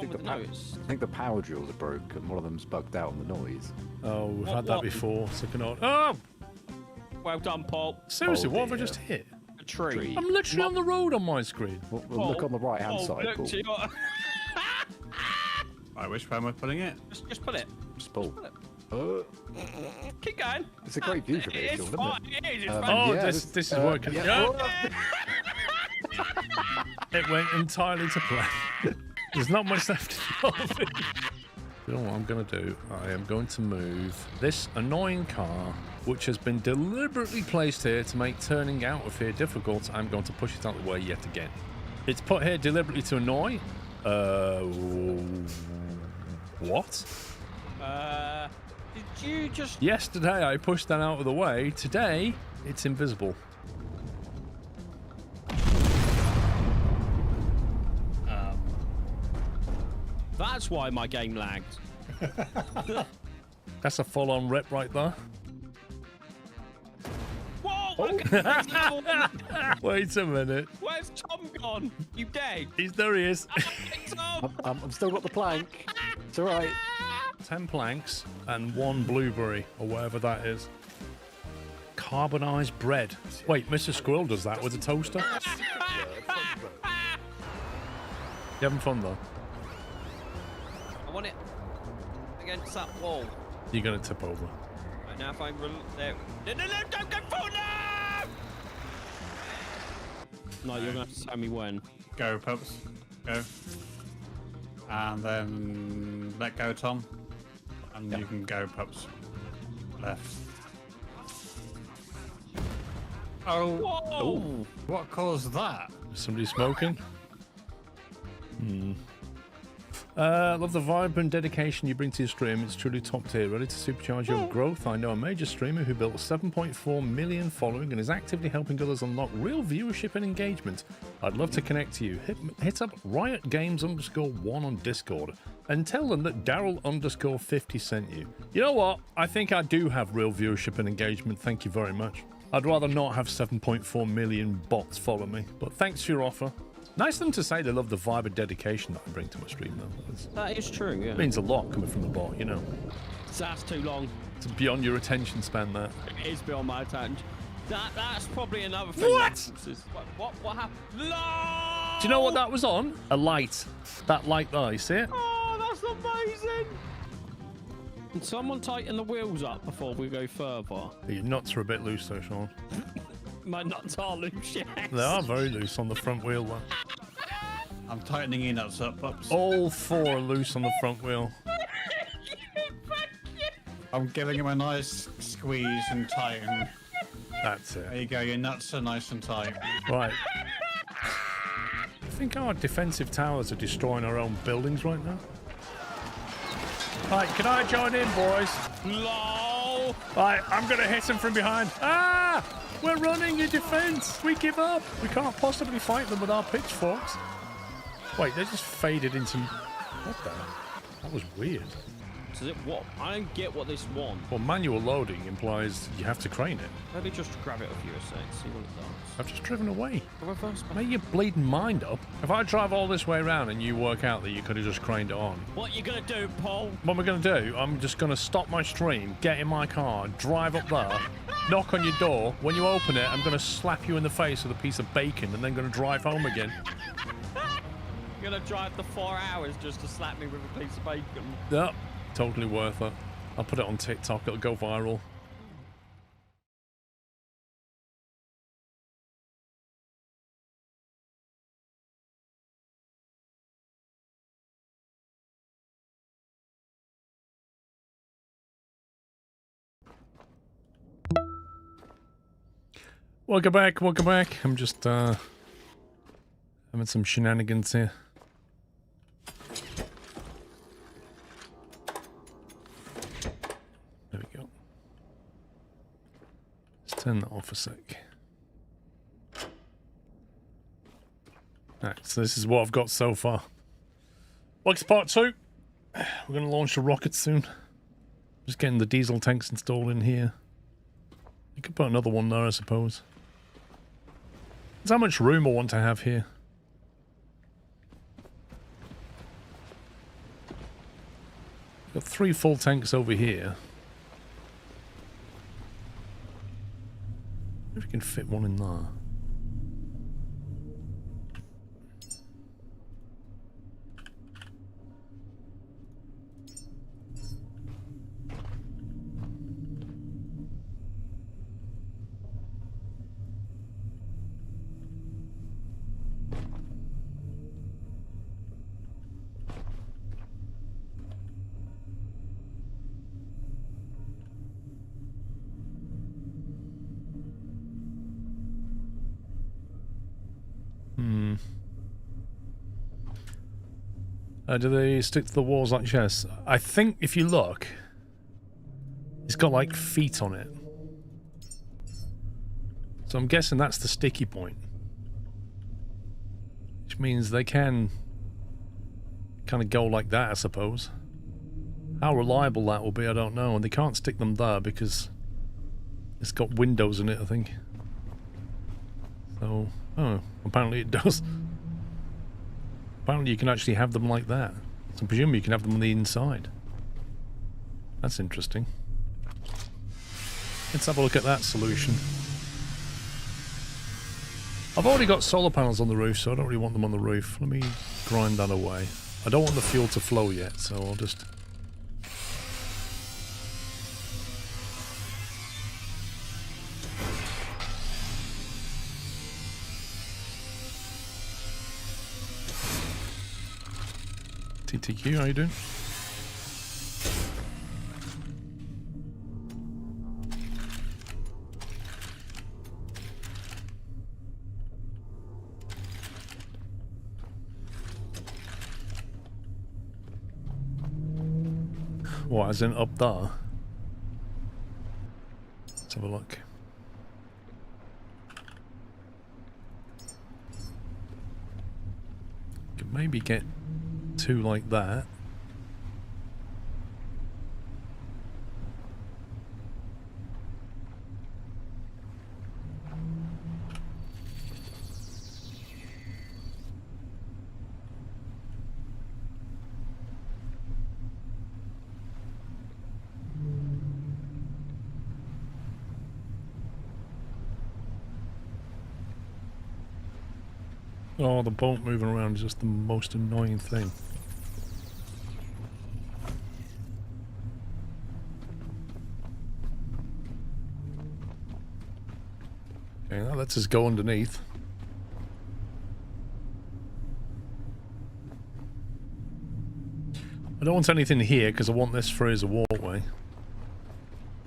wrong with the notes? I think the power drills are broken. One of them's bugged out on the noise. Oh, we've had that before. Second on. Oh! Well done, Paul. Seriously, what have I just hit? A tree. I'm literally on the road on my screen. We'll look on the right-hand side, look Paul. to your... Right, which way am I pulling it? Just pull it. Just pull. Just pull it. Keep going. It's a great view from here, It's isn't fine. it? It is. It's Oh, fine. yeah, this is working. yeah. It went entirely to plan. There's not much left of it. You know what I'm going to do? I am going to move this annoying car, which has been deliberately placed here to make turning out of here difficult. I'm going to push it out of the way yet again. It's put here deliberately to annoy. What? Did you just... Yesterday I pushed that out of the way. Today it's invisible. That's why my game lagged. That's a full-on rip right there. Whoa! Look at this. Wait a minute. Where's Tom gone? You dead? There he is. Tom! I'm still got the plank. It's all right. 10 planks and 1 blueberry, or whatever that is. Carbonized bread. Wait, Mr. Squirrel does that with a toaster? You having fun, though? I want it against that wall. You're going to tip over. Right now, if I'm there. No, don't go forward now! No, you're going to have to tell me when. Go, Pups. Go. And then let go, Tom. And you can go, Pups. Left. Oh. Whoa! What caused that? Is somebody smoking? Love the vibe and dedication you bring to your stream. It's truly top tier. Ready to supercharge your growth? I know a major streamer who built a 7.4 million following and is actively helping others unlock real viewership and engagement. I'd love to connect to you. Hit up Riot Games _1 on Discord and tell them that Daryl _50 sent you. You know what? I think I do have real viewership and engagement. Thank you very much. I'd rather not have 7.4 million bots follow me, but thanks for your offer. Nice of them to say they love the vibe and dedication that I bring to my stream, though. That is true, yeah. It means a lot coming from the bot, you know. That's too long. It's beyond your attention span, that. It is beyond my attention. That's probably another thing. What? What happened? No! Do you know what that was on? A light. That light there, you see it? Oh, that's amazing! Can someone tighten the wheels up before we go further? Your nuts are a bit loose though, Sean. My nuts are loose, yes. They are very loose on the front wheel, though. I'm tightening your nuts up, Pups. All 4 are loose on the front wheel. I'm giving him a nice squeeze and tighten. That's There it. you go, your nuts are nice and tight. Right. I think our defensive towers are destroying our own buildings right now. Right, can I join in, boys? LOL! Right, I'm going to hit him from behind. Ah! We're running in defense. We give up. We can't possibly fight them with our pitchforks. Wait, they just faded into... What the? That was weird. Does it what? I don't get what this wants. Well, manual loading implies you have to crane it. Maybe just grab it off you a sec, see what it does. I've just driven away. Reverse back. Make your bleeding mind up. If I drive all this way around and you work out that you could have just craned it on. What you gonna do, Paul? What am I going to do? I'm just going to stop my stream, get in my car, drive up there, knock on your door. When you open it, I'm going to slap you in the face with a piece of bacon and then going to drive home again. You're gonna drive the 4 hours just to slap me with a piece of bacon. Yep, totally worth it. I'll put it on TikTok. It'll go viral. Welcome back, welcome back. I'm just having some shenanigans here. There we go. Let's turn that off a sec. Alright, so this is what I've got so far. Welcome to part 2. We're going to launch the rocket soon. Just getting the diesel tanks installed in here. You could put another one there, I suppose. That's how much room I want to have here. got 3 full tanks over here. If we can fit one in there. Do they stick to the walls like chests? I think if you look, it's got like feet on it. So I'm guessing that's the sticky point. Which means they can kind of go like that, I suppose. How reliable that will be, I don't know. And they can't stick them there because it's got windows in it, I think. So, oh, apparently it does. Apparently you can actually have them like that. So presumably you can have them on the inside. That's interesting. Let's have a look at that solution. I've already got solar panels on the roof, so I don't really want them on the roof. Let me grind that away. I don't want the fuel to flow yet, so I'll just... TTQ, how you doing? What, as in up there? Let's have a look. Could maybe get 2 like that. Oh, the boat moving around is just the most annoying thing. Okay, that lets us go underneath. I don't want anything here because I want this free as a walkway.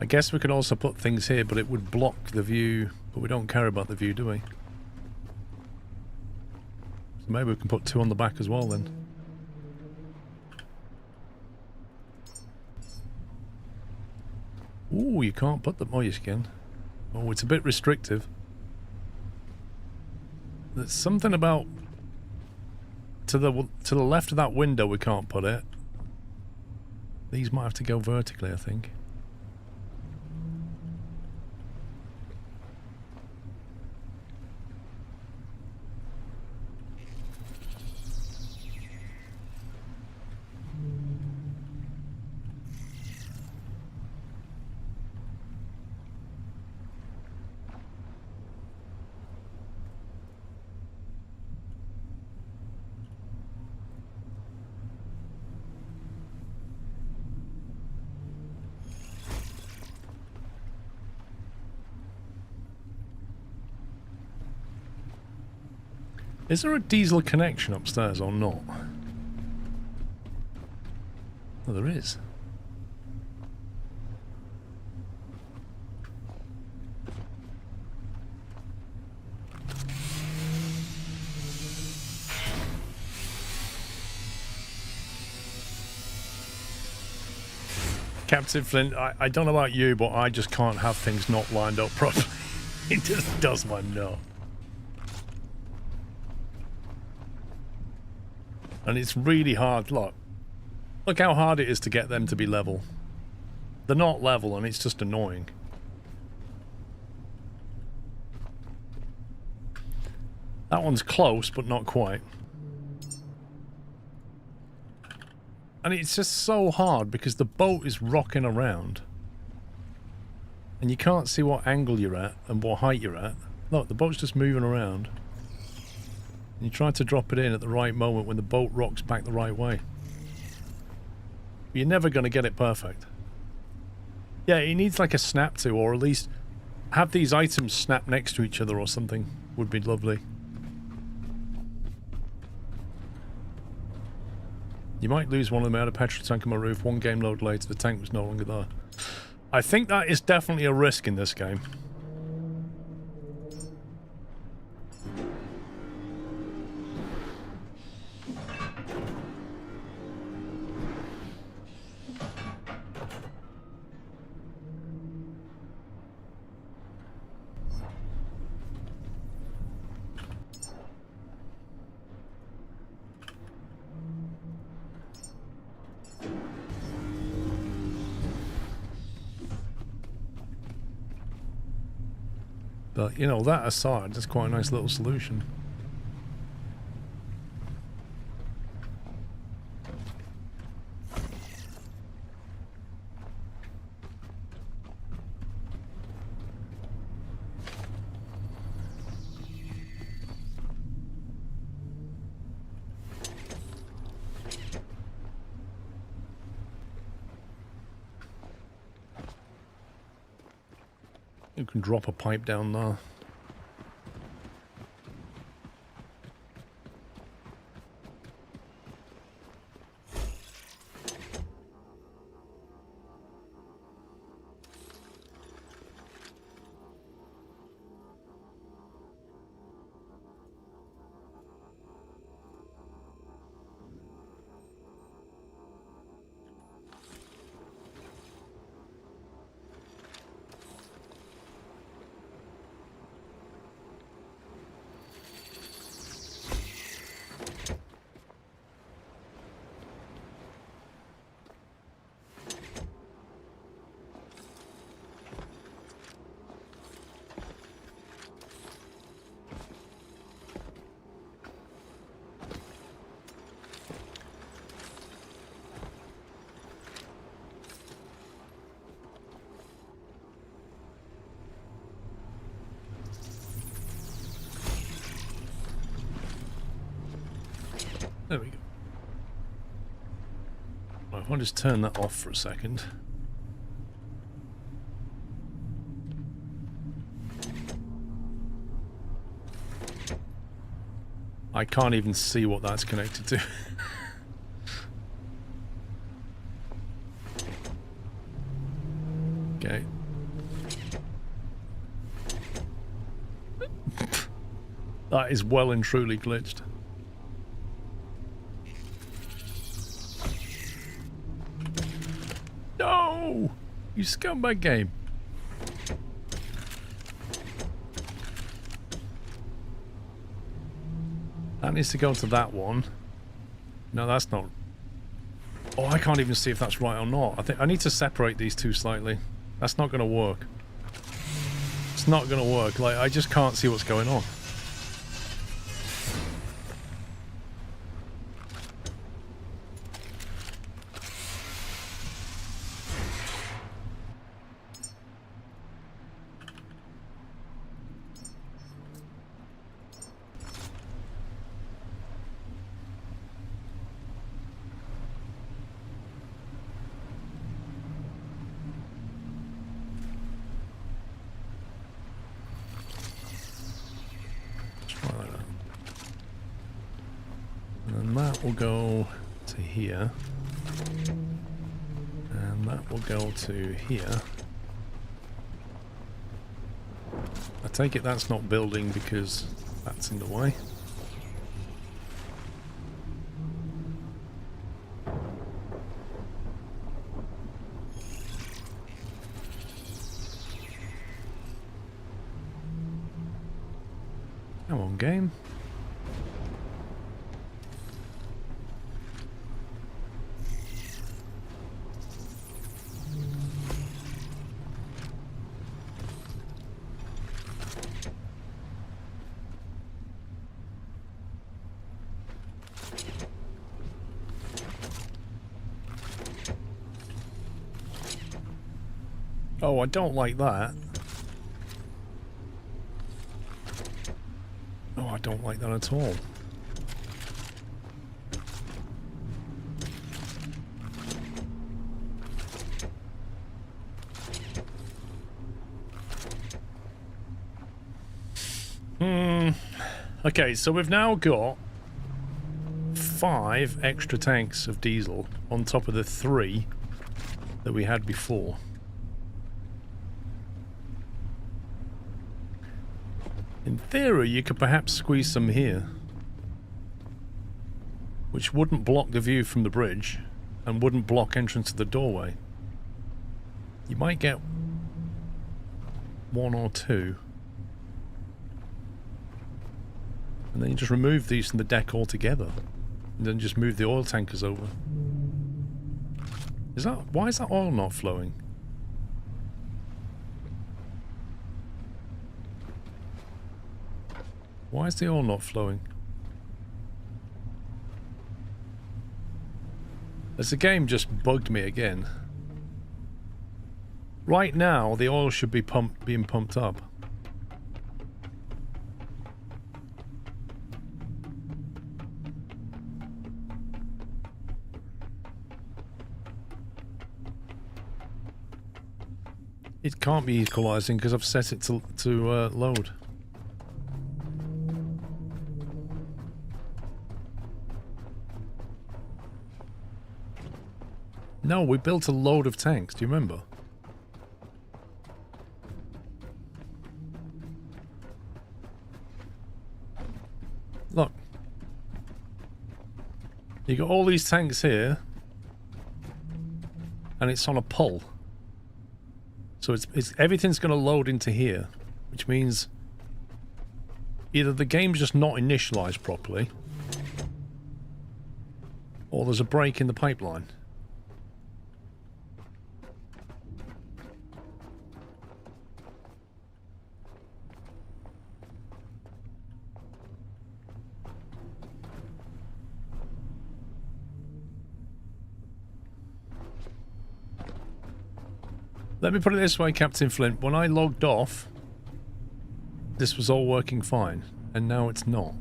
I guess we could also put things here, but it would block the view. But we don't care about the view, do we? So maybe we can put 2 on the back as well then. Ooh, you can't put them. Oh, you can. Oh, it's a bit restrictive. There's something about to the left of that window we can't put it. These might have to go vertically, I think. Is there a diesel connection upstairs or not? Oh, there is. Captain Flint, I don't know about you, but I just can't have things not lined up properly. It just does my nut. And it's really hard. Look how hard it is to get them to be level. They're not level and it's just annoying. That one's close, but not quite. And it's just so hard because the boat is rocking around. And you can't see what angle you're at and what height you're at. Look, the boat's just moving around. And you try to drop it in at the right moment when the boat rocks back the right way. You're never going to get it perfect. Yeah, it needs like a snap to, or at least have these items snap next to each other or something would be lovely. You might lose one of them out of petrol tank on my roof. One game load later, the tank was no longer there. I think that is definitely a risk in this game. But, you know, that aside, that's quite a nice little solution. You can drop a pipe down there. There we go. Right, I'll just turn that off for a second. I can't even see what that's connected to. Okay. That is well and truly glitched. No! You scumbag game. That needs to go to that one. No, that's not... Oh, I can't even see if that's right or not. I think I need to separate these two slightly. That's not going to work. It's not going to work. Like, I just can't see what's going on. Will go to here, and that will go to here. I take it that's not building because that's in the way. Come on, game. Oh, I don't like that. Oh, I don't like that at all. Okay, so we've now got 5 extra tanks of diesel on top of the 3 that we had before. In theory, you could perhaps squeeze some here, which wouldn't block the view from the bridge and wouldn't block entrance to the doorway. You might get 1 or 2. And then you just remove these from the deck altogether. And then just move the oil tankers over. Is that... Why is that oil not flowing? Why is the oil not flowing? Has the game just bugged me again? Right now, the oil should be being pumped up. It can't be equalizing because I've set it to load. No, we built a load of tanks, do you remember? Look. You got all these tanks here, and it's on a pull. So it's everything's going to load into here, which means either the game's just not initialized properly, or there's a break in the pipeline. Let me put it this way, Captain Flint. When I logged off, this was all working fine, and now it's not.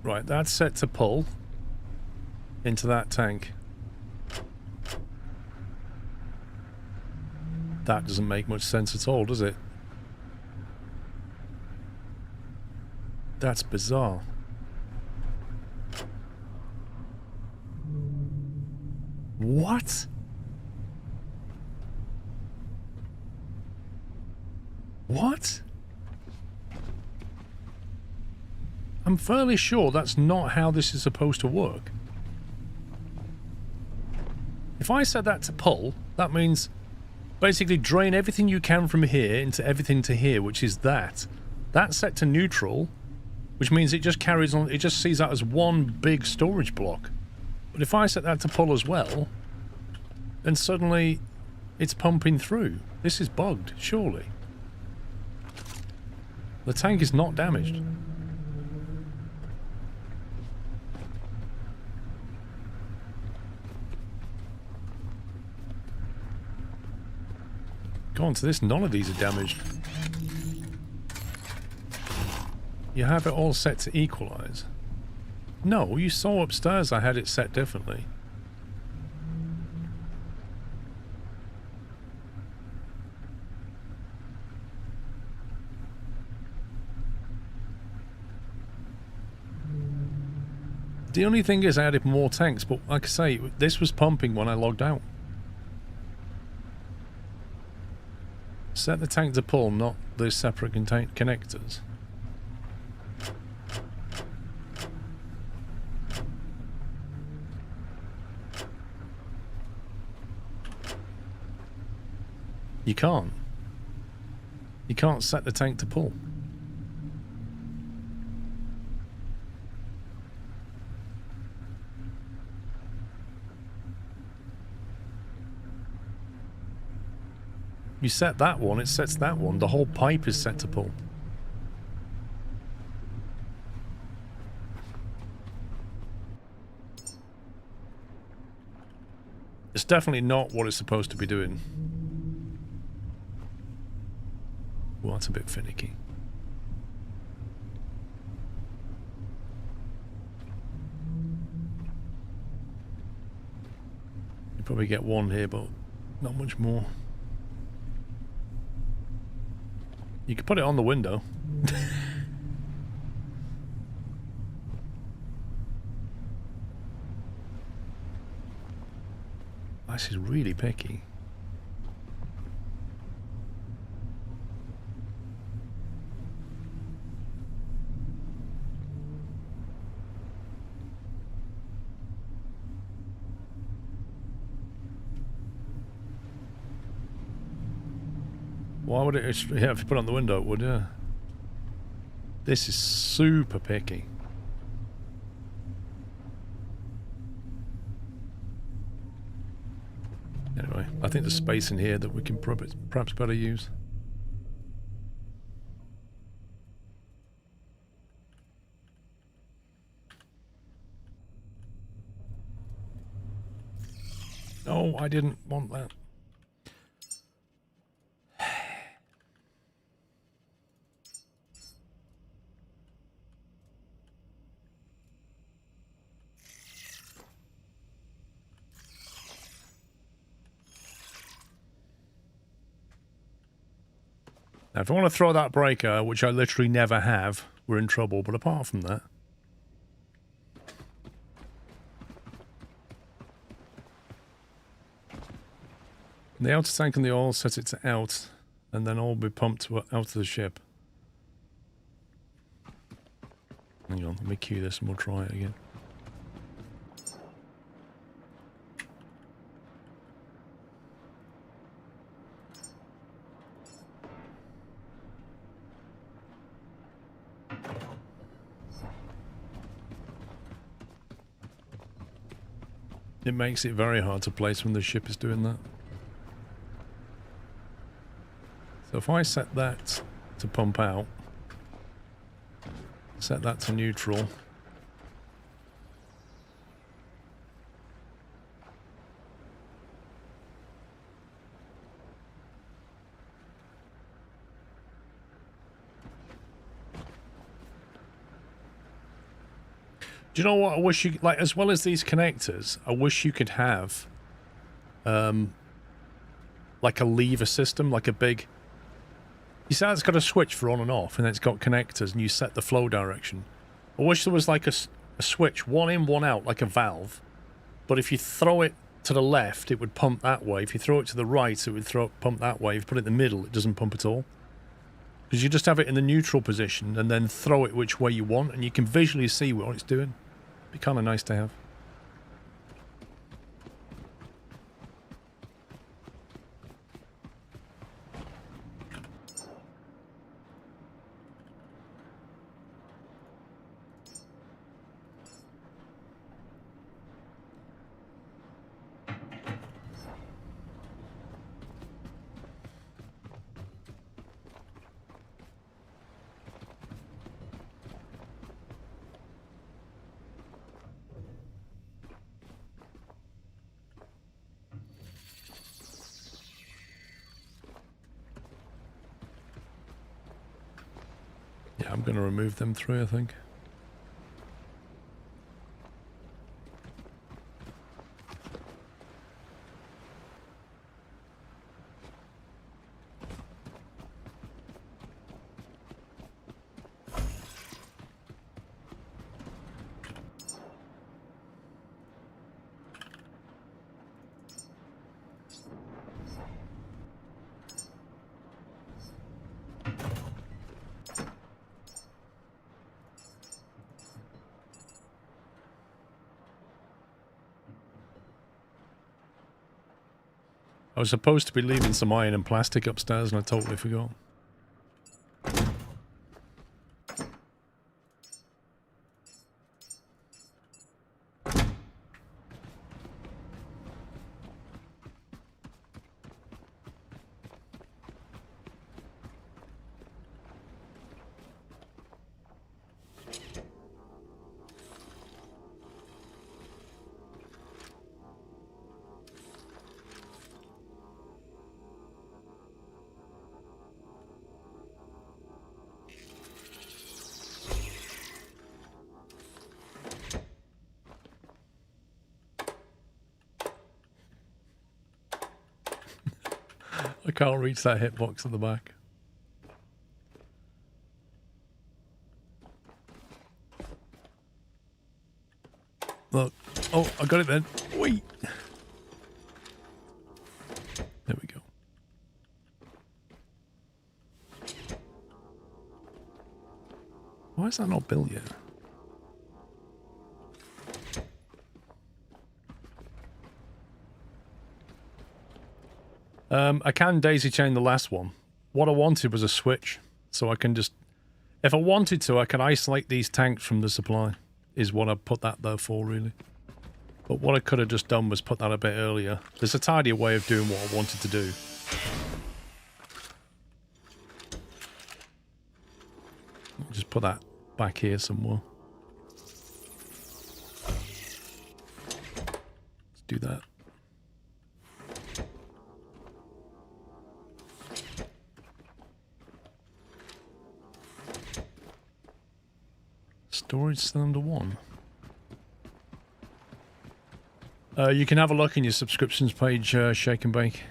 Right, that's set to pull into that tank. That doesn't make much sense at all, does it? That's bizarre. What? What? I'm fairly sure that's not how this is supposed to work. If I set that to pull, that means basically drain everything you can from here into everything to here, which is that. That's set to neutral, which means it just carries on, it just sees that as one big storage block. But if I set that to pull as well, then suddenly it's pumping through. This is bugged, surely. The tank is not damaged. Go on to this, none of these are damaged. You have it all set to equalize. No, you saw upstairs I had it set differently. The only thing is I added more tanks, but like I say, this was pumping when I logged out. Set the tank to pull, not the separate connectors. You can't. You can't set the tank to pull. You set that one, it sets that one. The whole pipe is set to pull. It's definitely not what it's supposed to be doing. Well, that's a bit finicky. You probably get one here, but not much more. You could put it on the window. This is really picky. Why would it? Yeah, if you put it on the window, it would, yeah. This is super picky. Anyway, I think there's space in here that we can perhaps better use. No, I didn't want that. Now, if I want to throw that breaker, which I literally never have, we're in trouble. But apart from that... The outer tank and the oil set it to out, and then all will be pumped out of the ship. Hang on, let me cue this and we'll try it again. It makes it very hard to place when the ship is doing that. So if I set that to pump out, set that to neutral, do you know what I wish you, like, as well as these connectors, I wish you could have, like a lever system, like a big, you see how it's got a switch for on and off, and then it's got connectors, and you set the flow direction. I wish there was like a switch, one in, one out, like a valve, but if you throw it to the left, it would pump that way. If you throw it to the right, it would pump that way. If you put it in the middle, it doesn't pump at all. Because you just have it in the neutral position, and then throw it which way you want, and you can visually see what it's doing. Be kind of nice to have. Yeah, I'm going to remove them three, I think. I was supposed to be leaving some iron and plastic upstairs and I totally forgot. I can't reach that hitbox at the back. Look. Oh, I got it then. Wait. There we go. Why is that not built yet? I can daisy chain the last one. What I wanted was a switch, so I can just... If I wanted to, I could isolate these tanks from the supply, is what I put that there for, really. But what I could have just done was put that a bit earlier. There's a tidier way of doing what I wanted to do. I'll just put that back here somewhere. Let's do that. Storage still under 1. You can have a look in your subscriptions page, Shake and Bake.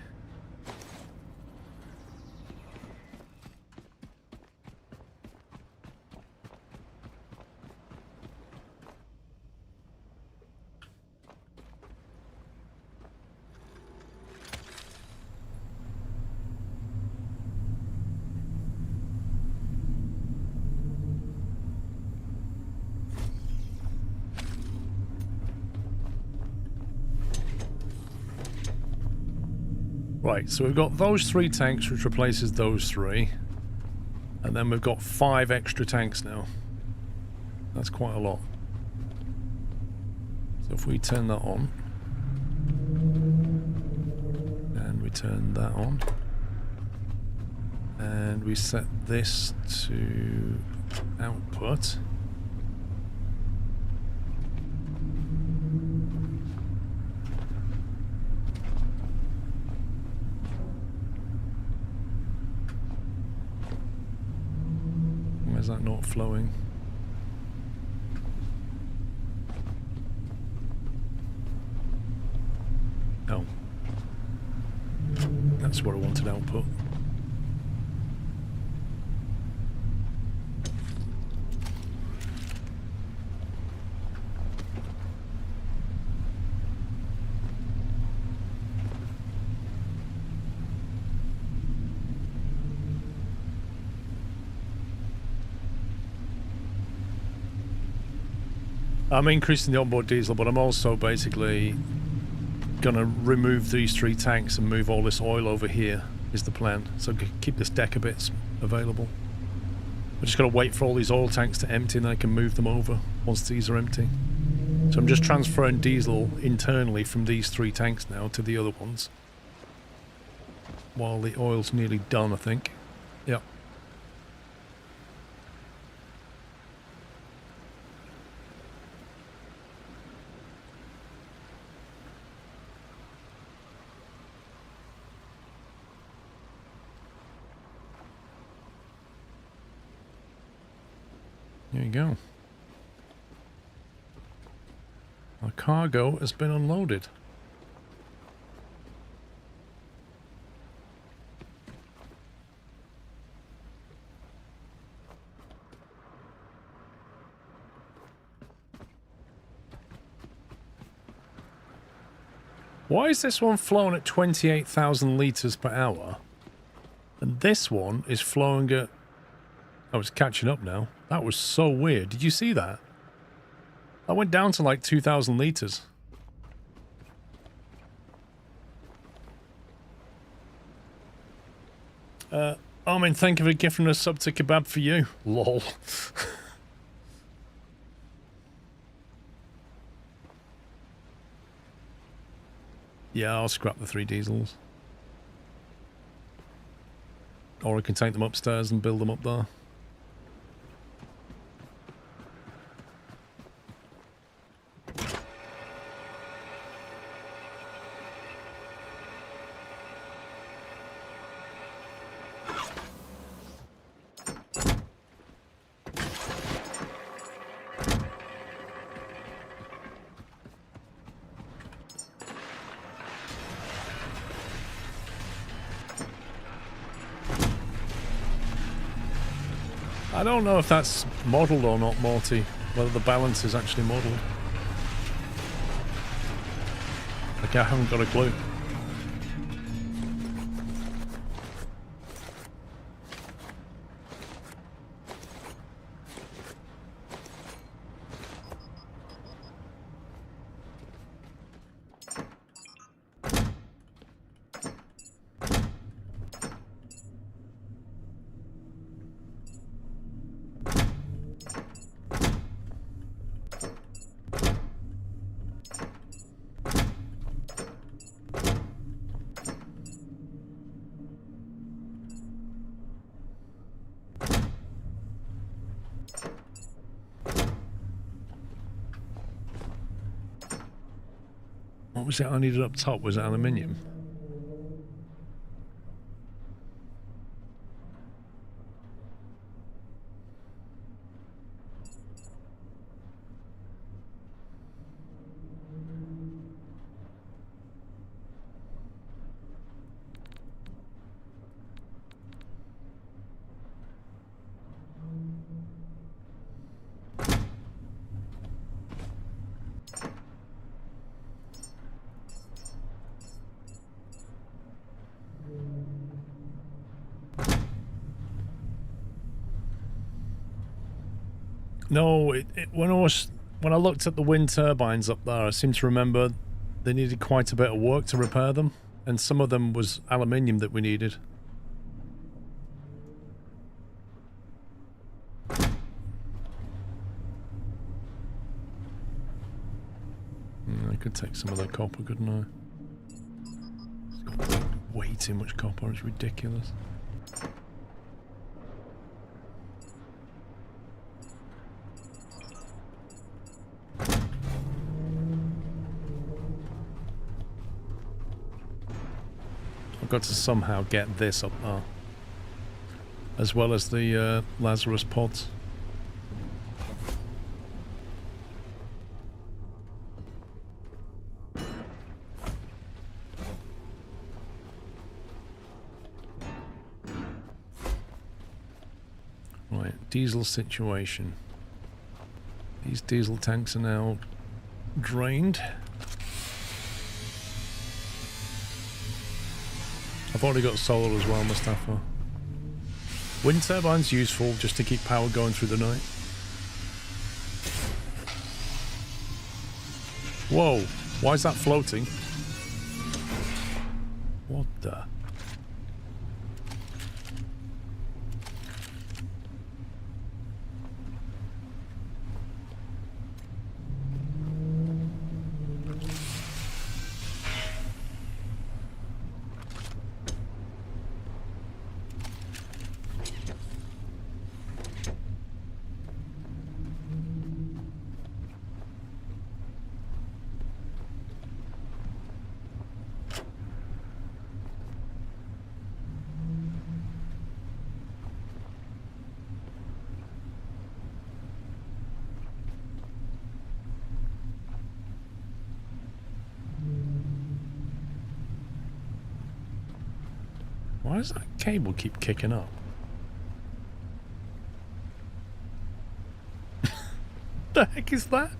Right, so we've got those 3 tanks, which replaces those 3. And then we've got 5 extra tanks now. That's quite a lot. So if we turn that on. And we turn that on. And we set this to output. Is that not flowing? No. That's what I wanted output. I'm increasing the onboard diesel, but I'm also basically going to remove these 3 tanks and move all this oil over here, is the plan. So keep this deck a bit available. I'm just going to wait for all these oil tanks to empty and I can move them over once these are empty. So I'm just transferring diesel internally from these 3 tanks now to the other ones. While the oil's nearly done, I think. Yep. There you go. Our cargo has been unloaded. Why is this one flowing at 28,000 litres per hour? And this one is flowing at... Oh, it's catching up now. That was so weird. Did you see that? That went down to like 2,000 litres. Armin, thank you for gifting a sub to kebab for you. Lol. Yeah, I'll scrap the 3 diesels. Or I can take them upstairs and build them up there. I don't know if that's modelled or not, Morty. Whether the balance is actually modelled. Like, I haven't got a clue. What was it I needed up top? Was it aluminium? No, when I looked at the wind turbines up there, I seem to remember they needed quite a bit of work to repair them, and some of them was aluminium that we needed. I could take some of that copper, couldn't I? It's got way too much copper, it's ridiculous. I've got to somehow get this up there, as well as the Lazarus pods. Right, diesel situation. These diesel tanks are now drained. I've already got solar as well, Mustafa. Wind turbine's useful just to keep power going through the night. Whoa, why is that floating? What the? Why does that cable keep kicking up? The heck is that?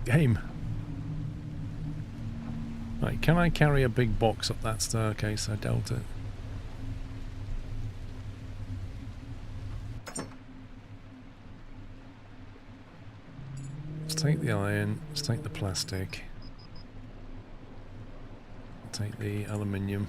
Game. Right, can I carry a big box up that staircase? I doubt it. Let's take the iron, let's take the plastic. Take the aluminium.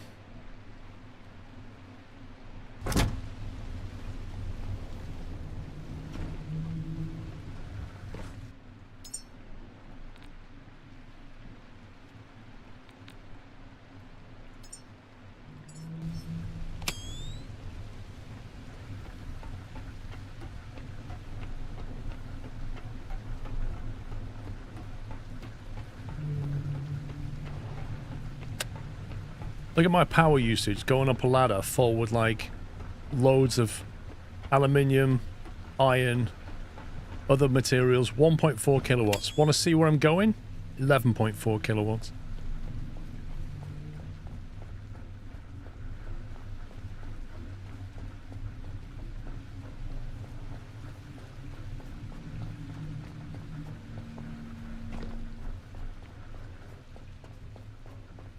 Look at my power usage going up a ladder full with like loads of aluminium, iron, Other materials, 1.4 kilowatts. Want to see where I'm going? 11.4 kilowatts.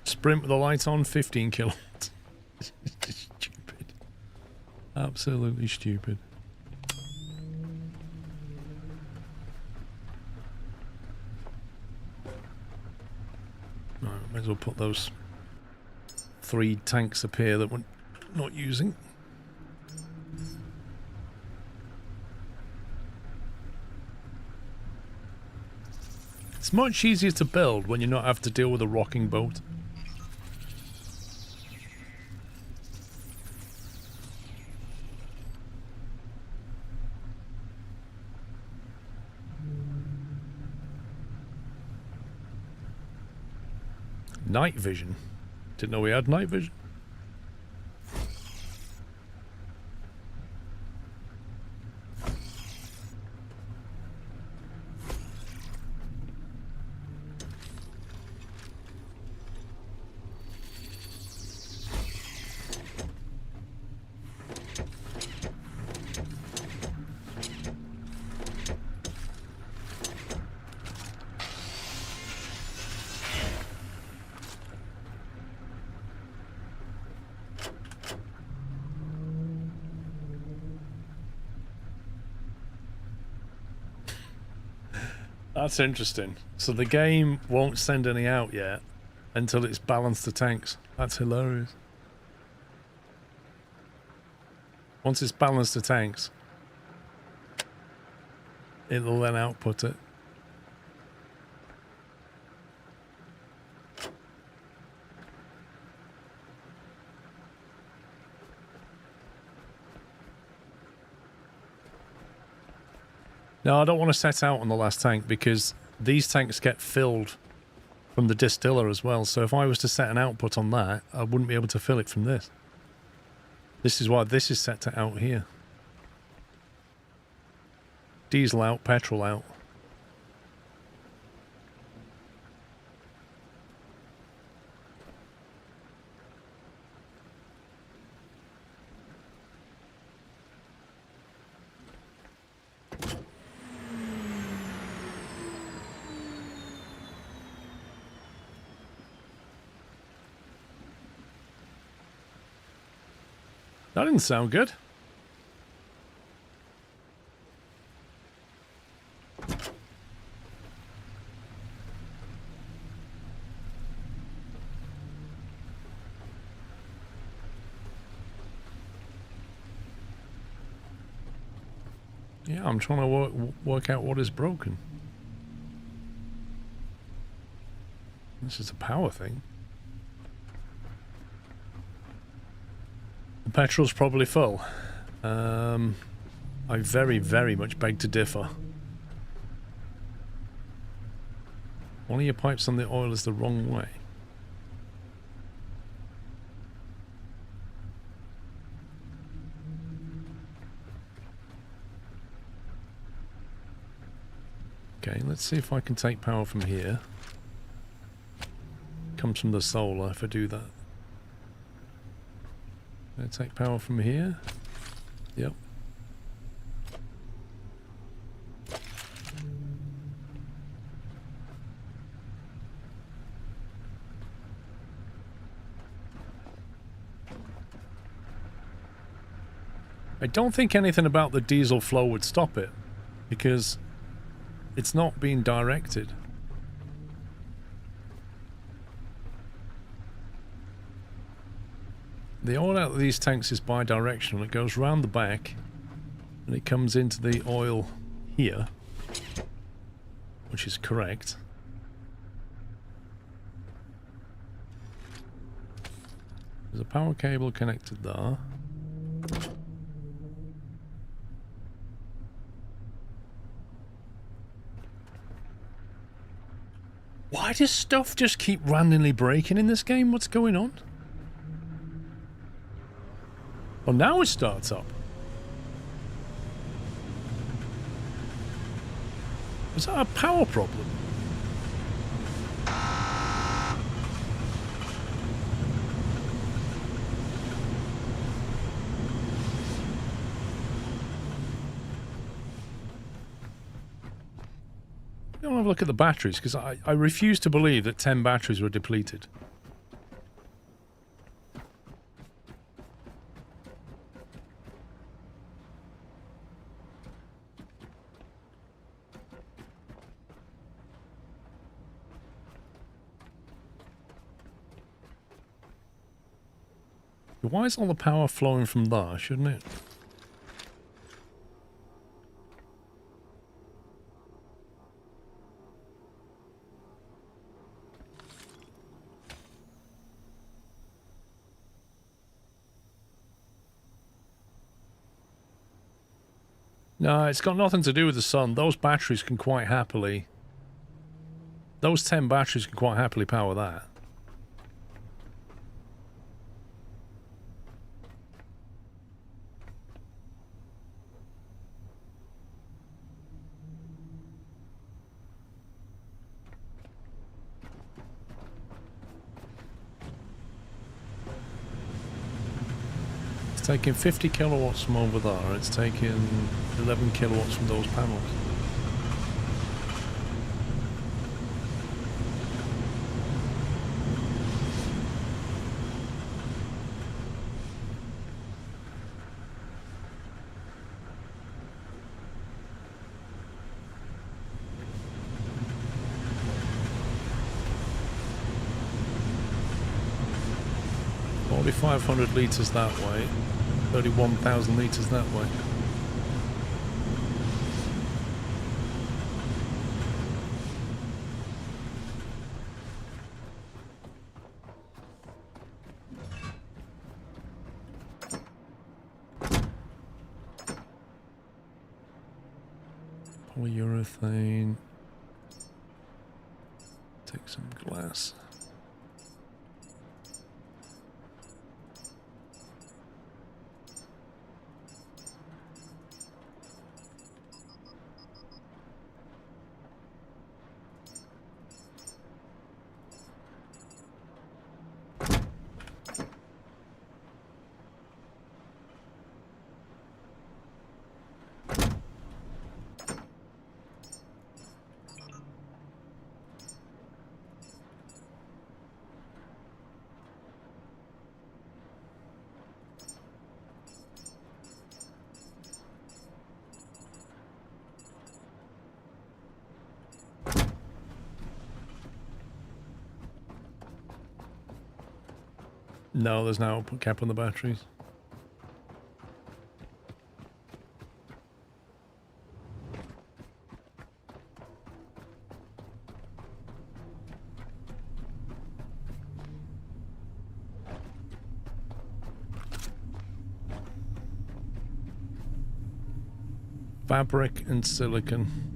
Sprint with the light on, 15 kilowatts. Stupid. Absolutely stupid. Right, might as well put those 3 tanks up here that we're not using. It's much easier to build when you not have to deal with a rocking boat. Night vision. Didn't know we had night vision. That's interesting. So the game won't send any out yet until it's balanced the tanks. That's hilarious. Once it's balanced the tanks, it'll then output it. No, I don't want to set out on the last tank because these tanks get filled from the distiller as well. So if I was to set an output on that, I wouldn't be able to fill it from this. This is why this is set to out here. Diesel out, petrol out. That didn't sound good. Yeah, I'm trying to work out what is broken. This is a power thing. The petrol's probably full. I very, very much beg to differ. One of your pipes on the oil is the wrong way. Okay, let's see if I can take power from here. Comes from the solar if I do that. Can I take power from here? Yep. I don't think anything about the diesel flow would stop it, because it's not being directed. The oil out of these tanks is bi-directional. It goes round the back and it comes into the oil here, which is correct. There's a power cable connected there. Why does stuff just keep randomly breaking in this game? What's going on? Well, now it starts up. Is that a power problem? I'll have a look at the batteries, because I refuse to believe that 10 batteries were depleted. Why is all the power flowing from there, shouldn't it? No, it's got nothing to do with the sun. Those batteries can quite happily... Those 10 batteries can quite happily power that. It's taking 50 kilowatts from over there. It's taking 11 kilowatts from those panels. $4,500 litres that way, 31,000 litres that way. Polyurethane. Take some glass. No, there's no output cap on the batteries. Fabric and silicon.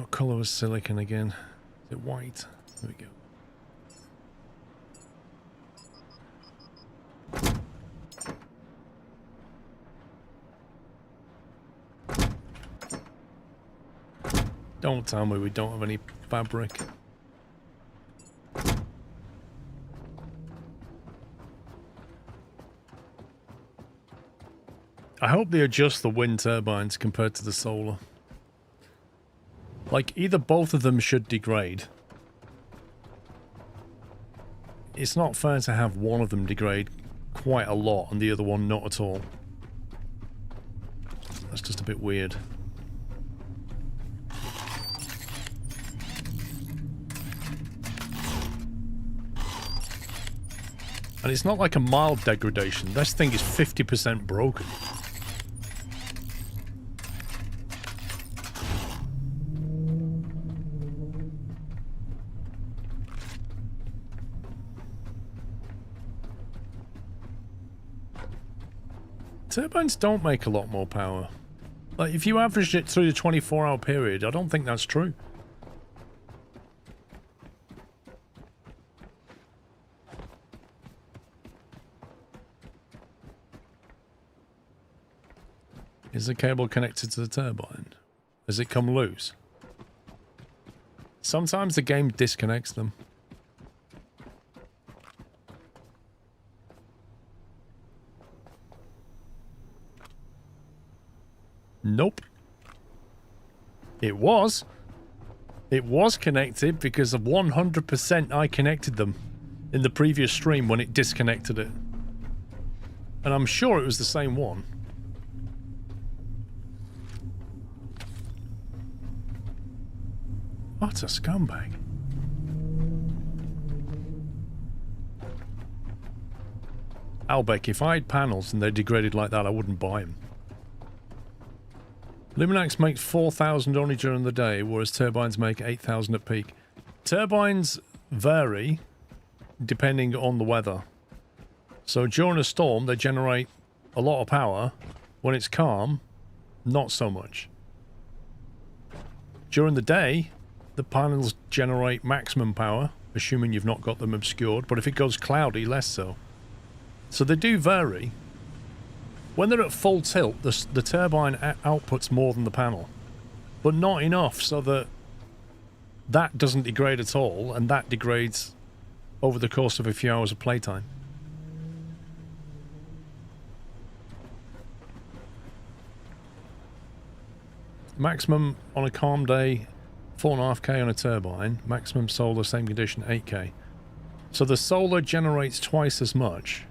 What colour was silicon again? Is it white? There we go. Don't tell me we don't have any fabric. I hope they adjust the wind turbines compared to the solar. Like, either both of them should degrade. It's not fair to have one of them degrade quite a lot and the other one not at all. That's just a bit weird. And it's not like a mild degradation. This thing is 50% broken. Turbines don't make a lot more power. Like, if you averaged it through the 24-hour period, I don't think that's true. Is the cable connected to the turbine? Has it come loose? Sometimes the game disconnects them. Nope. It was. It was connected because of 100% I connected them in the previous stream when it disconnected it. And I'm sure it was the same one. What a scumbag. Albeck, if I had panels and they degraded like that, I wouldn't buy them. Luminax makes 4,000 only during the day, whereas turbines make 8,000 at peak. Turbines vary depending on the weather. So during a storm, they generate a lot of power. When it's calm, not so much. During the day, the panels generate maximum power, assuming you've not got them obscured, but if it goes cloudy, less so. So they do vary. When they're at full tilt, the turbine outputs more than the panel, but not enough so that that doesn't degrade at all, and that degrades over the course of a few hours of playtime. Maximum on a calm day, 4.5k on a turbine. Maximum solar, same condition, 8k. So the solar generates twice as much.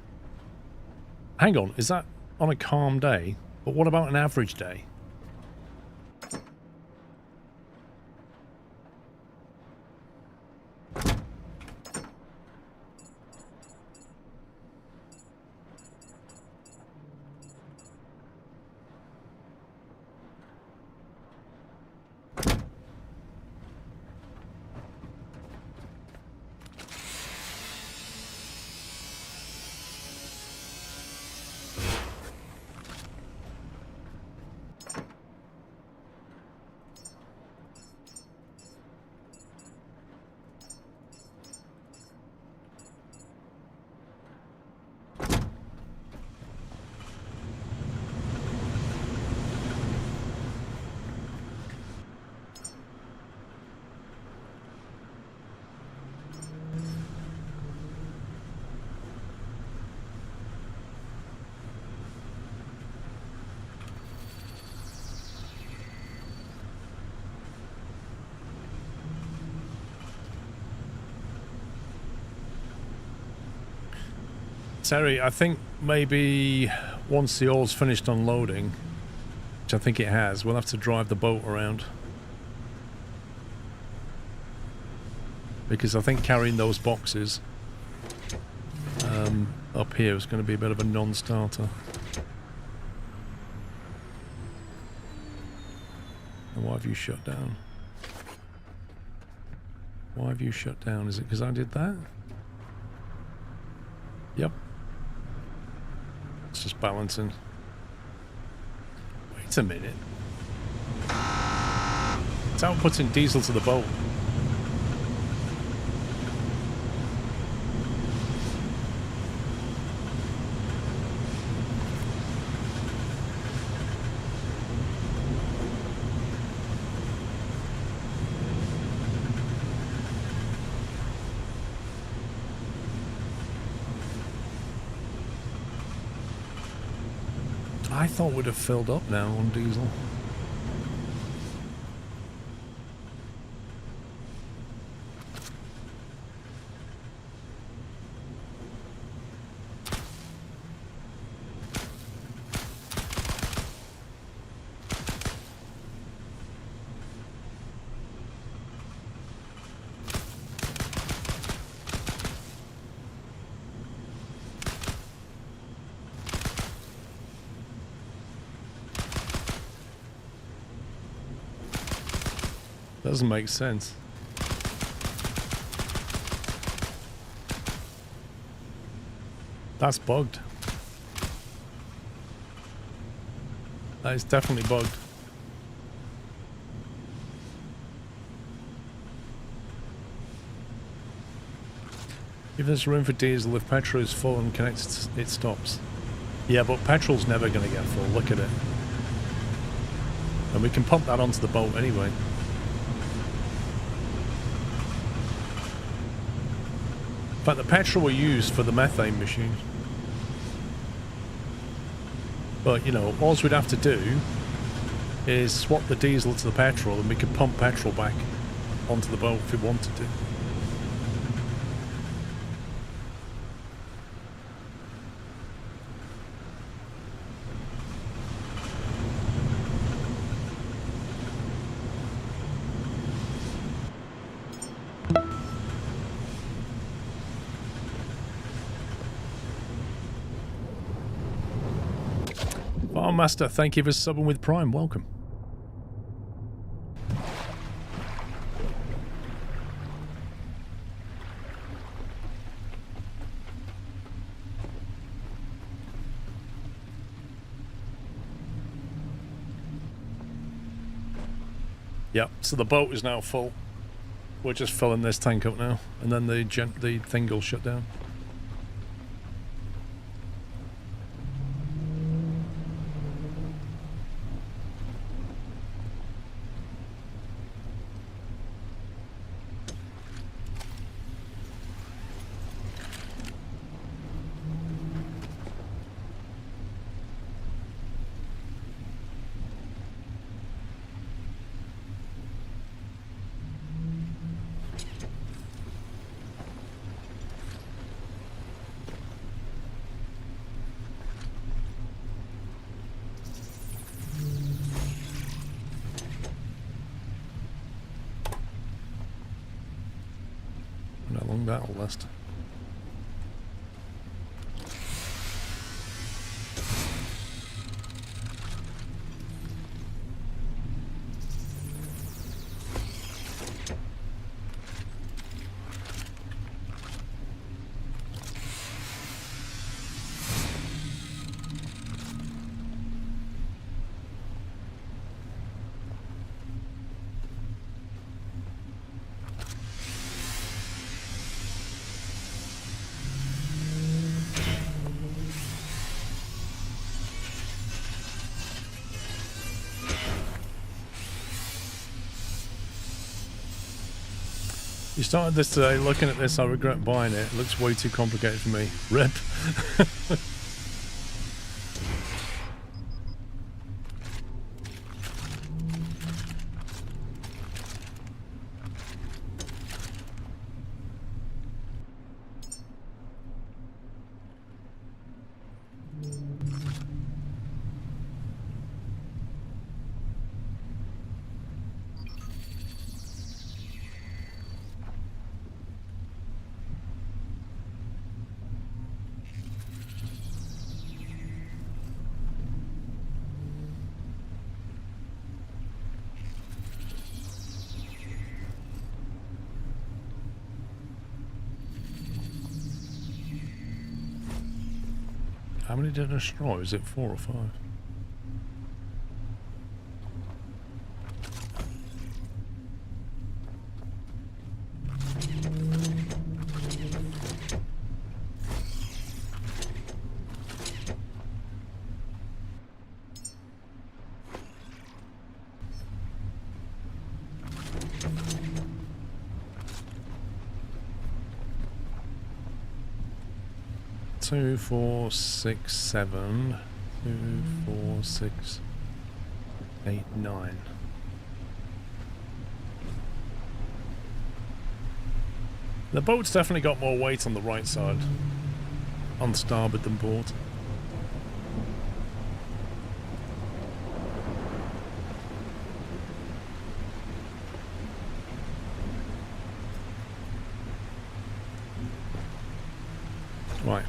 Hang on, is that on a calm day? But what about an average day? Terry, I think maybe once the oil's finished unloading, which I think it has, we'll have to drive the boat around. Because I think carrying those boxes up here is going to be a bit of a non-starter. And why have you shut down? Why have you shut down? Is it because I did that? Yep. It's just balancing. Wait a minute. It's outputting diesel to the boat. I thought we'd have filled up now on diesel. Doesn't make sense. That's bugged. That is definitely bugged. If there's room for diesel, if petrol is full and connected, it stops. Yeah, but petrol's never going to get full. Look at it. And we can pump that onto the boat anyway. In fact, the petrol we use for the methane machine. But, you know, all we'd have to do is swap the diesel to the petrol and we could pump petrol back onto the boat if we wanted to. Master, thank you for subbing with Prime. Welcome. Yep, so the boat is now full. We're just filling this tank up now, and then the thing will shut down. How long that'll last. You started this today. Looking at this, I regret buying it. It looks way too complicated for me. Rip. How many did I destroy? Is it 4 or 5? Two, 4, 6, 7. 2, 4, 6, 8, 9. The boat's definitely got more weight on the right side, on starboard than port. Right.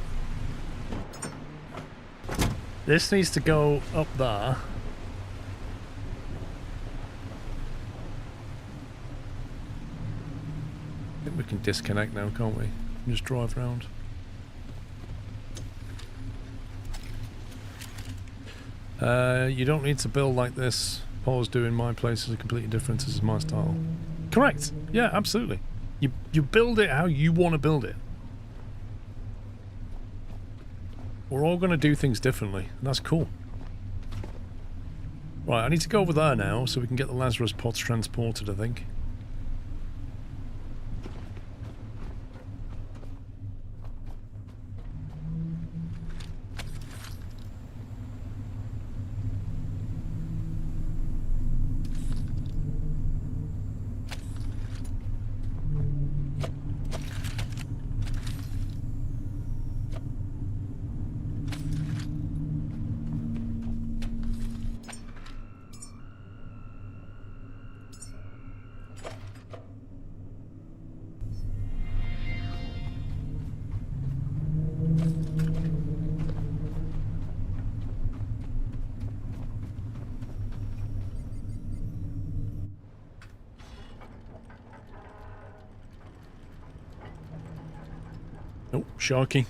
This needs to go up there. I think we can disconnect now, can't we? Just drive around. You don't need to build like this. Paul's doing my place is completely different. This is my style. Correct. Yeah, absolutely. You build it how you want to build it. We're all going to do things differently, and that's cool. Right, I need to go over there now so we can get the Lazarus pods transported, I think. Oh, Sharky.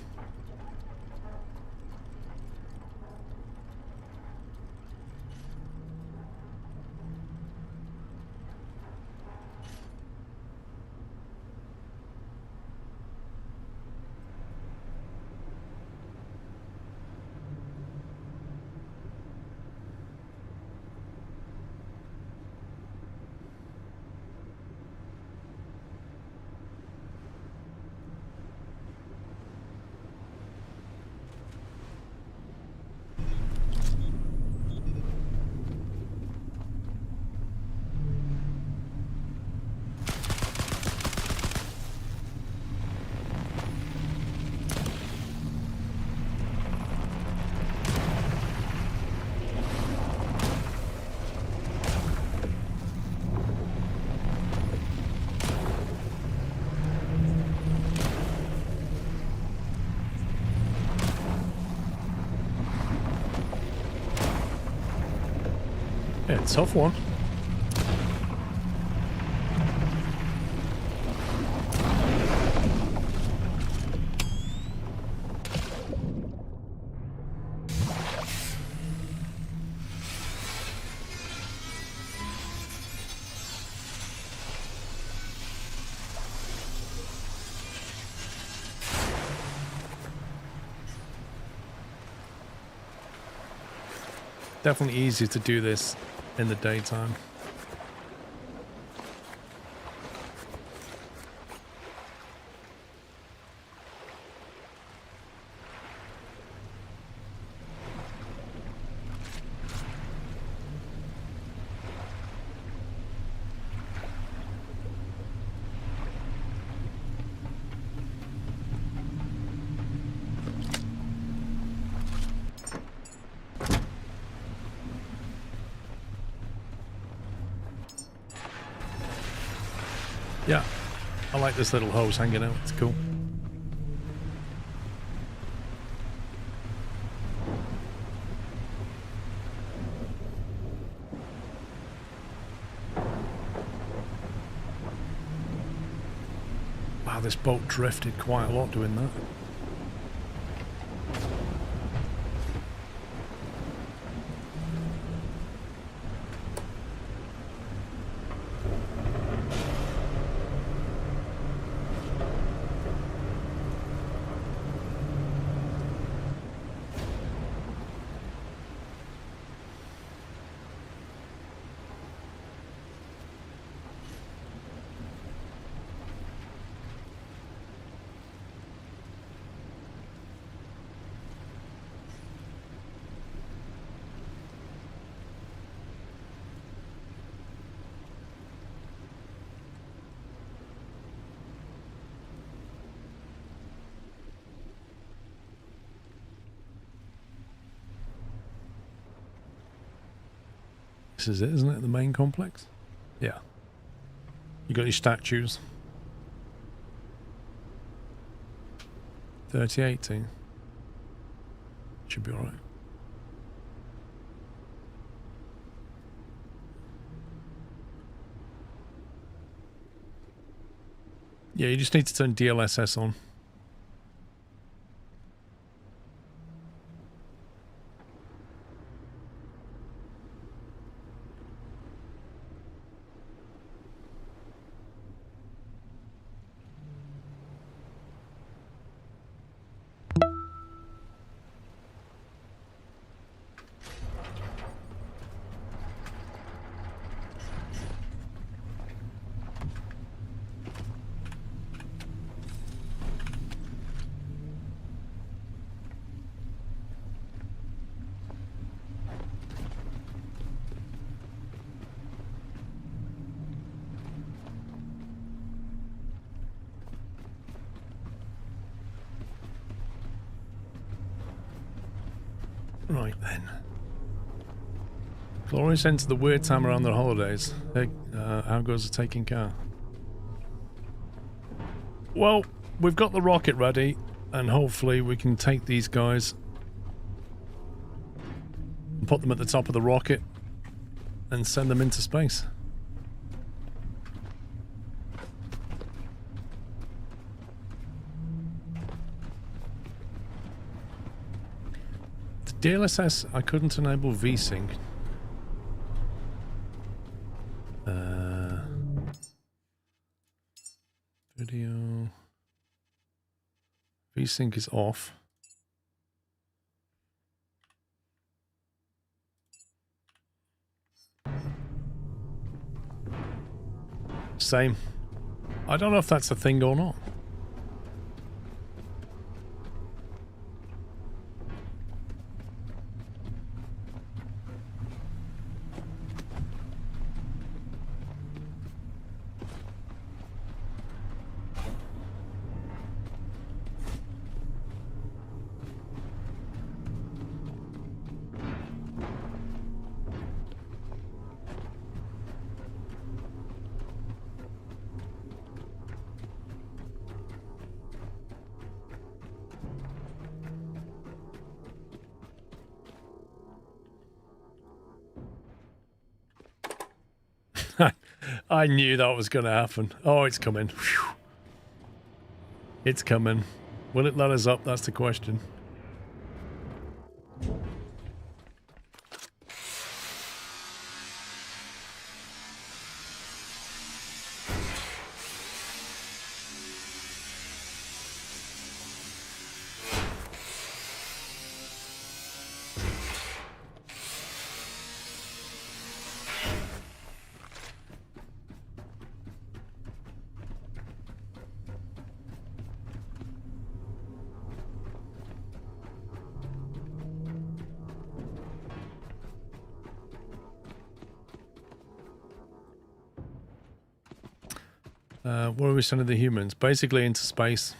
Yeah, tough one. Definitely easier to do this in the daytime. Yeah, I like this little hose hanging out. It's cool. Wow, this boat drifted quite a lot doing that. This is it, isn't it? The main complex? Yeah. You got your statues. 3018. Should be alright. Yeah, you just need to turn DLSS on. Right then. Glorious end to the weird time around the holidays. Hey, how goes the taking care? Well, we've got the rocket ready, and hopefully we can take these guys and put them at the top of the rocket and send them into space. The DLSS, I couldn't enable VSync. Video. VSync is off. Same. I don't know if that's a thing or not. I knew that was going to happen. Oh, it's coming. Whew. It's coming. Will it let us up? That's the question. Where are we sending the humans? Basically into space.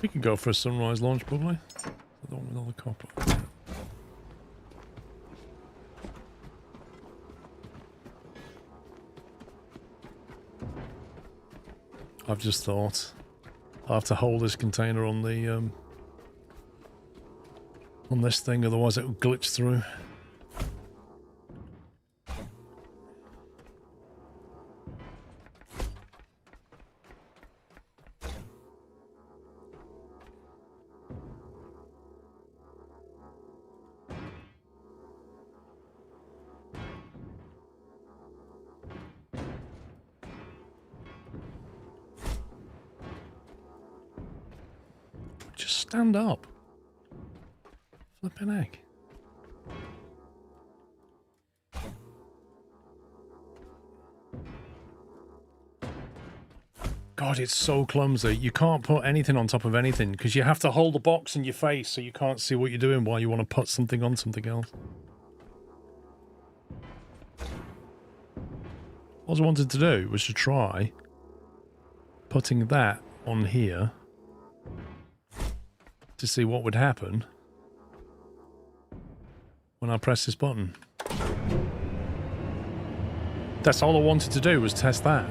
We could go for a sunrise launch, probably. The one with all the copper. I've just thought I'll have to hold this container on the on this thing, otherwise it will glitch through. Stand up. Flipping egg. God, it's so clumsy. You can't put anything on top of anything because you have to hold the box in your face so you can't see what you're doing while you want to put something on something else. What I wanted to do was to try putting that on here to see what would happen when I press this button. That's all I wanted to do, was test that.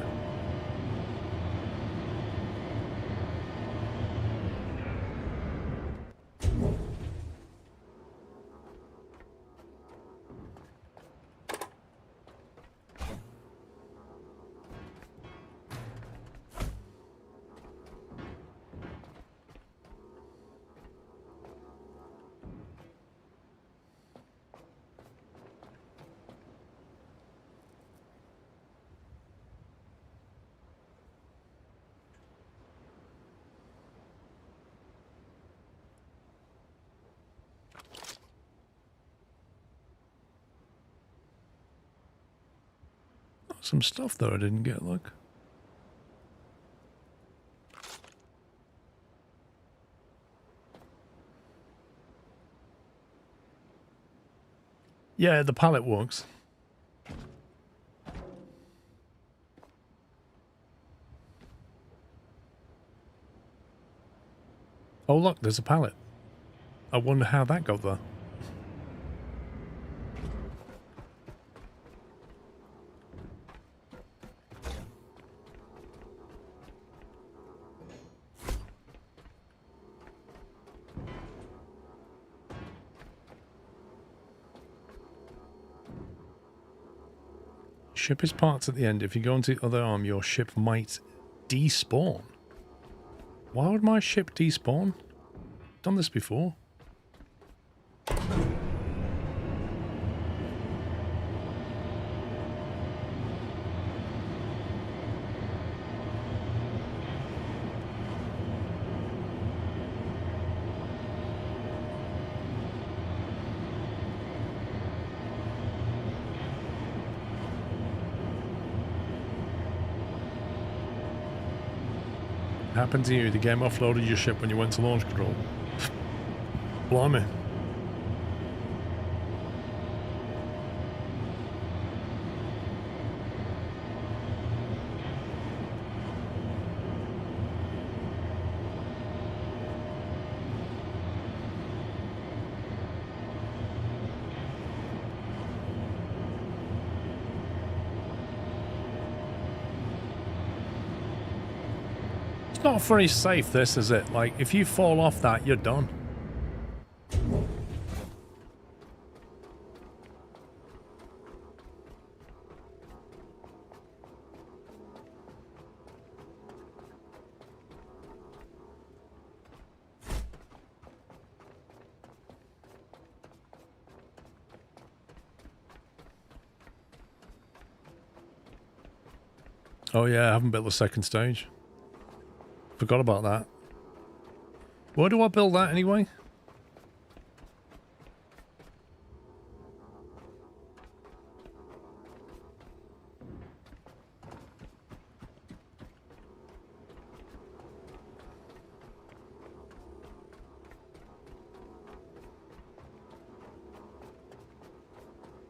Some stuff there I didn't get, look. Yeah, the pallet works. Oh look, there's a pallet. I wonder how that got there. Ship is parked at the end. If you go into the other arm, your ship might despawn. Why would my ship despawn? Done this before. Happened to you? The game offloaded your ship when you went to launch control. Blimey. It's not very safe, this, is it? Like, if you fall off that, you're done. Oh yeah, I haven't built the second stage. Forgot about that. Where do I build that anyway?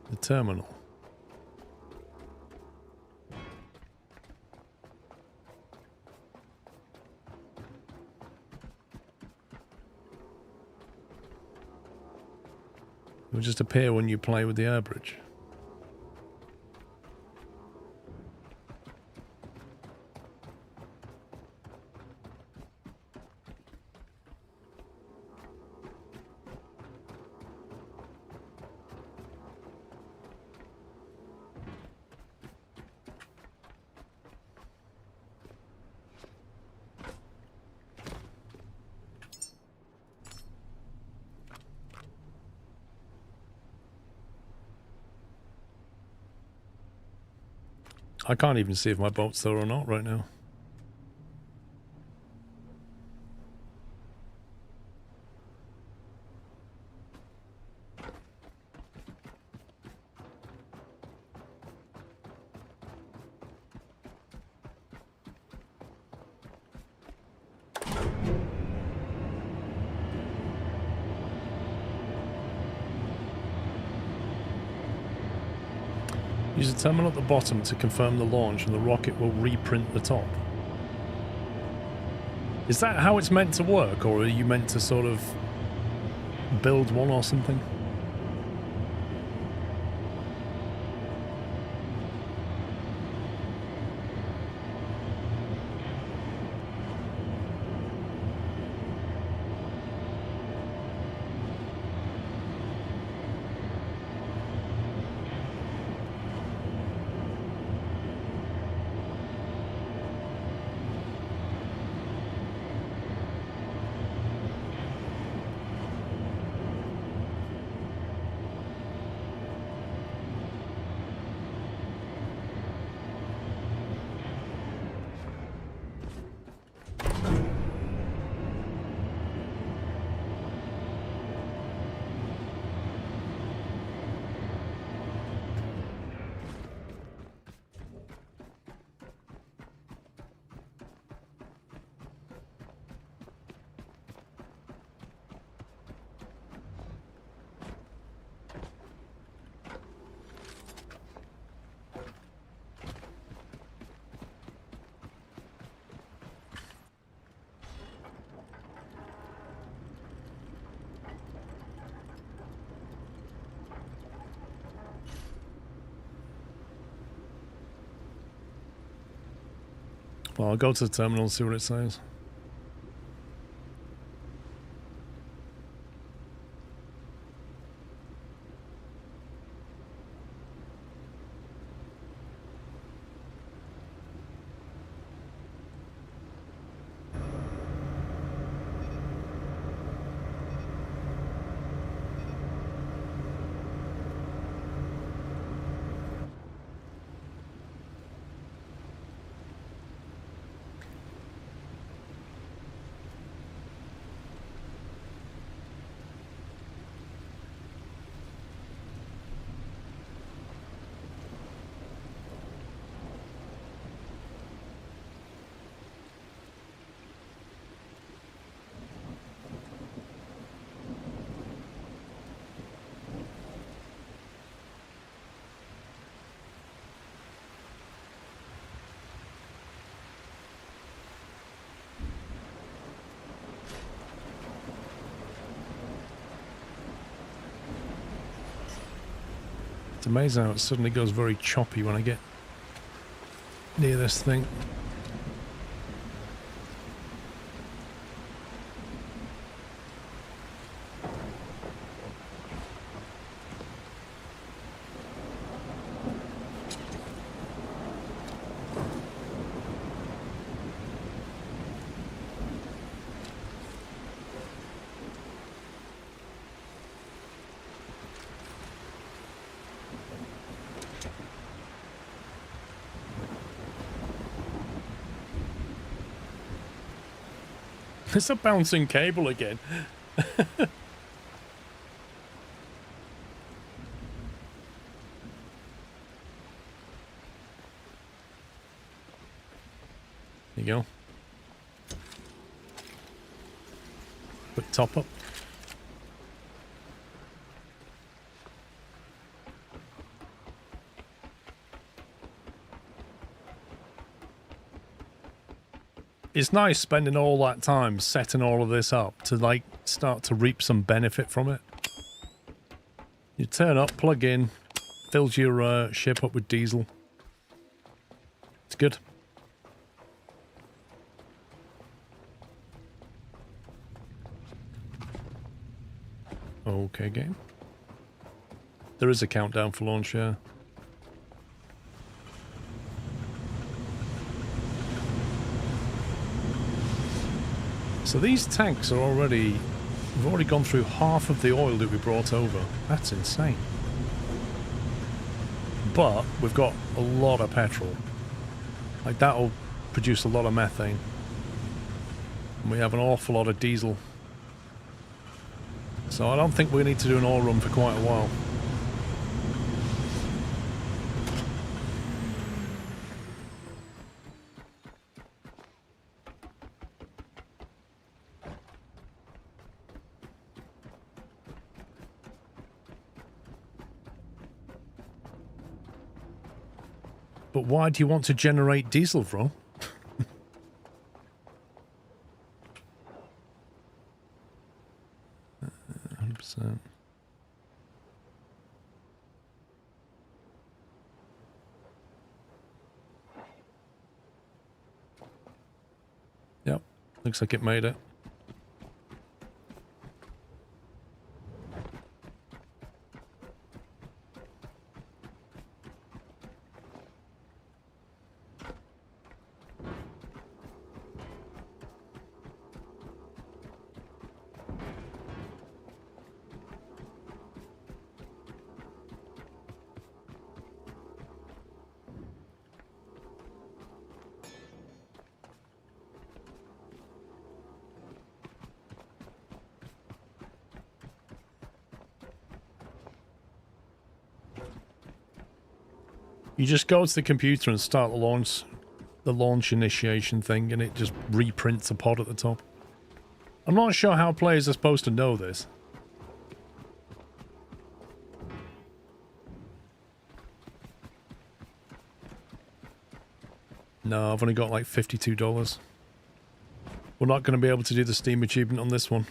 The terminal. It will just appear when you play with the air bridge. I can't even see if my boat's there or not right now. Use the terminal at the bottom to confirm the launch and the rocket will reprint the top. Is that how it's meant to work, or are you meant to sort of build one or something? Well, I'll go to the terminal and see what it says. It's amazing how it suddenly goes very choppy when I get near this thing. It's a bouncing cable again. There you go. Quick top up. It's nice spending all that time setting all of this up to like start to reap some benefit from it. You turn up, plug in, fills your ship up with diesel. It's good. Okay, game. There is a countdown for launch, yeah. So these tanks are already... We've already gone through half of the oil that we brought over. That's insane. But we've got a lot of petrol. Like, that'll produce a lot of methane. And we have an awful lot of diesel. So I don't think we need to do an oil run for quite a while. But why do you want to generate diesel, bro? 100%. Yep, looks like it made it. You just go to the computer and start the launch initiation thing, and it just reprints a pod at the top. I'm not sure how players are supposed to know this. No, I've only got like $52. We're not going to be able to do the Steam achievement on this one.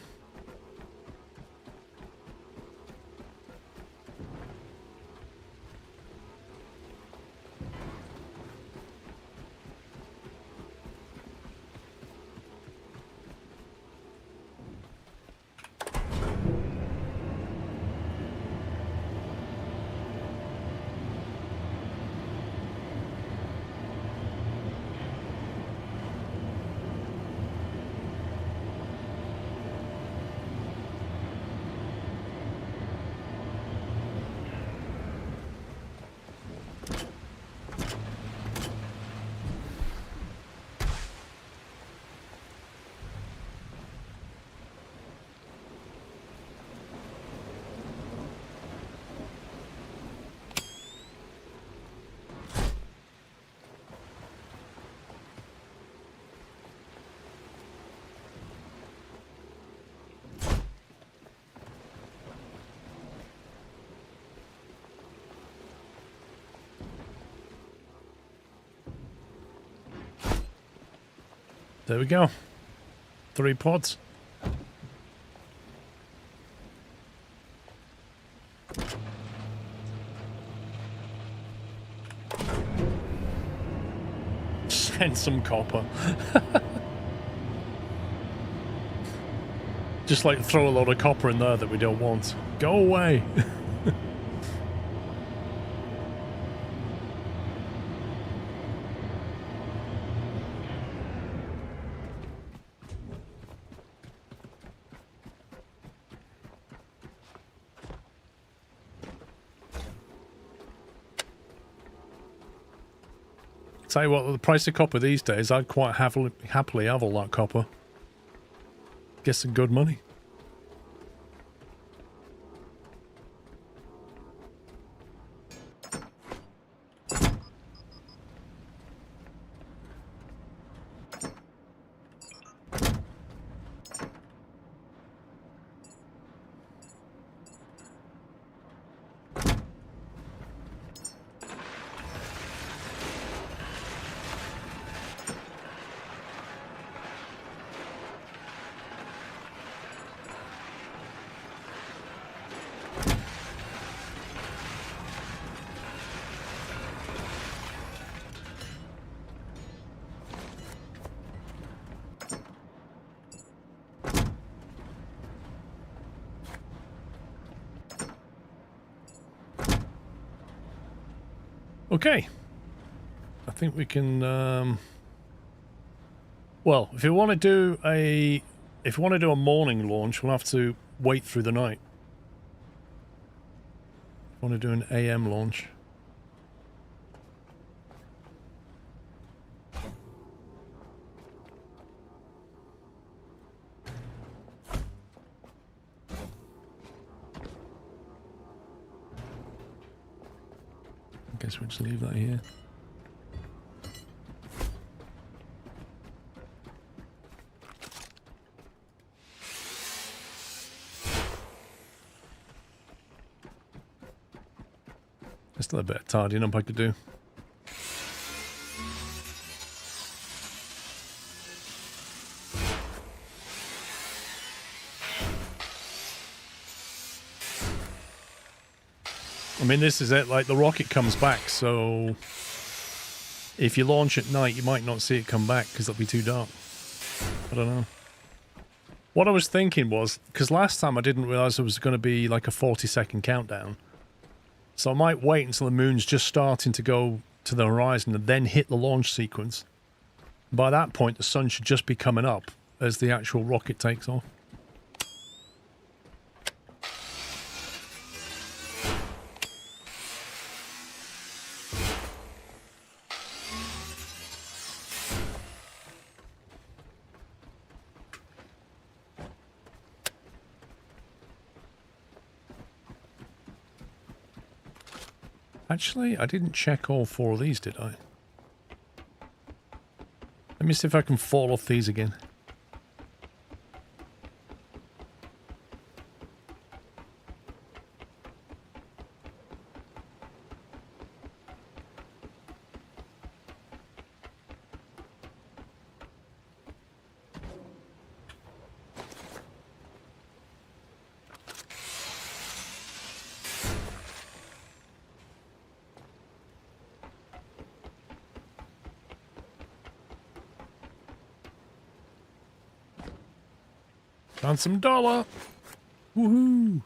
There we go. 3 pods. Send some copper. Just like throw a load of copper in there that we don't want. Go away. Tell you what, the price of copper these days, I'd quite happily have all that copper. Get some good money. Okay, I think we can. Well, if you want to do a morning launch, we'll have to wait through the night. Want to do an AM launch? I guess we'll just leave that here. There's still a bit of tidying up I could do. I mean, this is it, like the rocket comes back, so if you launch at night, you might not see it come back because it'll be too dark. I don't know. What I was thinking was, because last time I didn't realize there was going to be like a 40-second countdown. So I might wait until the moon's just starting to go to the horizon and then hit the launch sequence. By that point, the sun should just be coming up as the actual rocket takes off. Actually, I didn't check all 4 of these, did I? Let me see if I can fall off these again. Found some dollar. Woohoo.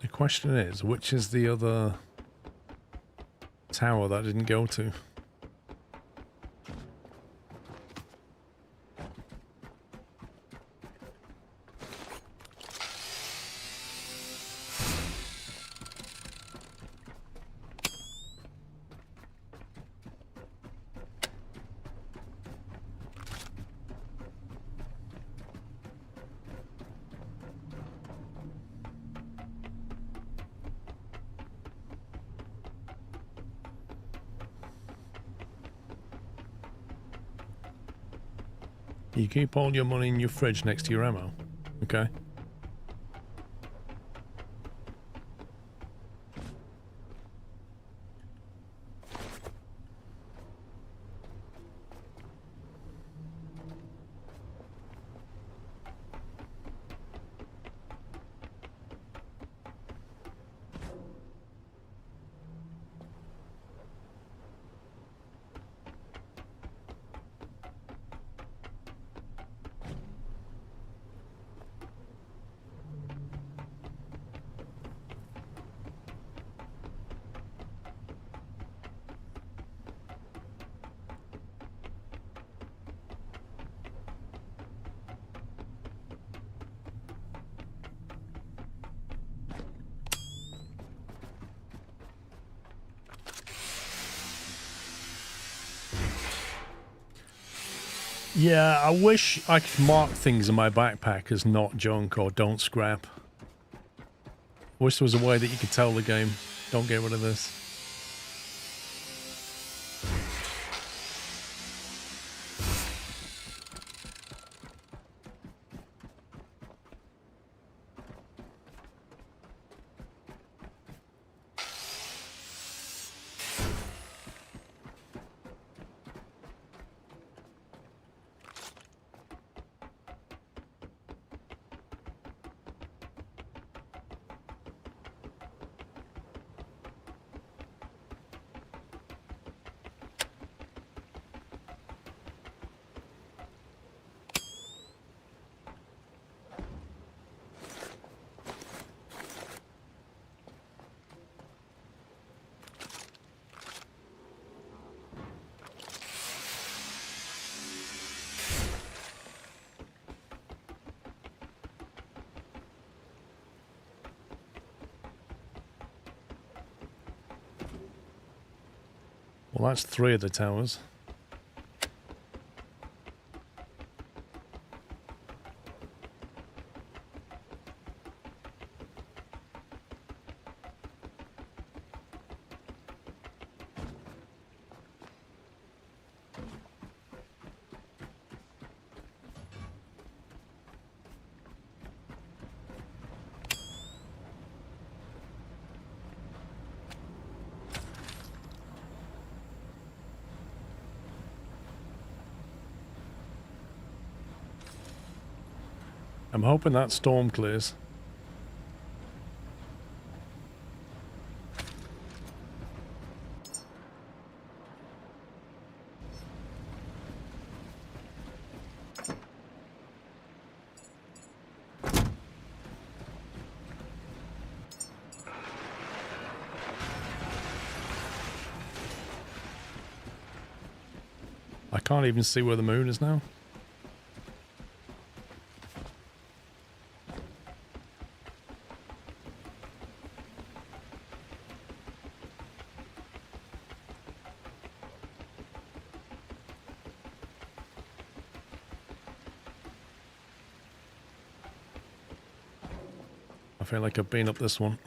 The question is, which is the other tower that I didn't go to? You keep all your money in your fridge next to your ammo. Okay. Yeah, I wish I could mark things in my backpack as not junk or don't scrap. Wish there was a way that you could tell the game, don't get rid of this. Well, that's 3 of the towers. I'm hoping that storm clears. I can't even see where the moon is now. I feel like I've been up this one.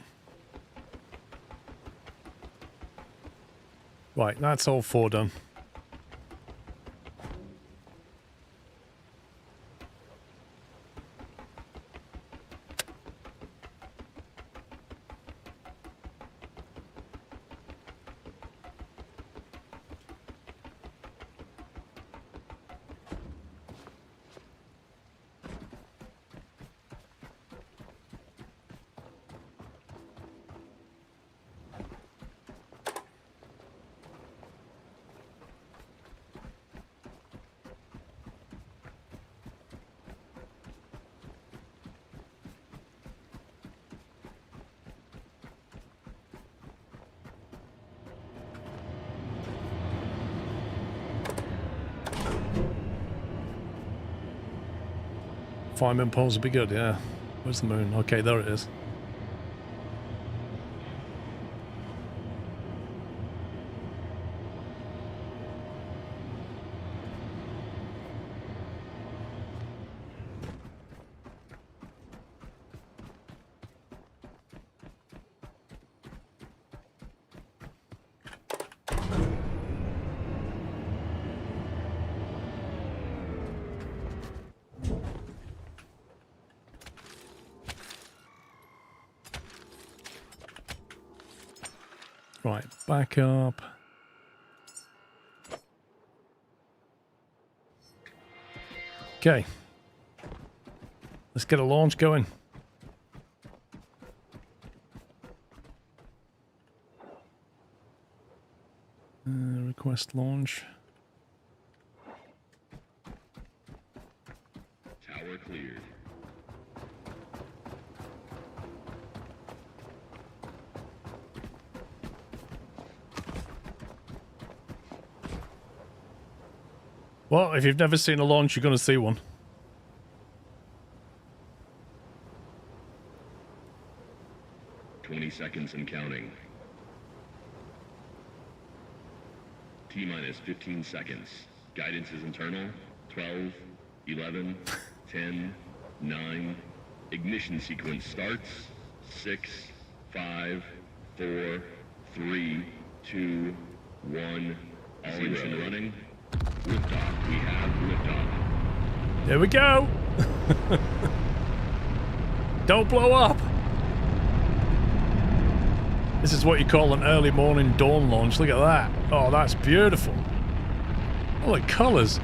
Right, that's all 4 done. Fireman poles would be good, yeah. Where's the moon? Okay, there it is. Right, back up. Okay. Let's get a launch going. Request launch. Tower cleared. Well, if you've never seen a launch, you're going to see one. Seconds and counting. T-minus 15 seconds. Guidance is internal. 12, 11, 10, 9. Ignition sequence starts. 6, 5, 4, 3, 2, 1. All engine running. Liftoff. We have liftoff. There we go. Don't blow up. This is what you call an early morning dawn launch. Look at that. Oh, that's beautiful. Oh, the colours.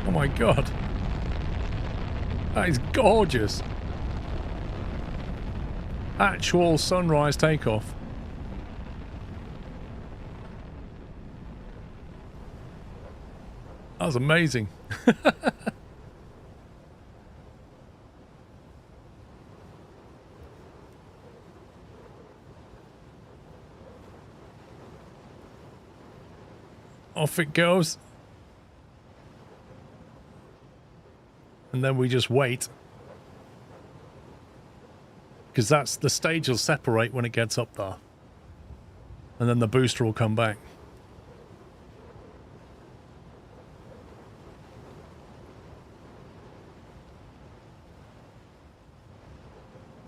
Oh my god. That is gorgeous. Actual sunrise takeoff. That was amazing. Off it goes. And then we just wait. Because that's the stage will separate when it gets up there. And then the booster will come back.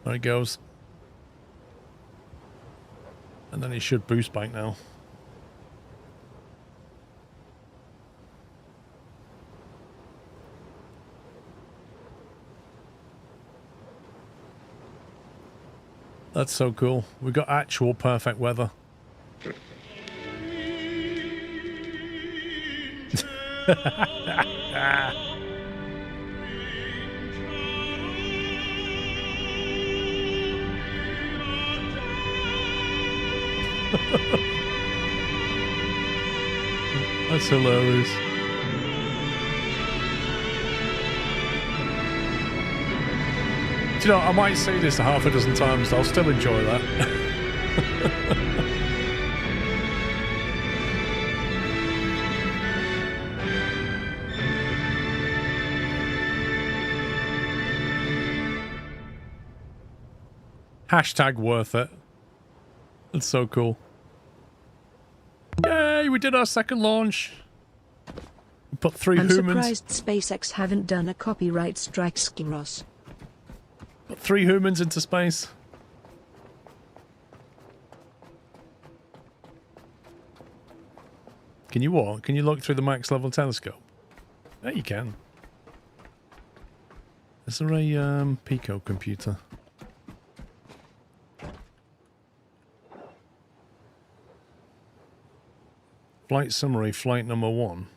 There it goes. And then it should boost back now. That's so cool. We've got actual perfect weather. That's hilarious. Do you know, I might say this half a dozen times, I'll still enjoy that. Hashtag worth it. That's so cool. Yay, we did our second launch. We put 3 I'm humans. surprised SpaceX haven't done a copyright strike, Skiros. Put 3 humans into space. Can you what? Can you look through the max level telescope? Yeah, you can. Is there a Pico computer? Flight summary, flight number 1.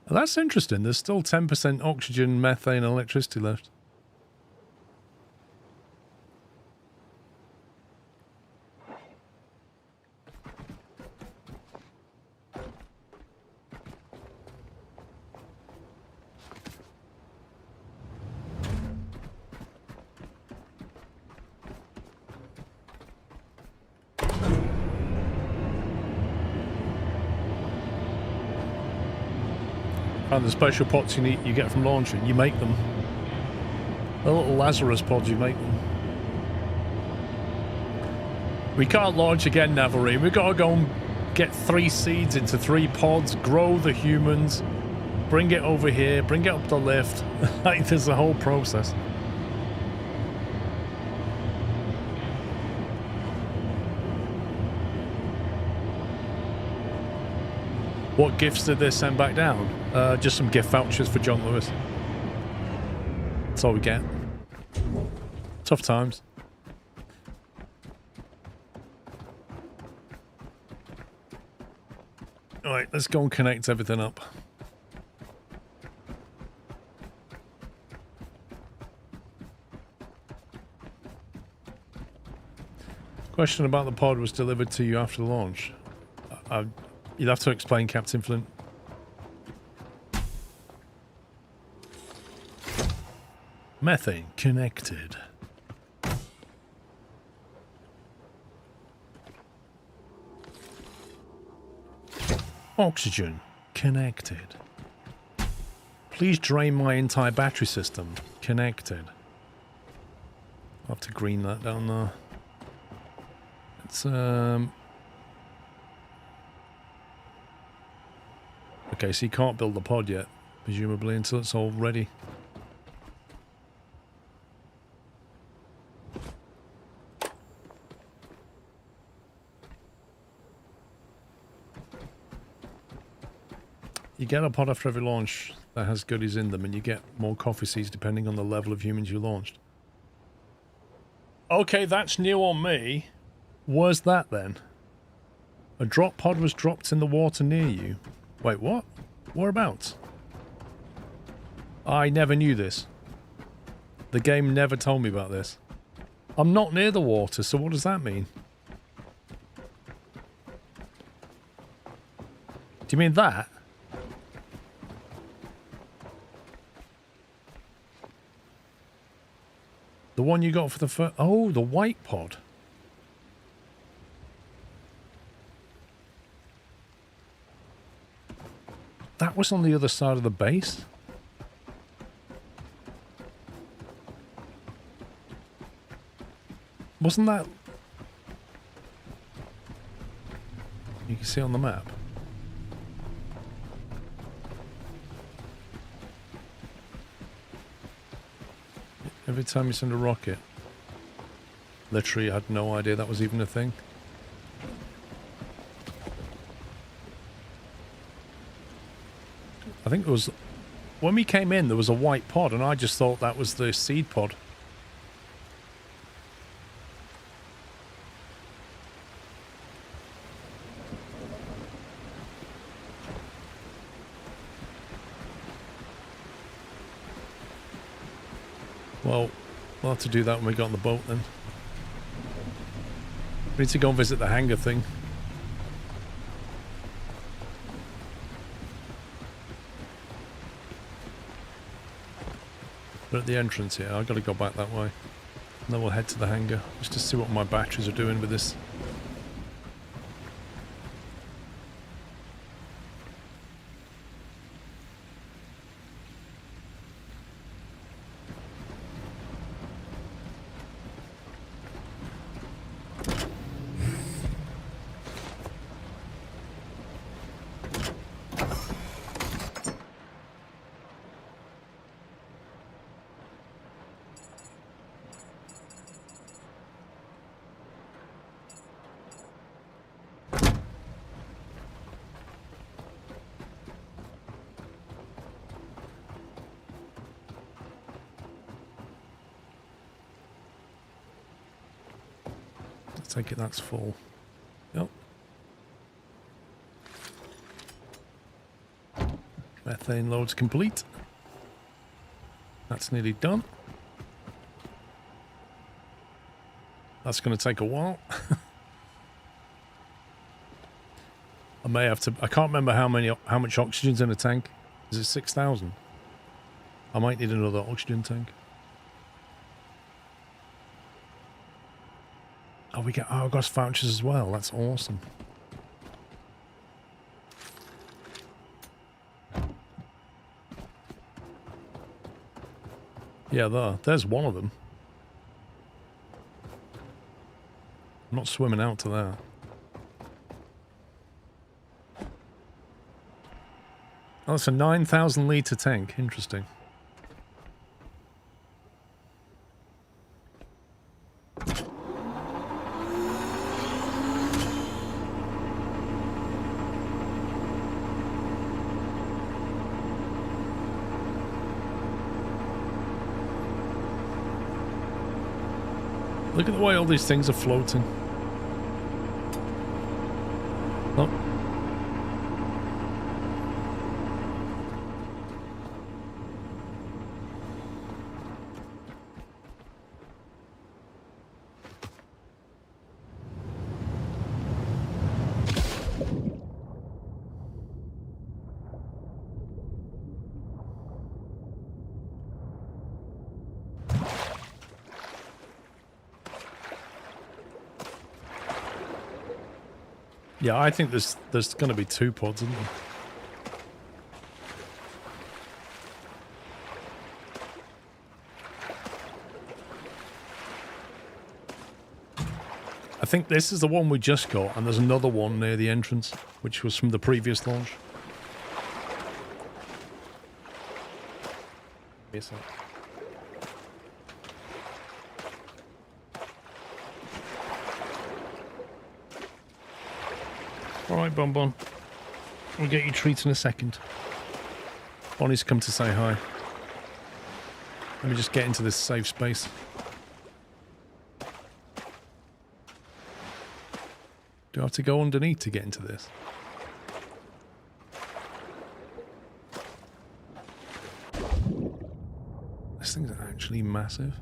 Well, that's interesting. There's still 10% oxygen, methane, and electricity left. And the special pots you get from launching, you make them. The little Lazarus pods, you make them. We can't launch again, Navarine. We've got to go and get 3 seeds into 3 pods, grow the humans, bring it over here, bring it up the lift. Like, there's a whole process. What gifts did they send back down? Just some gift vouchers for John Lewis. That's all we get. Tough times. Alright, let's go and connect everything up. Question about the pod was delivered to you after launch. You'd have to explain, Captain Flint. Methane connected. Oxygen connected. Please drain my entire battery system. Connected. I'll have to green that down there. It's okay, so you can't build the pod yet, presumably until it's all ready. You get a pod after every launch that has goodies in them, and you get more coffee seeds depending on the level of humans you launched. Okay, that's new on me. Where's that then? A drop pod was dropped in the water near you. Wait, what? Whereabouts? I never knew this. The game never told me about this. I'm not near the water, so what does that mean? Do you mean that? The one you got for the first... Oh, the white pod. That was on the other side of the base? Wasn't that... You can see on the map. Every time you send a rocket. Literally, I had no idea that was even a thing. I think it was... When we came in, there was a white pod, and I just thought that was the seed pod. Well, we'll have to do that when we get on the boat then. We need to go and visit the hangar thing. We're at the entrance here. I've got to go back that way. And then we'll head to the hangar just to see what my batteries are doing with this. Take it that's full. Yep. Methane load's complete. That's nearly done. That's going to take a while. I may have to... I can't remember how much oxygen's in a tank. Is it 6,000? I might need another oxygen tank. Oh, we get Argos vouchers as well. That's awesome. Yeah, there's one of them. I'm not swimming out to that. Oh, it's a 9,000 litre tank. Interesting. Look at the way all these things are floating. Oh. Yeah, I think there's going to be 2 pods, isn't there? I think this is the one we just got, and there's another one near the entrance, which was from the previous launch. Yes, alright, Bon Bon. We'll get you treats in a second. Bonnie's come to say hi. Let me just get into this safe space. Do I have to go underneath to get into this? This thing's actually massive.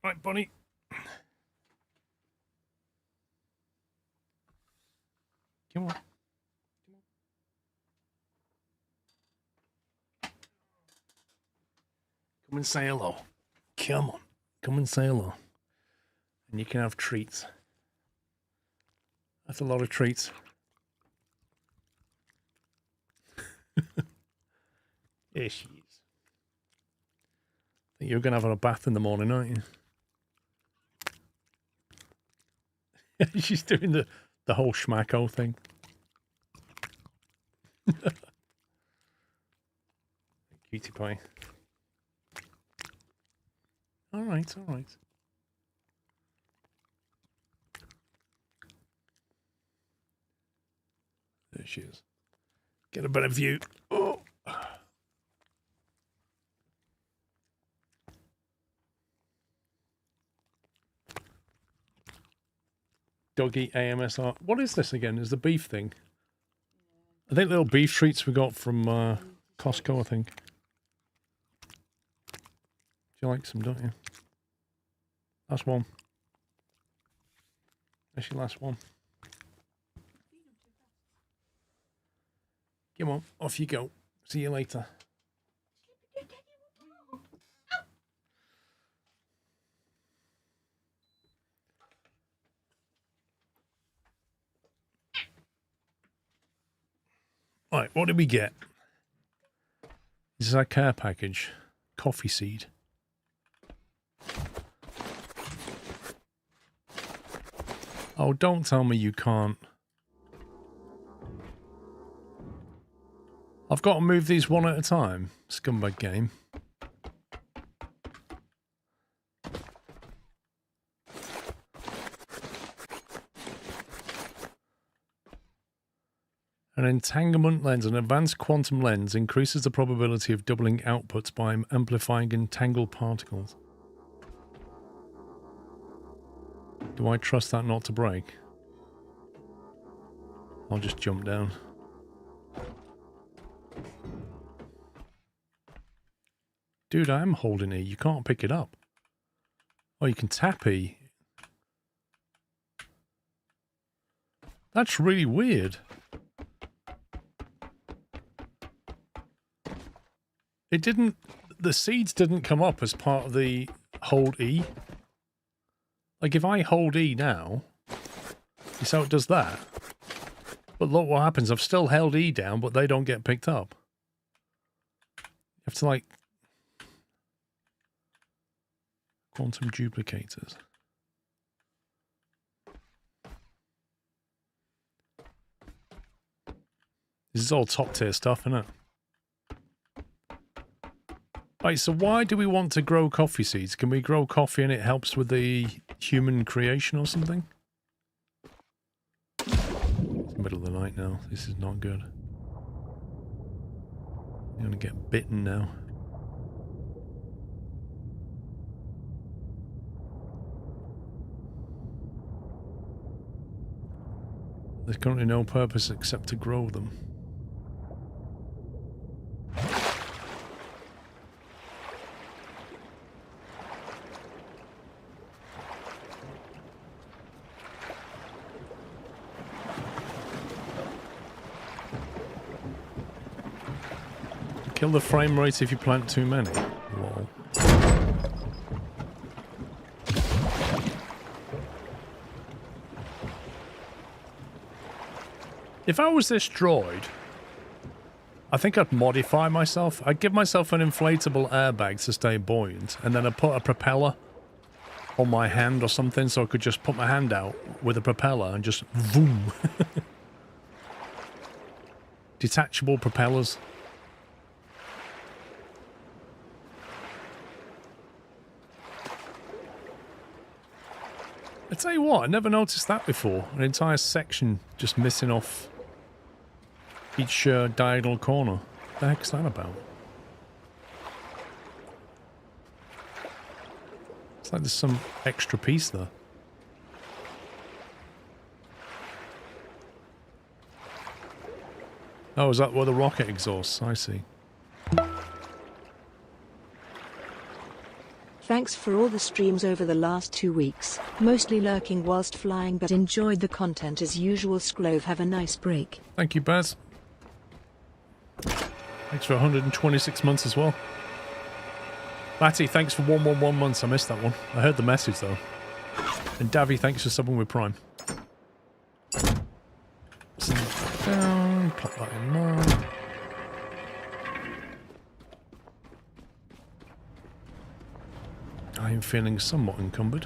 Right, Bonnie. Come on. Come and say hello. Come on. Come and say hello. And you can have treats. That's a lot of treats. Here she is. You're going to have a bath in the morning, aren't you? She's doing the whole schmacko thing. Cutie pie. All right, all right. There she is. Get a better view. Oh. Doggy AMSR. What is this again? Is the beef thing? I think little beef treats we got from Costco, I think. You like some, don't you? Last one. That's your last one. Come on, off you go. See you later. Right, what did we get? This is our care package. Coffee seed. Oh, don't tell me you can't. I've got to move these one at a time. Scumbag game. An entanglement lens, an advanced quantum lens, increases the probability of doubling outputs by amplifying entangled particles. Do I trust that not to break? I'll just jump down. Dude, I am holding E. You can't pick it up. Oh, you can tap E. That's really weird. It didn't... The seeds didn't come up as part of the hold E. Like, if I hold E now, you see how it does that? But look what happens. I've still held E down, but they don't get picked up. You have to, like... Quantum duplicators. This is all top tier stuff, isn't it? Right, so why do we want to grow coffee seeds? Can we grow coffee and it helps with the human creation or something? It's the middle of the night now. This is not good. I'm going to get bitten now. There's currently no purpose except to grow them. Kill the frame rate if you plant too many. Lol. If I was this droid, I think I'd modify myself. I'd give myself an inflatable airbag to stay buoyant, and then I'd put a propeller on my hand or something so I could just put my hand out with a propeller and just boom. Detachable propellers. I tell you what, I never noticed that before. An entire section just missing off each diagonal corner. What the heck's that about? It's like there's some extra piece there. Oh, is that where the rocket exhausts? I see. Thanks for all the streams over the last 2 weeks, mostly lurking whilst flying, but enjoyed the content as usual. Sclove, have a nice break. Thank you, Baz. Thanks for 126 months as well. Matty, thanks for 111 months. I missed that one. I heard the message, though. And Davy, thanks for subbing with Prime. Send that down. Pop that in there. I am feeling somewhat encumbered.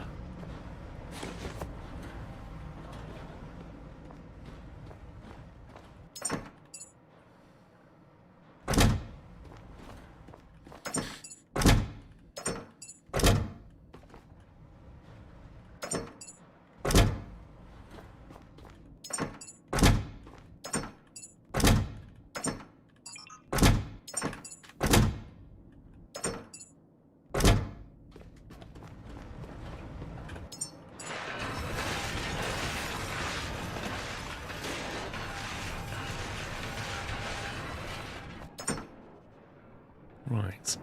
Right.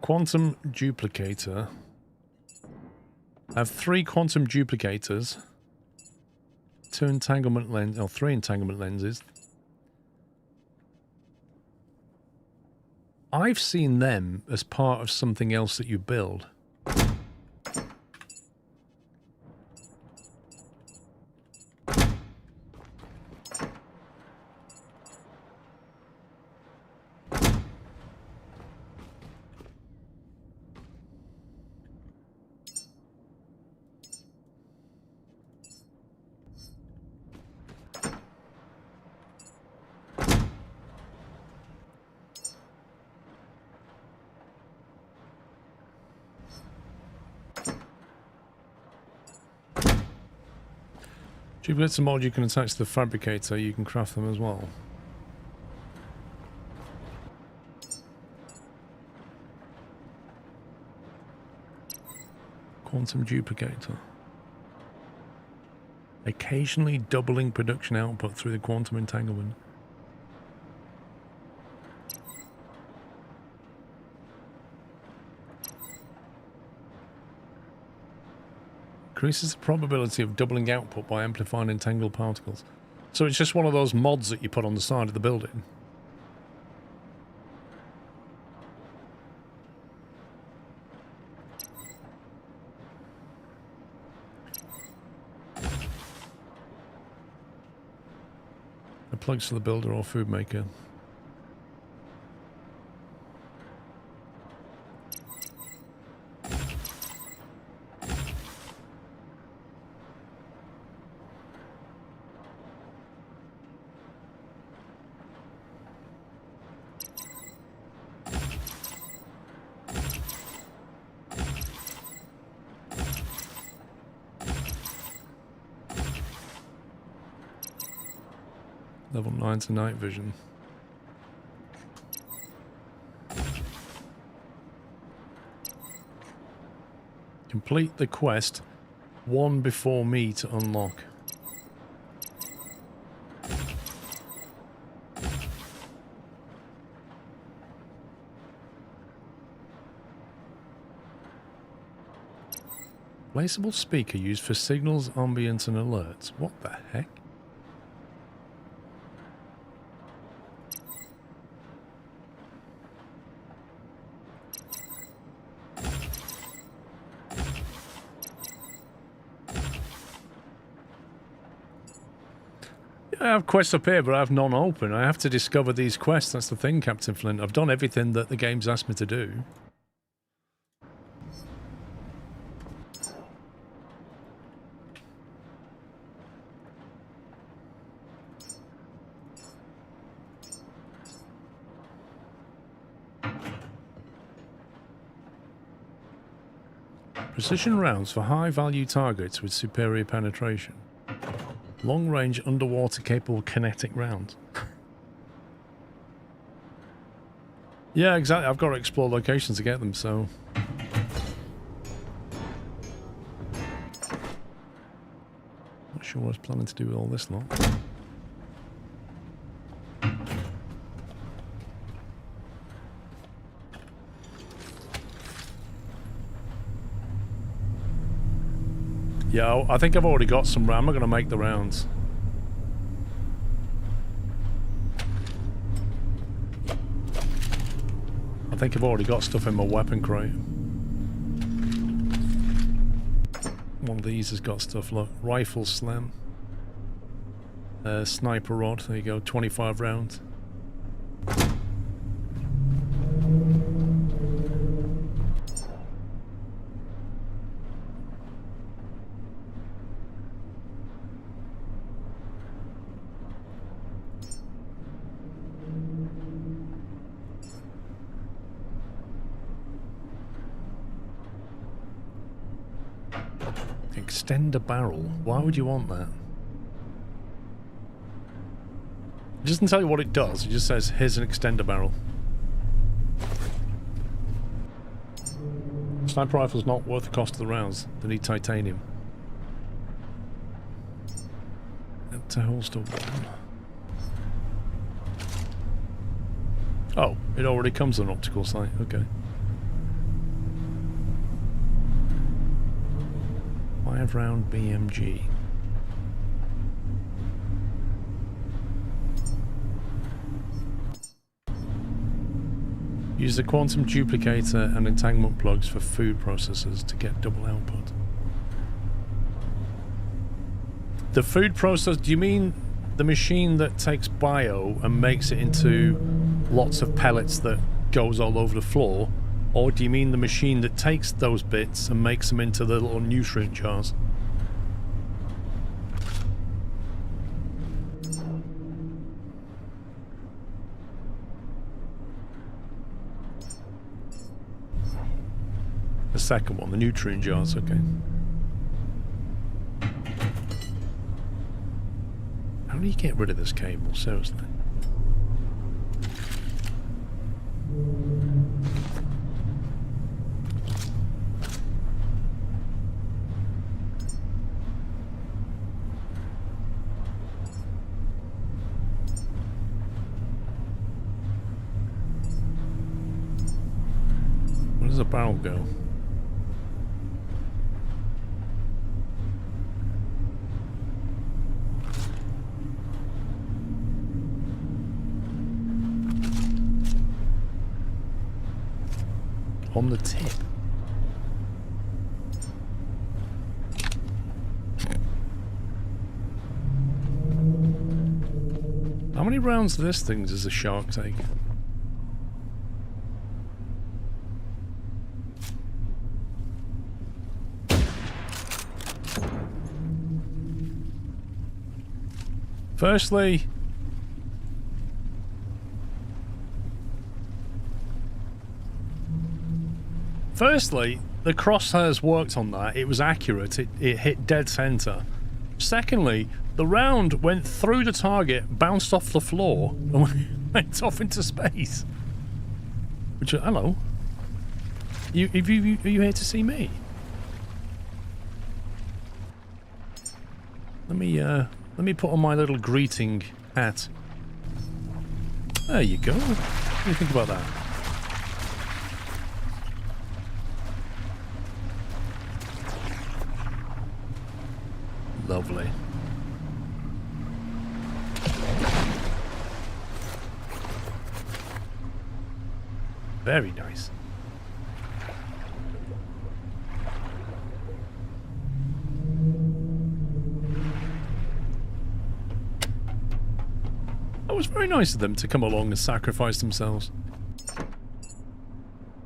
Quantum duplicator. I have 3 quantum duplicators. 2 entanglement lenses, or 3 entanglement lenses. I've seen them as part of something else that you build. Duplicates a mod you can attach to the fabricator, you can craft them as well. Quantum duplicator. Occasionally doubling production output through the quantum entanglement. Increases the probability of doubling output by amplifying entangled particles. So it's just one of those mods that you put on the side of the building. The plugs to the builder or food maker. Level 9 to night vision. Complete the quest one before me to unlock. Placeable speaker used for signals, ambience and alerts. What the heck? I have quests up here, but I have none open. I have to discover these quests. That's the thing, Captain Flint. I've done everything that the game's asked me to do. Precision rounds for high-value targets with superior penetration. Long-range, underwater-capable kinetic rounds. Yeah, exactly. I've got to explore locations to get them, so... Not sure what I was planning to do with all this lot. Yeah, I think I've already got some. I'm not going to make the rounds. I think I've already got stuff in my weapon crate. One of these has got stuff, look. Rifle slam. Sniper rod, there you go, 25 rounds. Extend a barrel. Why would you want that? It doesn't tell you what it does. It just says, here's an extender barrel. Sniper rifle's not worth the cost of the rounds. They need titanium. To holster one. Oh, it already comes with an optical sight. Okay. 5-round BMG. Use the quantum duplicator and entanglement plugs for food processors to get double output. The food process, do you mean the machine that takes bio and makes it into lots of pellets that goes all over the floor? Or do you mean the machine that takes those bits and makes them into the little nutrient jars? The second one, the nutrient jars, okay. How do you get rid of this cable, seriously? Where does the barrel go? On the tip. How many rounds of this thing does a shark take? Firstly, the crosshairs worked on that. It was accurate. It hit dead center. Secondly, the round went through the target, bounced off the floor, and went off into space. Which, hello. Are you here to see me? Let me put on my little greeting hat. There you go. What do you think about that? Lovely. Very nice. very nice of them to come along and sacrifice themselves.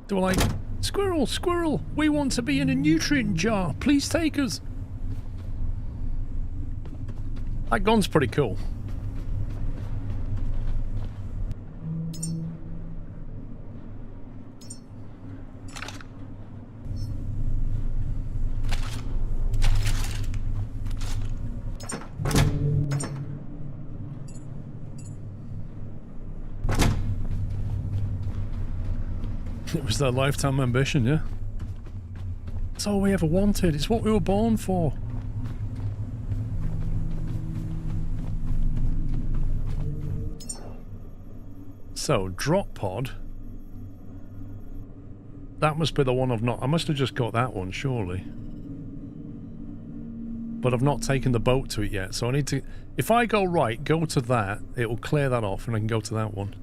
They were like, squirrel, squirrel, we want to be in a nutrient jar. Please take us. That gun's pretty cool. It was their lifetime ambition, yeah? It's all we ever wanted. It's what we were born for. So, drop pod. That must be the one I've not... I must have just got that one, surely. But I've not taken the boat to it yet, so I need to... If I go right, go to that, it will clear that off and I can go to that one.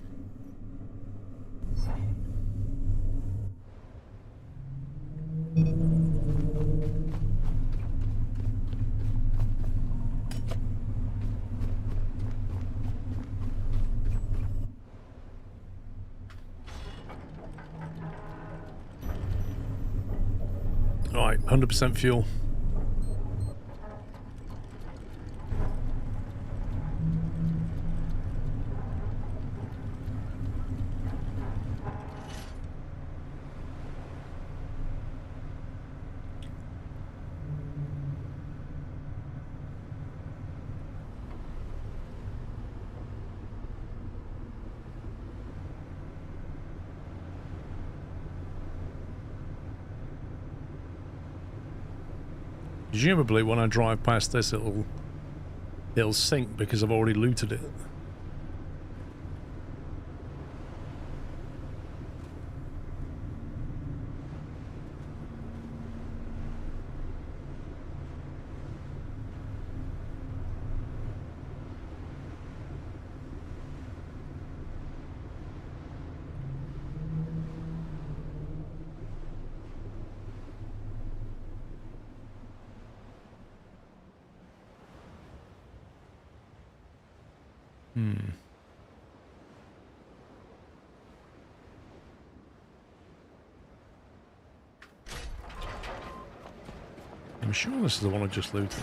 Right, 100% fuel. Presumably when I drive past this it'll sink because I've already looted it. I'm sure this is the one I just looted.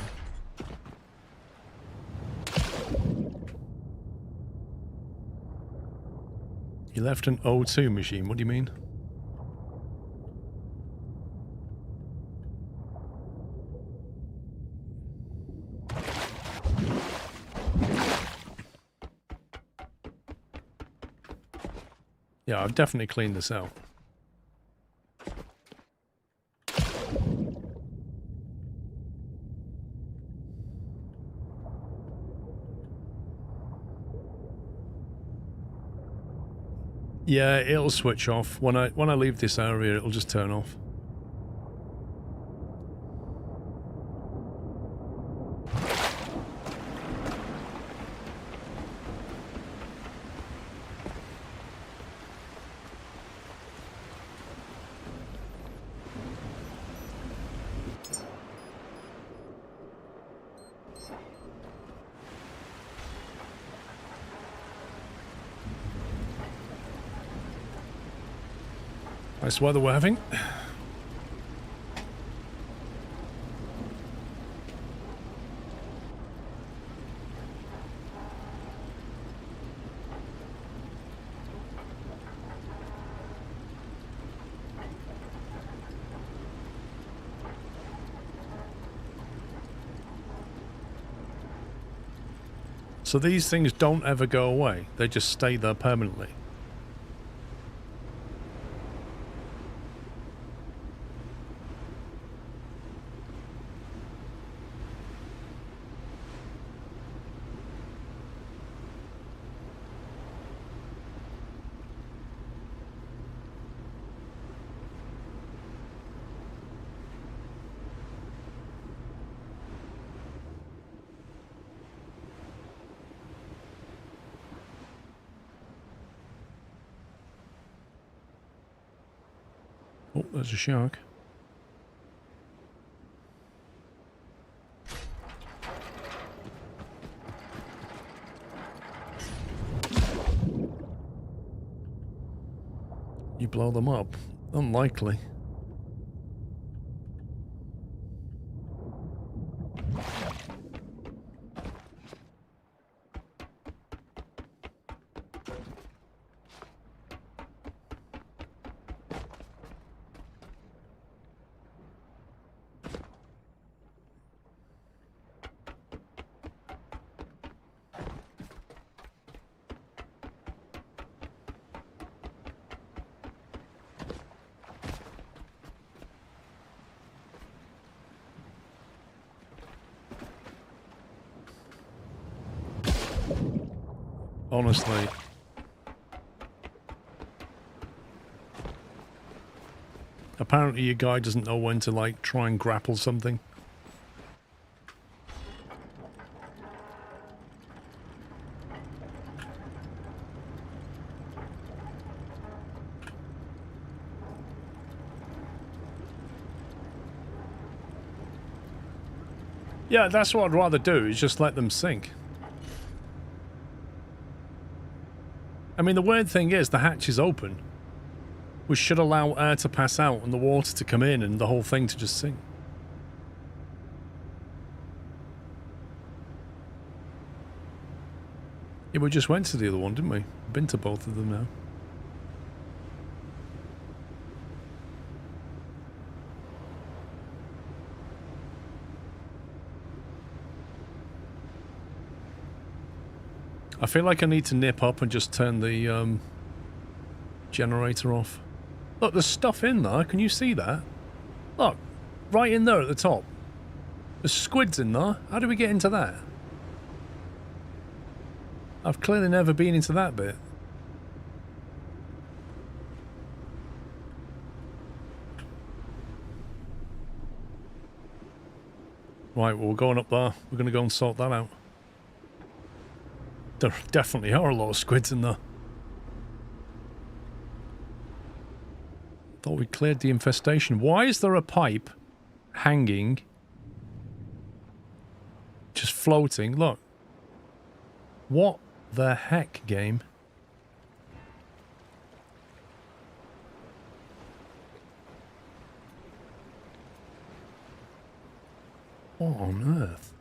You left an O2 machine, what do you mean? Yeah, I've definitely cleaned this out. Yeah, it'll switch off. When I leave this area, it'll just turn off. Nice weather we're having. So these things don't ever go away, they just stay there permanently. Oh, there's a shark. You blow them up? Unlikely. Honestly. Apparently your guy doesn't know when to, like, try and grapple something. Yeah, that's what I'd rather do, is just let them sink. I mean, the weird thing is, the hatch is open, which should allow air to pass out and the water to come in and the whole thing to just sink. Yeah, we just went to the other one, didn't we? Been to both of them now. I feel like I need to nip up and just turn the generator off. Look, there's stuff in there. Can you see that? Look, right in there at the top. There's squids in there. How do we get into that? I've clearly never been into that bit. Right, well, we're going up there. We're going to go and sort that out. There definitely are a lot of squids in there. Thought we cleared the infestation. Why is there a pipe hanging? Just floating. Look. What the heck, game? What on earth?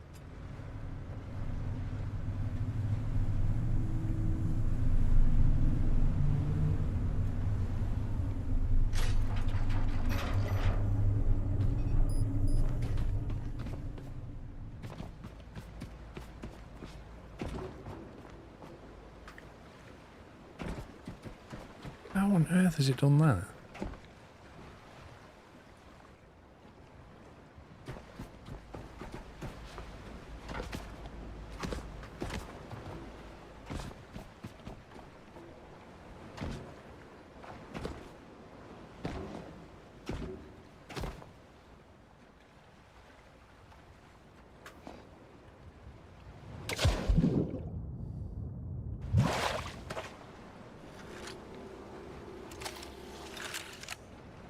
How on earth has it done that?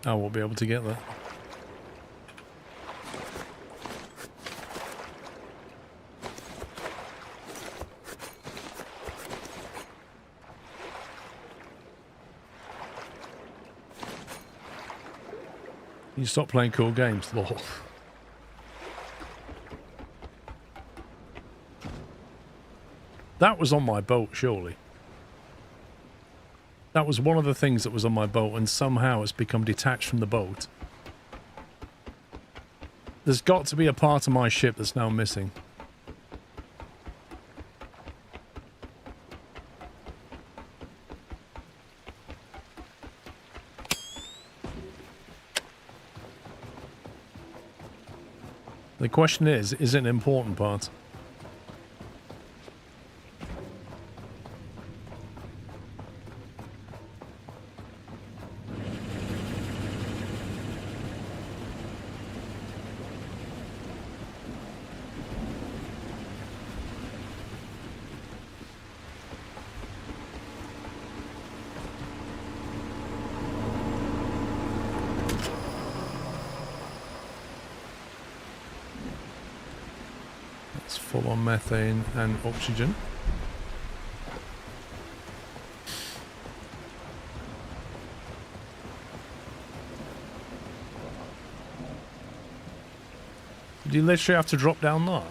I won't be able to get that. You stop playing cool games, lol. That was on my boat, surely. That was one of the things that was on my boat, and somehow it's become detached from the boat. There's got to be a part of my ship that's now missing. The question is it an important part? Full on methane and oxygen. Do you literally have to drop down there?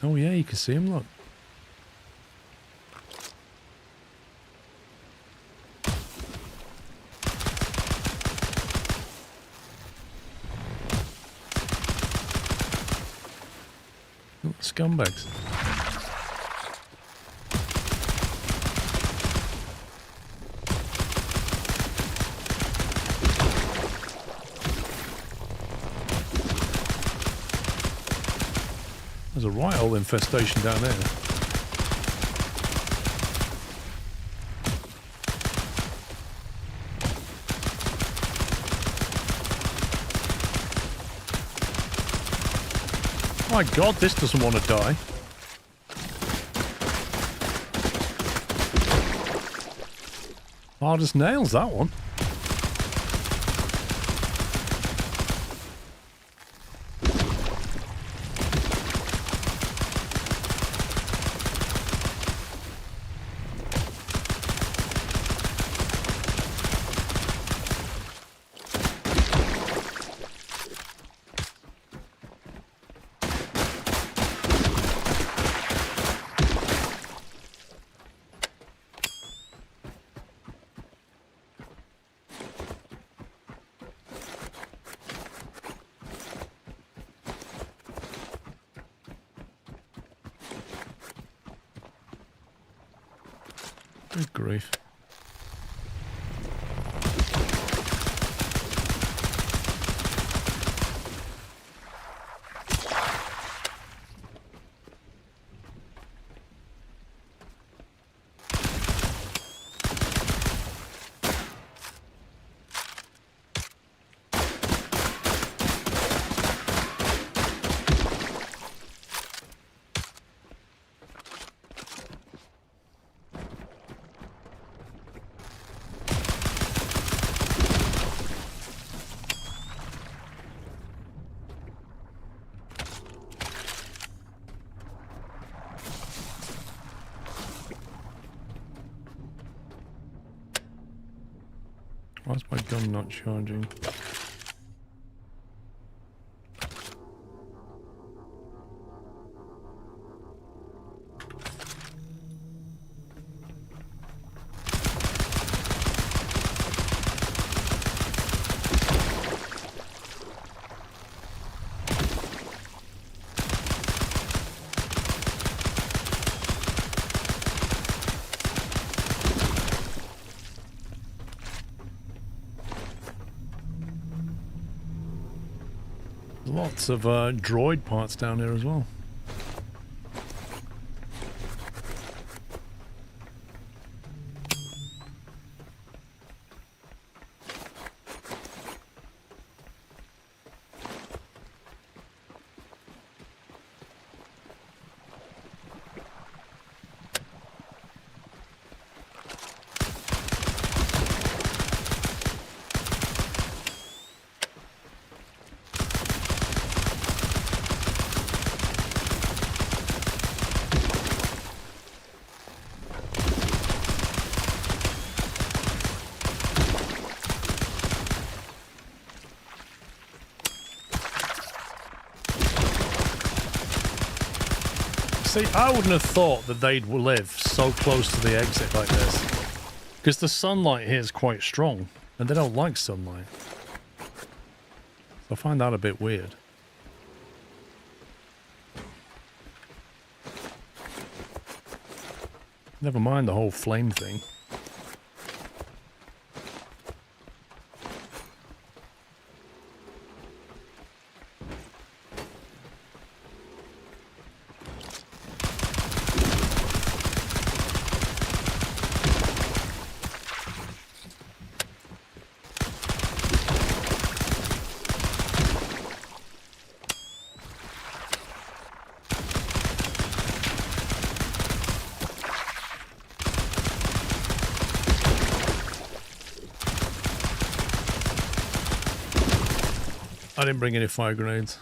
Oh yeah, you can see him, look. Look, scumbags. There's a right old infestation down there. My God, this doesn't want to die. Hard as nails, that one. Good grief. Why's my gun not charging? Lots of droid parts down here as well. See, I wouldn't have thought that they'd live so close to the exit like this. Because the sunlight here is quite strong, and they don't like sunlight. So I find that a bit weird. Never mind the whole flame thing. I didn't bring any fire grenades.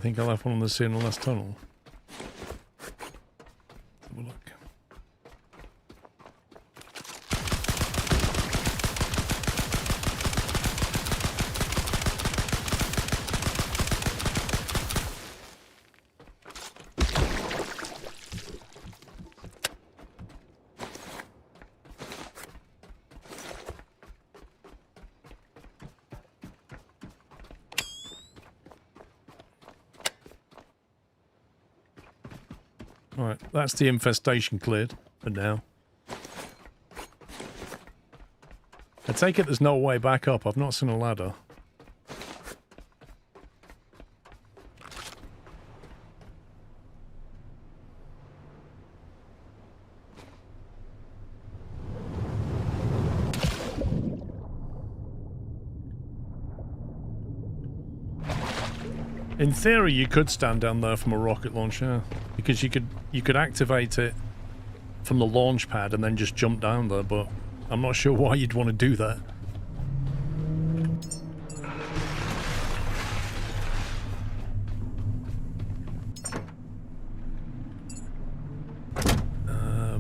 think I left one on the sea in the last tunnel? Have a look. Right, that's the infestation cleared for now. I take it there's no way back up. I've not seen a ladder. In theory, you could stand down there from a rocket launcher, because you could activate it from the launch pad and then just jump down there, but I'm not sure why you'd want to do that.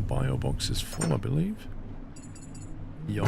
Bio box is full, I believe. Yo.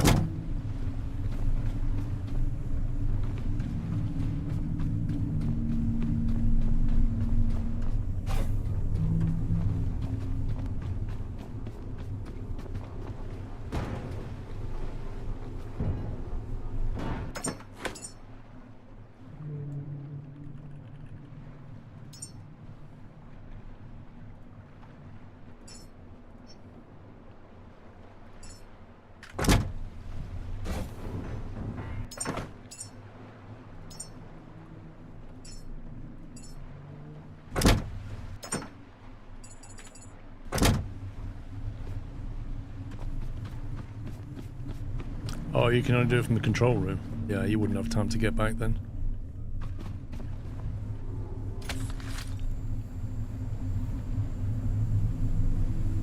Oh, you can only do it from the control room. Yeah, you wouldn't have time to get back then.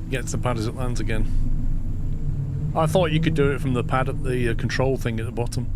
Gets the pad as it lands again. I thought you could do it from the pad at the control thing at the bottom.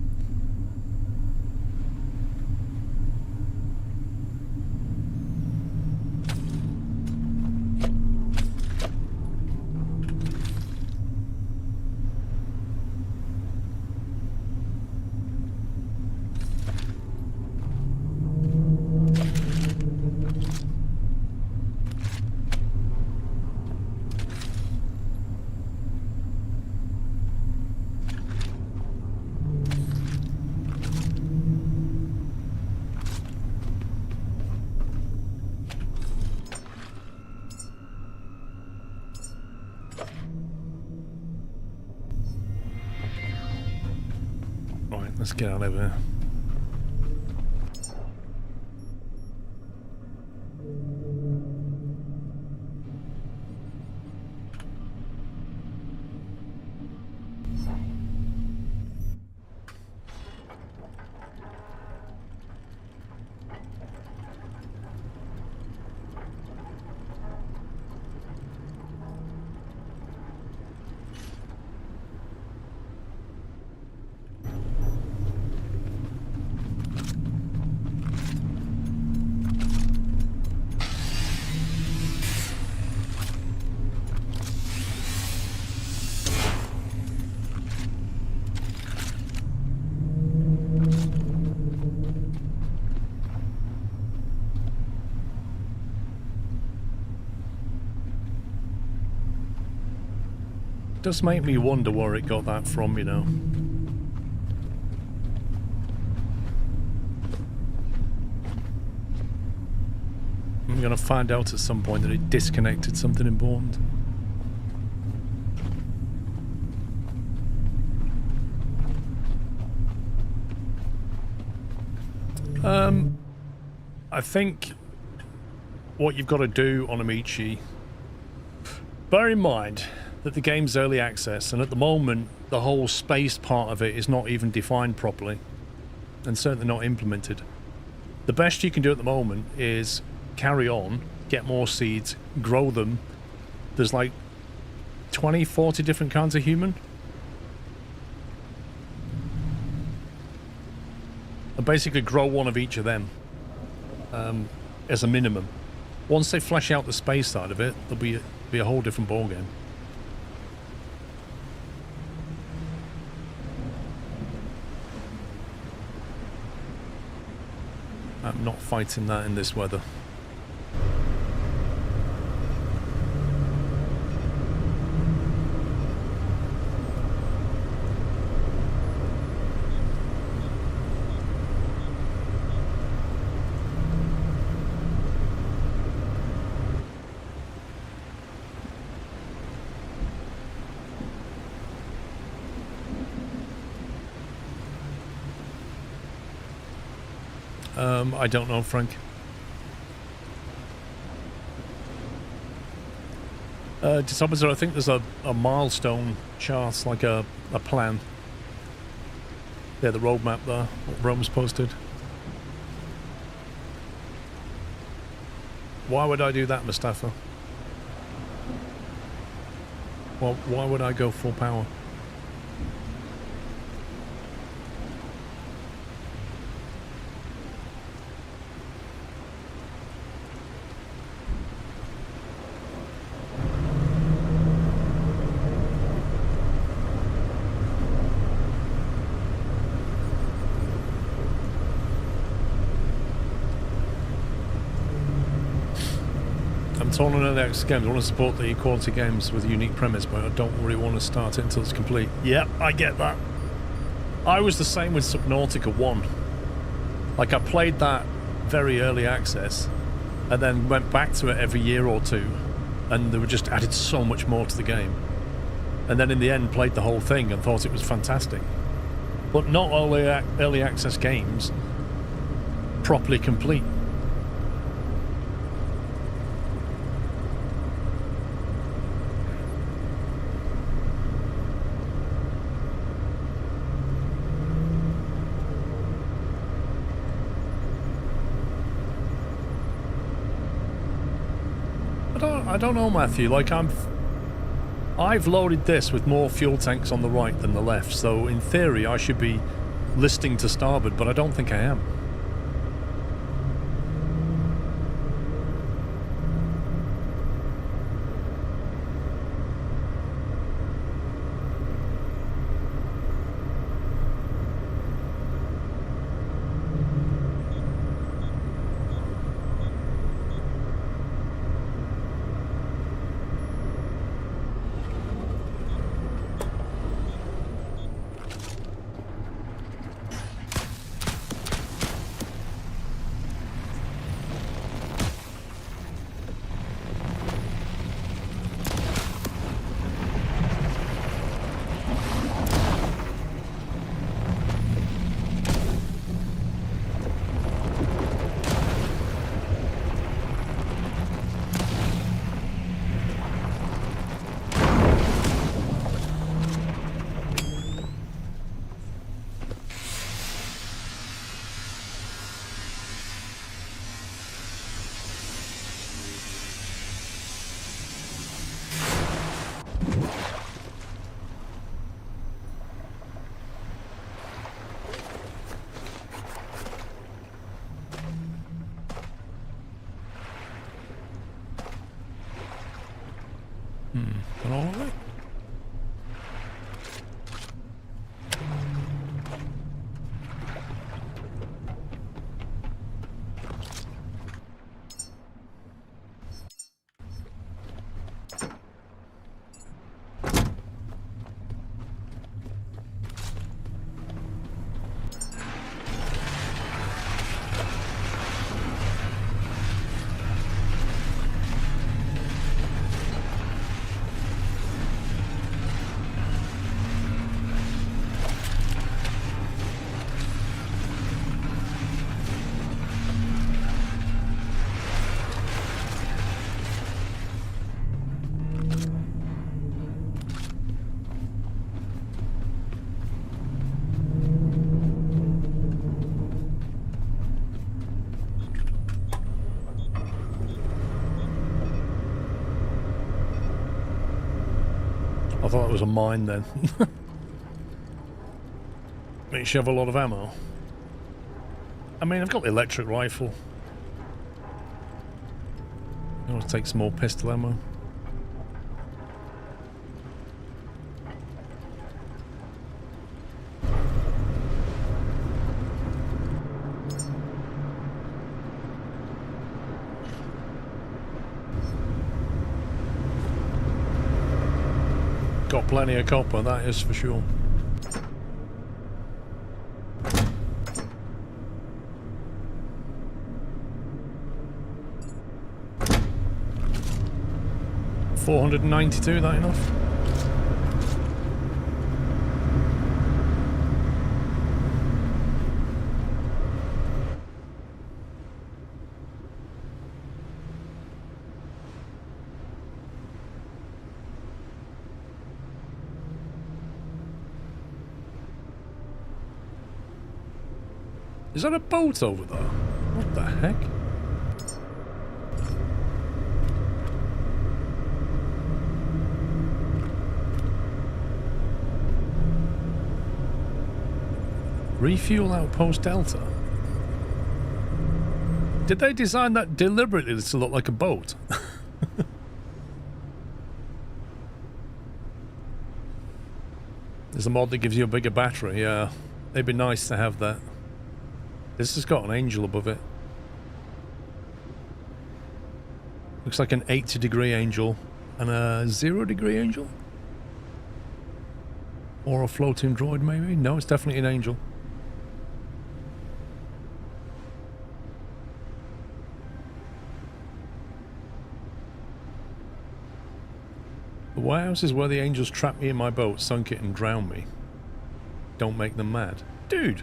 Let's get out of here. Does make me wonder where it got that from, you know. I'm gonna find out at some point that it disconnected something important. I think what you've got to do on Amici, bear in mind that the game's early access, and at the moment the whole space part of it is not even defined properly and certainly not implemented. The best you can do at the moment is carry on, get more seeds, grow them. There's like 20, 40 different kinds of human. And basically grow one of each of them. as a minimum. Once they flesh out the space side of it, there'll be a whole different ballgame. I'm not fighting that in this weather. I don't know, Frank. Disopposite, I think there's a milestone chart, like a plan. Yeah, the roadmap there, what Rome's posted. Why would I do that, Mustafa? Well, why would I go full power? On early access games, I want to support the quality games with a unique premise, but I don't really want to start it until it's complete. Yep, I get that. I was the same with Subnautica 1. Like, I played that very early access, and then went back to it every year or two, and they were just added so much more to the game. And then in the end, played the whole thing and thought it was fantastic. But not all the early access games properly complete. I don't know, Matthew. Like, I've loaded this with more fuel tanks on the right than the left, so in theory I should be listing to starboard, but I don't think I am. All right. I thought it was a mine then. But you should have a lot of ammo. I mean, I've got the electric rifle. Let's take some more pistol ammo. Got plenty of copper, that is for sure. $492, that enough? Is that a boat over there? What the heck? Refuel outpost Delta. Did they design that deliberately to look like a boat? There's a mod that gives you a bigger battery, yeah. It'd be nice to have that. This has got an angel above it. Looks like an 80-degree angel and a 0-degree angel? Or a floating droid maybe? No, it's definitely an angel. The warehouse is where the angels trapped me in my boat, sunk it and drowned me. Don't make them mad. Dude!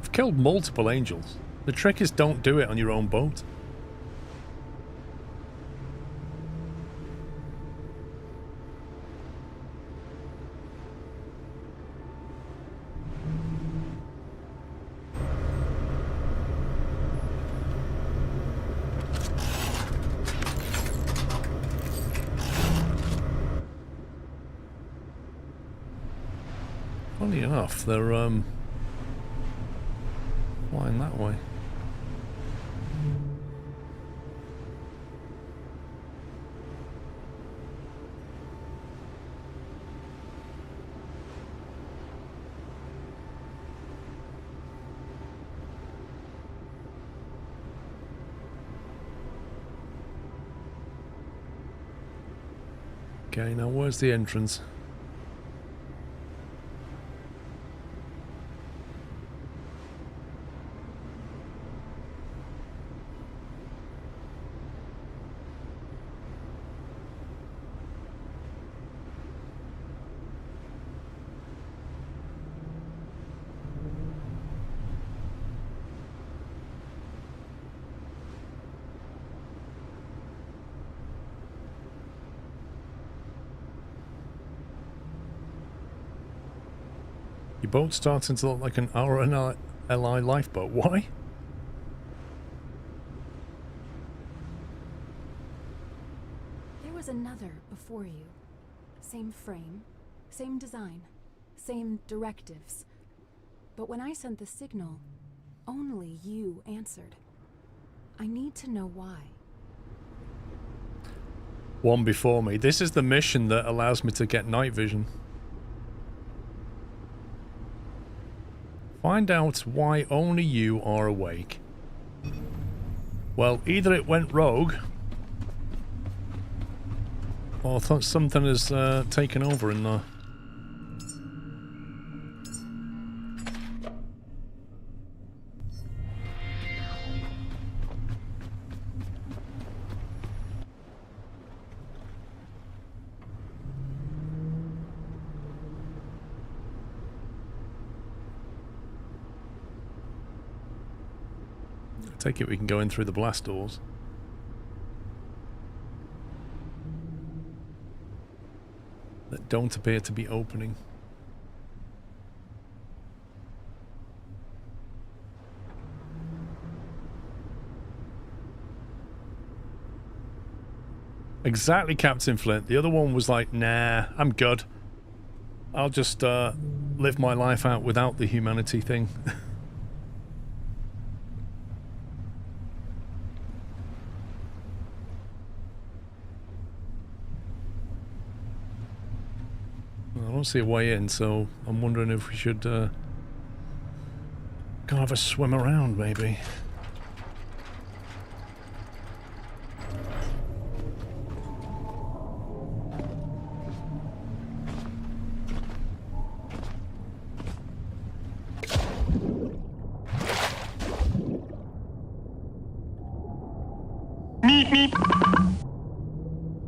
I've killed multiple angels. The trick is don't do it on your own boat. Funny enough, they're flying that way. Okay, now where's the entrance? Your boat's starting to look like an RNLI lifeboat. Why? There was another before you. Same frame, same design, same directives. But when I sent the signal, only you answered. I need to know why. One before me. This is the mission that allows me to get night vision. Find out why only you are awake. Well, either it went rogue, or something has taken over in there. Take it we can go in through the blast doors. That don't appear to be opening. Exactly, Captain Flint. The other one was like, nah, I'm good. I'll just live my life out without the humanity thing. I don't see a way in, so I'm wondering if we should go have a swim around, maybe.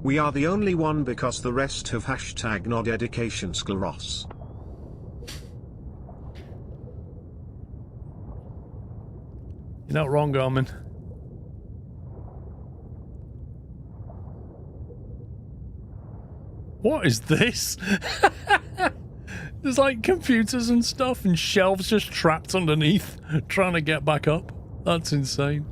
We are the only one because the rest have hashtag no dedication scleros. You're not wrong, Garmin. What is this? There's like computers and stuff and shelves just trapped underneath, trying to get back up. That's insane.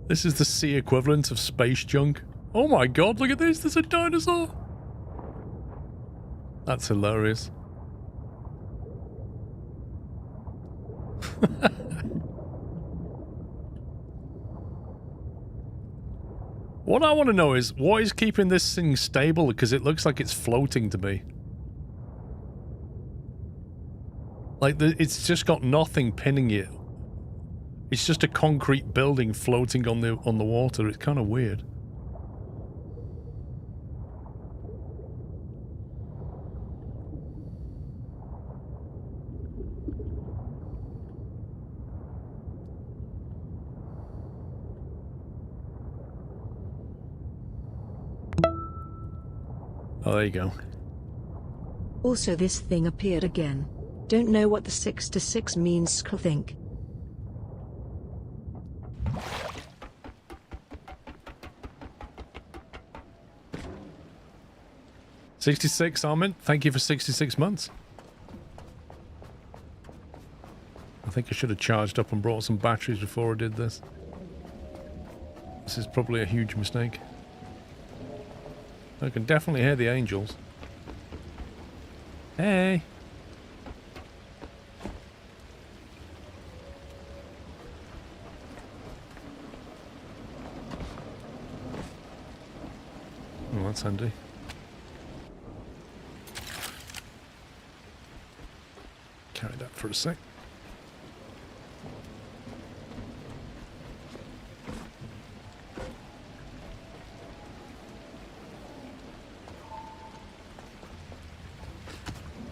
This is the sea equivalent of space junk. Oh my god, look at this, there's a dinosaur! That's hilarious. What I want to know is, what is keeping this thing stable? Because it looks like it's floating to me. Like, it's just got nothing pinning it. It's just a concrete building floating on the water. It's kind of weird. Oh, there you go. Also, this thing appeared again. Don't know what the 6 to 6 means, think. 66, Armin. Thank you for 66 months. I think I should have charged up and brought some batteries before I did this. This is probably a huge mistake. I can definitely hear the angels. Hey! Oh, that's handy. Carry that for a sec.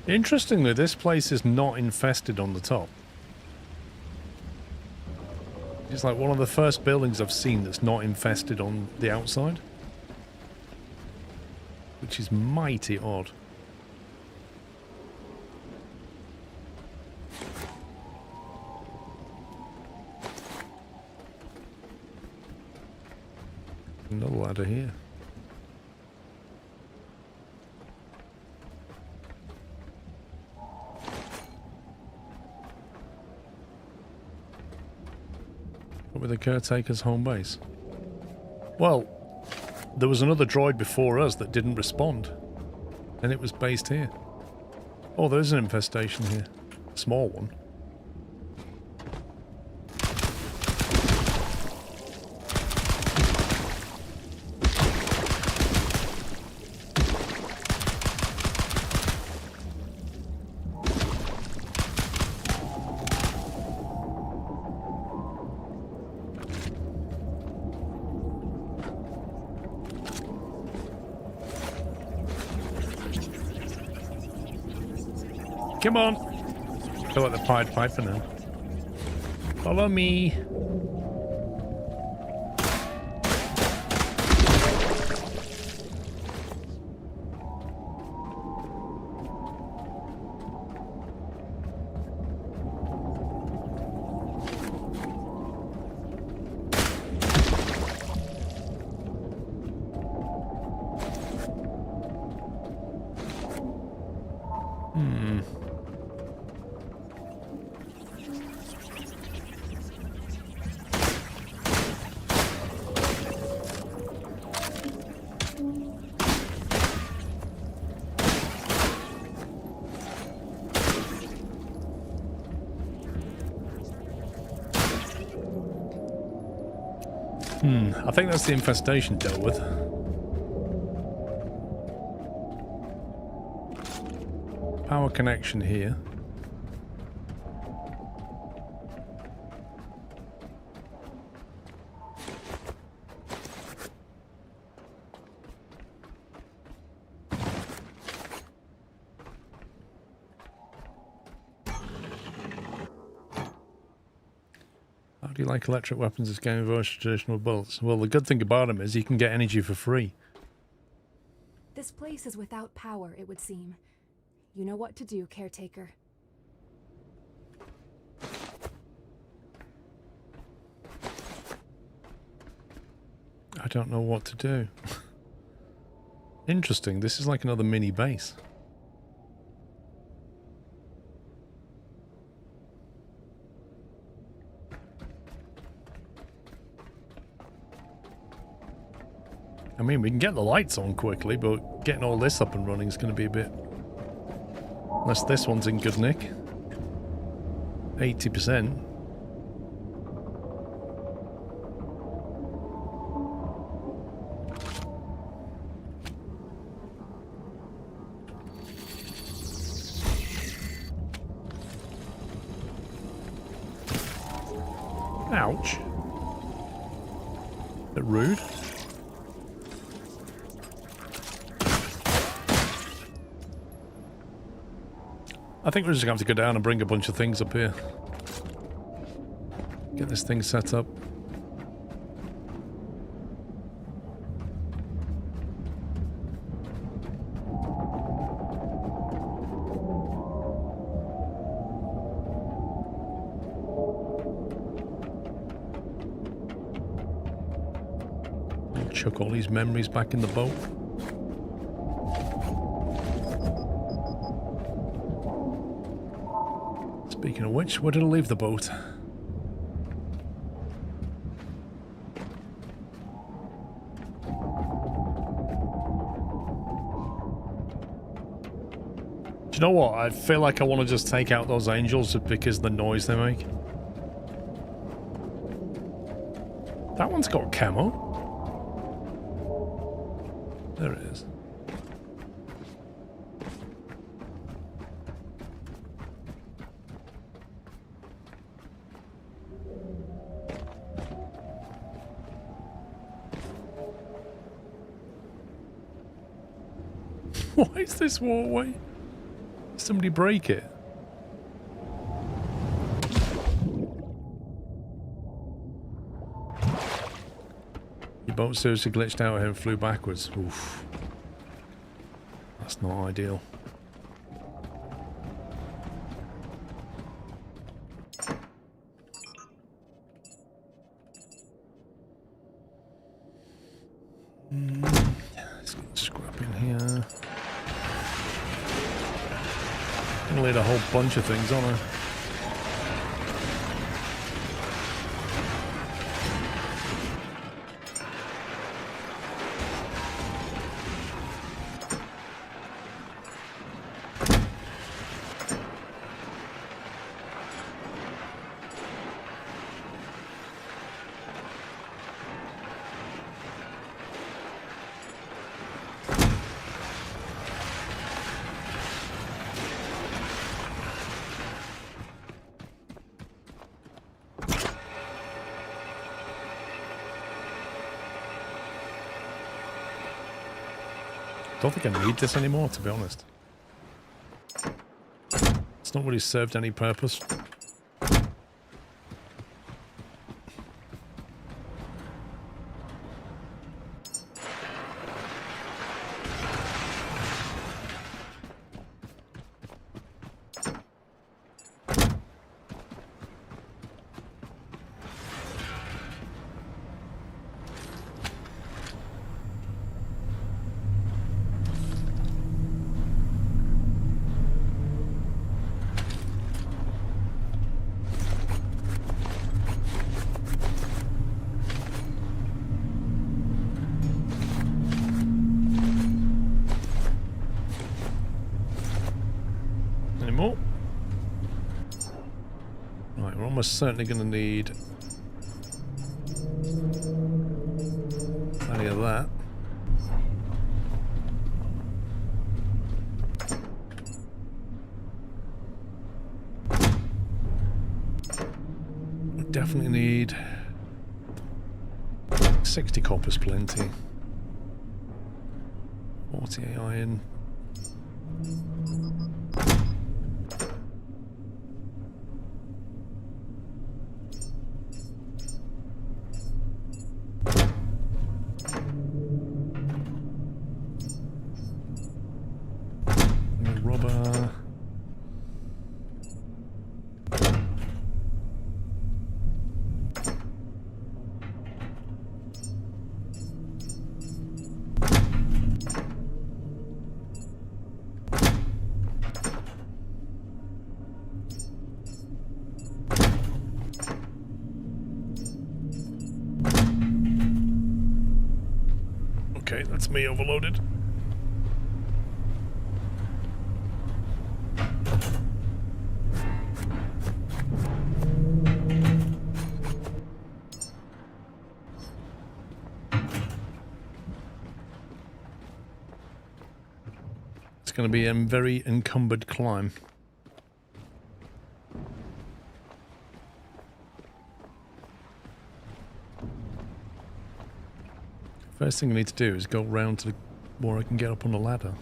Interestingly, this place is not infested on the top. It's like one of the first buildings I've seen that's not infested on the outside. Which is mighty odd. Another ladder here. Probably the caretaker's home base. Well, there was another droid before us that didn't respond, and it was based here. Oh, there's an infestation here. A small one. Come on! I feel like the Pied Piper now. Follow me! I think that's the infestation dealt with. Power connection here. How do you like electric weapons as game versus traditional bullets? Well, the good thing about them is you can get energy for free. This place is without power, it would seem. You know what to do, caretaker. I don't know what to do. Interesting, this is like another mini base. I mean, we can get the lights on quickly, but getting all this up and running is going to be a bit... Unless this one's in good nick. 80%. Ouch. Bit rude. I think we're just going to have to go down and bring a bunch of things up here. Get this thing set up. I'll chuck all these memories back in the boat. Speaking of which, where did I leave the boat? Do you know what? I feel like I want to just take out those angels because of the noise they make. That one's got camo. There it is. Why is this walkway? Did somebody break it? Your boat seriously glitched out here and flew backwards. Oof. That's not ideal. Let's get scrap in here. I'm gonna lead a whole bunch of things on her. I don't think I need this anymore, to be honest. It's not really served any purpose. Right, we're almost certainly going to need that. We definitely need 60 copper's plenty. 40 iron. Rubber. Okay, that's me overloaded. It's going to be a very encumbered climb. First thing I need to do is go round to where I can get up on the ladder.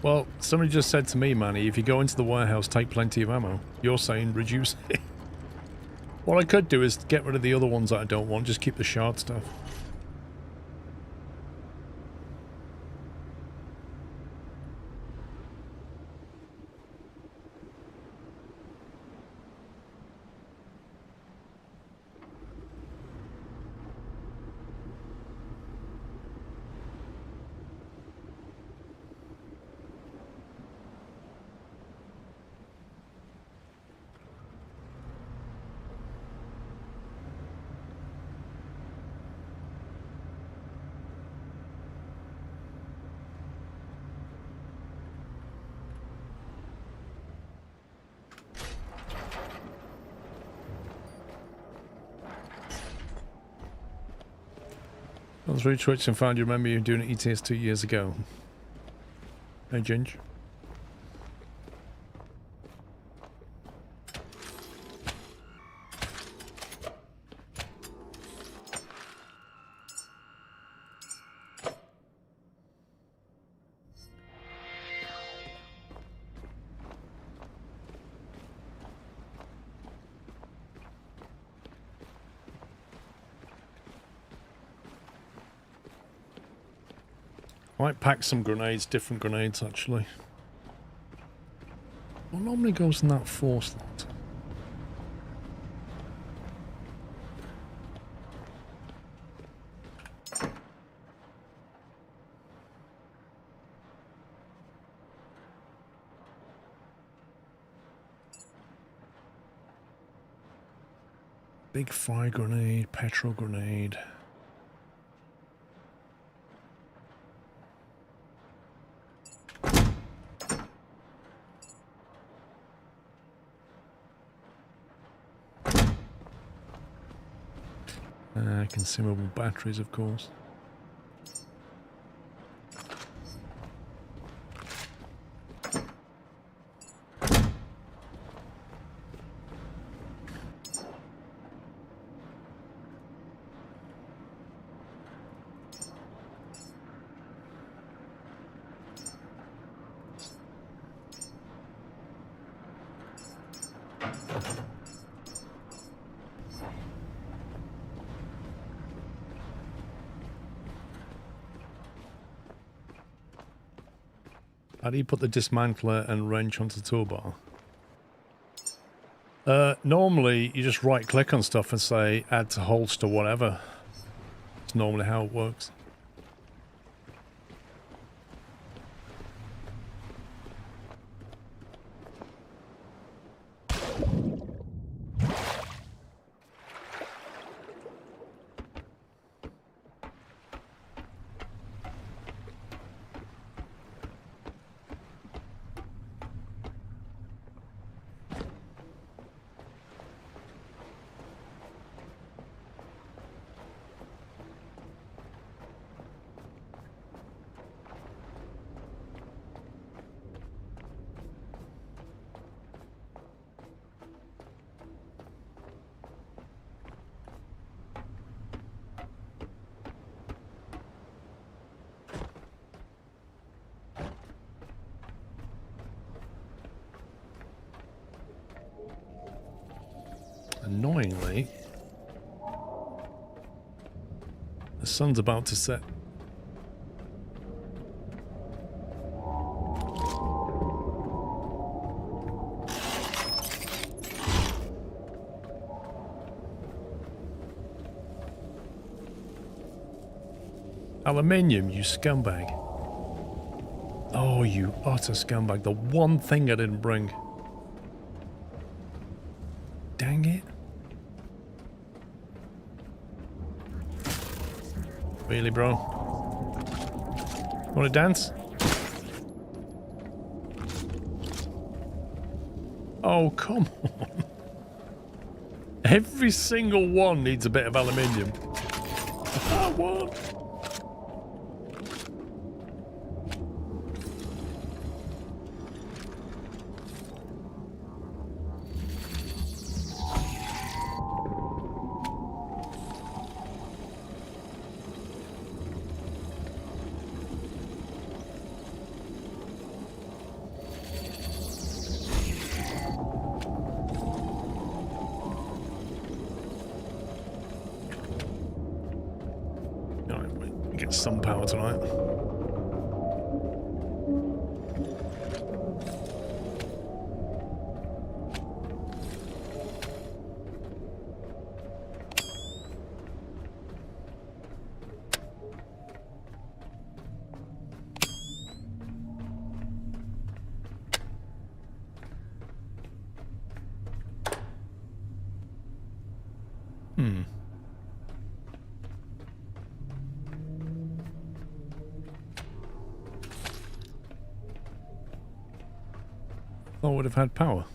Well, somebody just said to me, Manny, if you go into the warehouse, take plenty of ammo. You're saying reduce it. What I could do is get rid of the other ones that I don't want, just keep the shard stuff. I was through Twitch and found you remember you doing ETS 2 years ago. Hey, Ginge. Might pack some grenades, different grenades actually. What normally goes in that 4 slot? Big fire grenade, petrol grenade. Consumable batteries, of course. How do you put the dismantler and wrench onto the toolbar? Normally, you just right click on stuff and say add to holster whatever. It's normally how it works. The sun's about to set. Aluminium, you scumbag. Oh, you utter scumbag. The one thing I didn't bring. Dang it. Really, bro? Want to dance? Oh, come on. Every single one needs a bit of aluminium. Ah, what? Get some power tonight. I would have had power.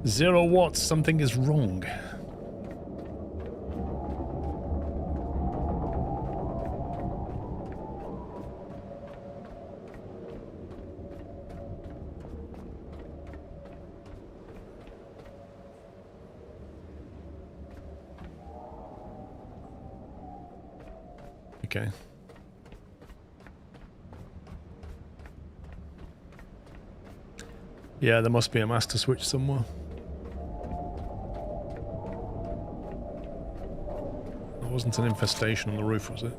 Zero watts, something is wrong. Okay. Yeah, there must be a master switch somewhere. There wasn't an infestation on the roof, was it?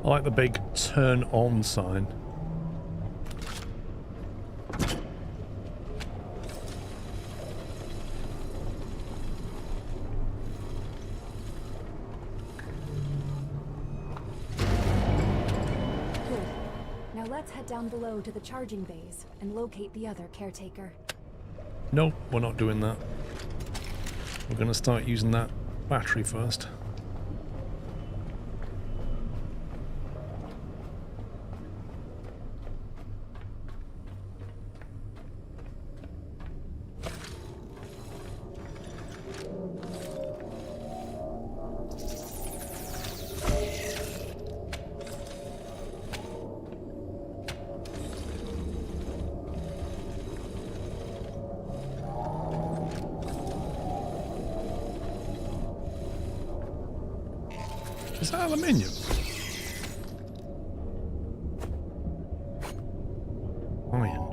I like the big turn on sign. Good. Now let's head down below to the charging bays and locate the other caretaker. Nope, we're not doing that. We're going to start using that battery first. Is that aluminium? Iron.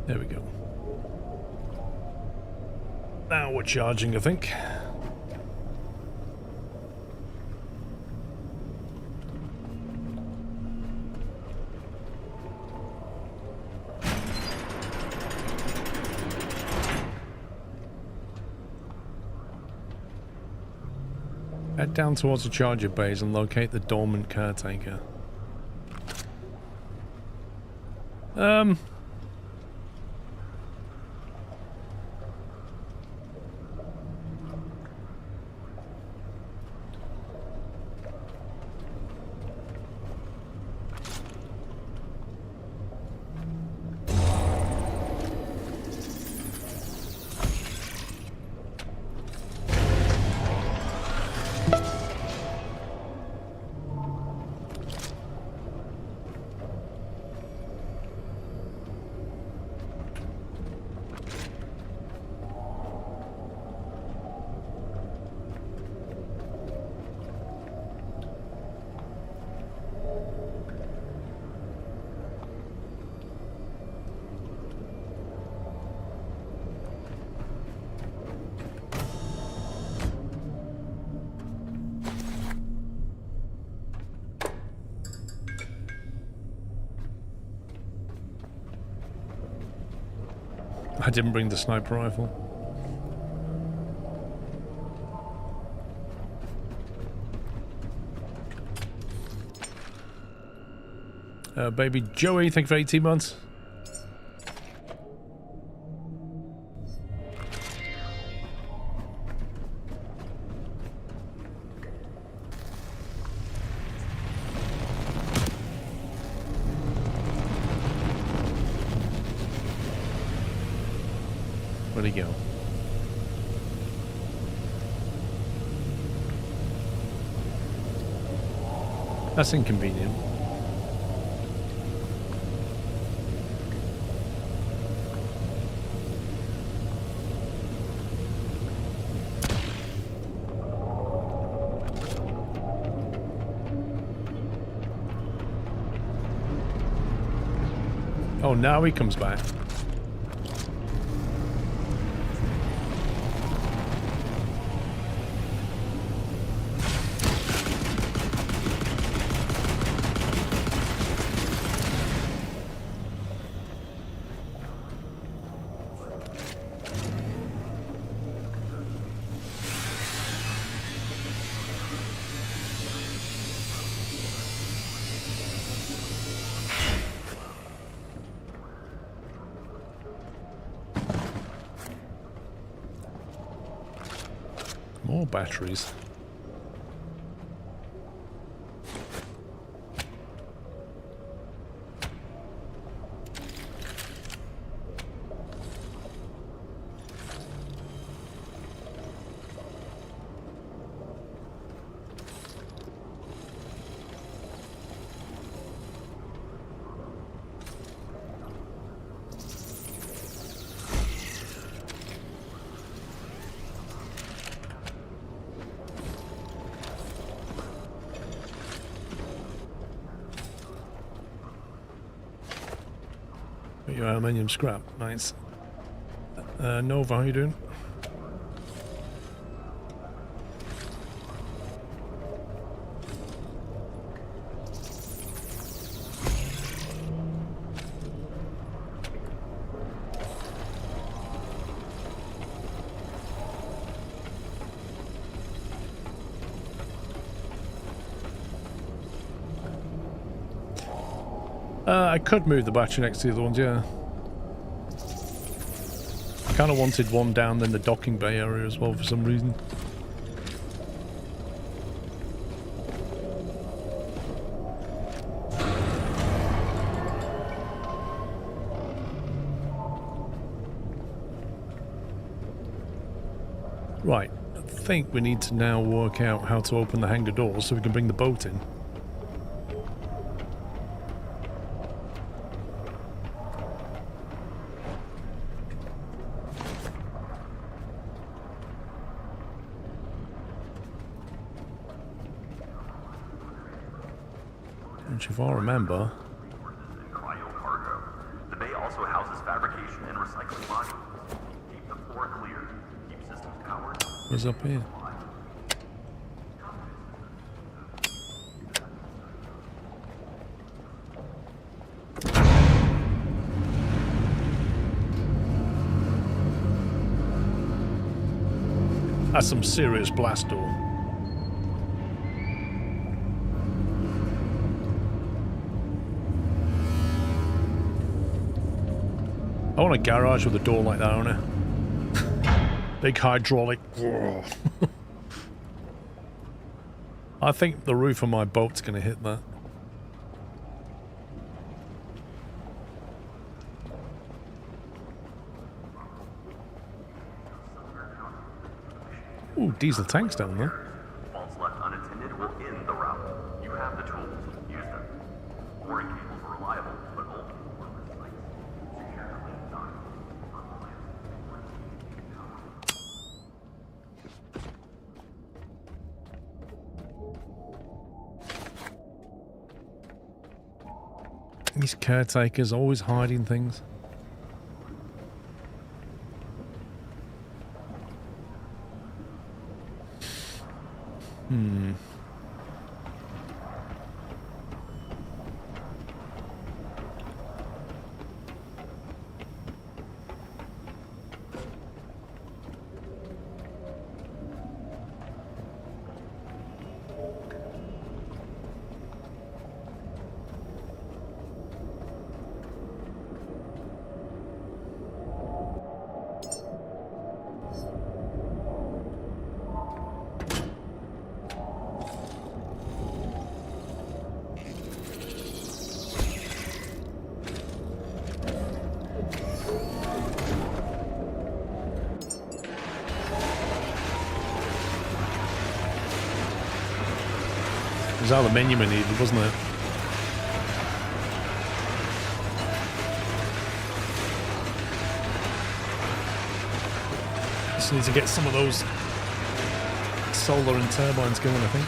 There we go. Now we're charging, I think. Head down towards the charger bays and locate the dormant caretaker. I didn't bring the sniper rifle. Baby Joey, thank you for 18 months. Where'd he go? That's inconvenient. Oh, now he comes back. More batteries. Your aluminium scrap, nice. Nova, how you doing? I could move the battery next to the other ones, yeah. I kind of wanted one down in the docking bay area as well for some reason. Right, I think we need to now work out how to open the hangar doors so we can bring the boat in. Which, if I remember... The bay also also houses fabrication and recycling modules. Keep the floor clear. Keep systems powered. What's up here? That's some serious blast door. I want a garage with a door like that on it. Big hydraulic. I think the roof of my boat's going to hit that. Ooh, diesel tanks down there. Faults left unattended will end the route. You have the tools. Use them. Mooring cables are reliable, but old will replace. Securely done. These caretakers always hiding things. It was aluminium I needed, wasn't it? Just need to get some of those solar and turbines going, I think.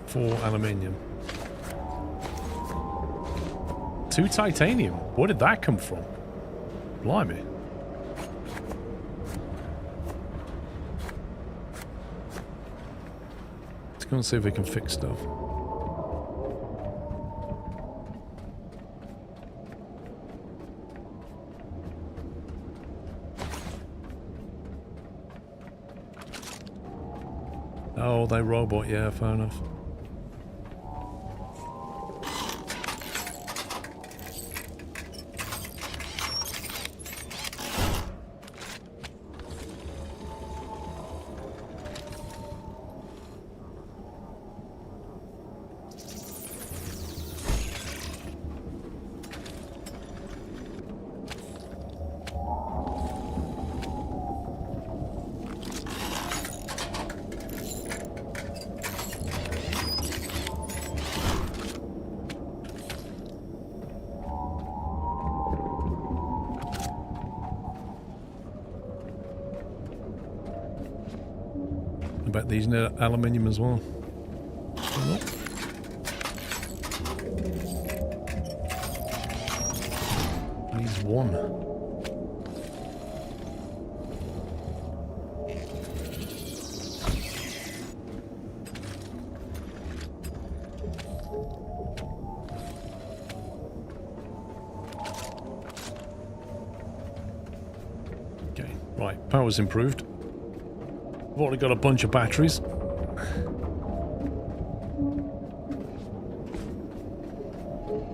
For aluminium. 2 titanium. Where did that come from? Blimey. Let's go and see if we can fix stuff. Oh, they robot, yeah, fair enough. I bet these need aluminium as well. Needs 1. Okay, right, power's improved. I've already got a bunch of batteries.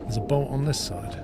There's a bolt on this side.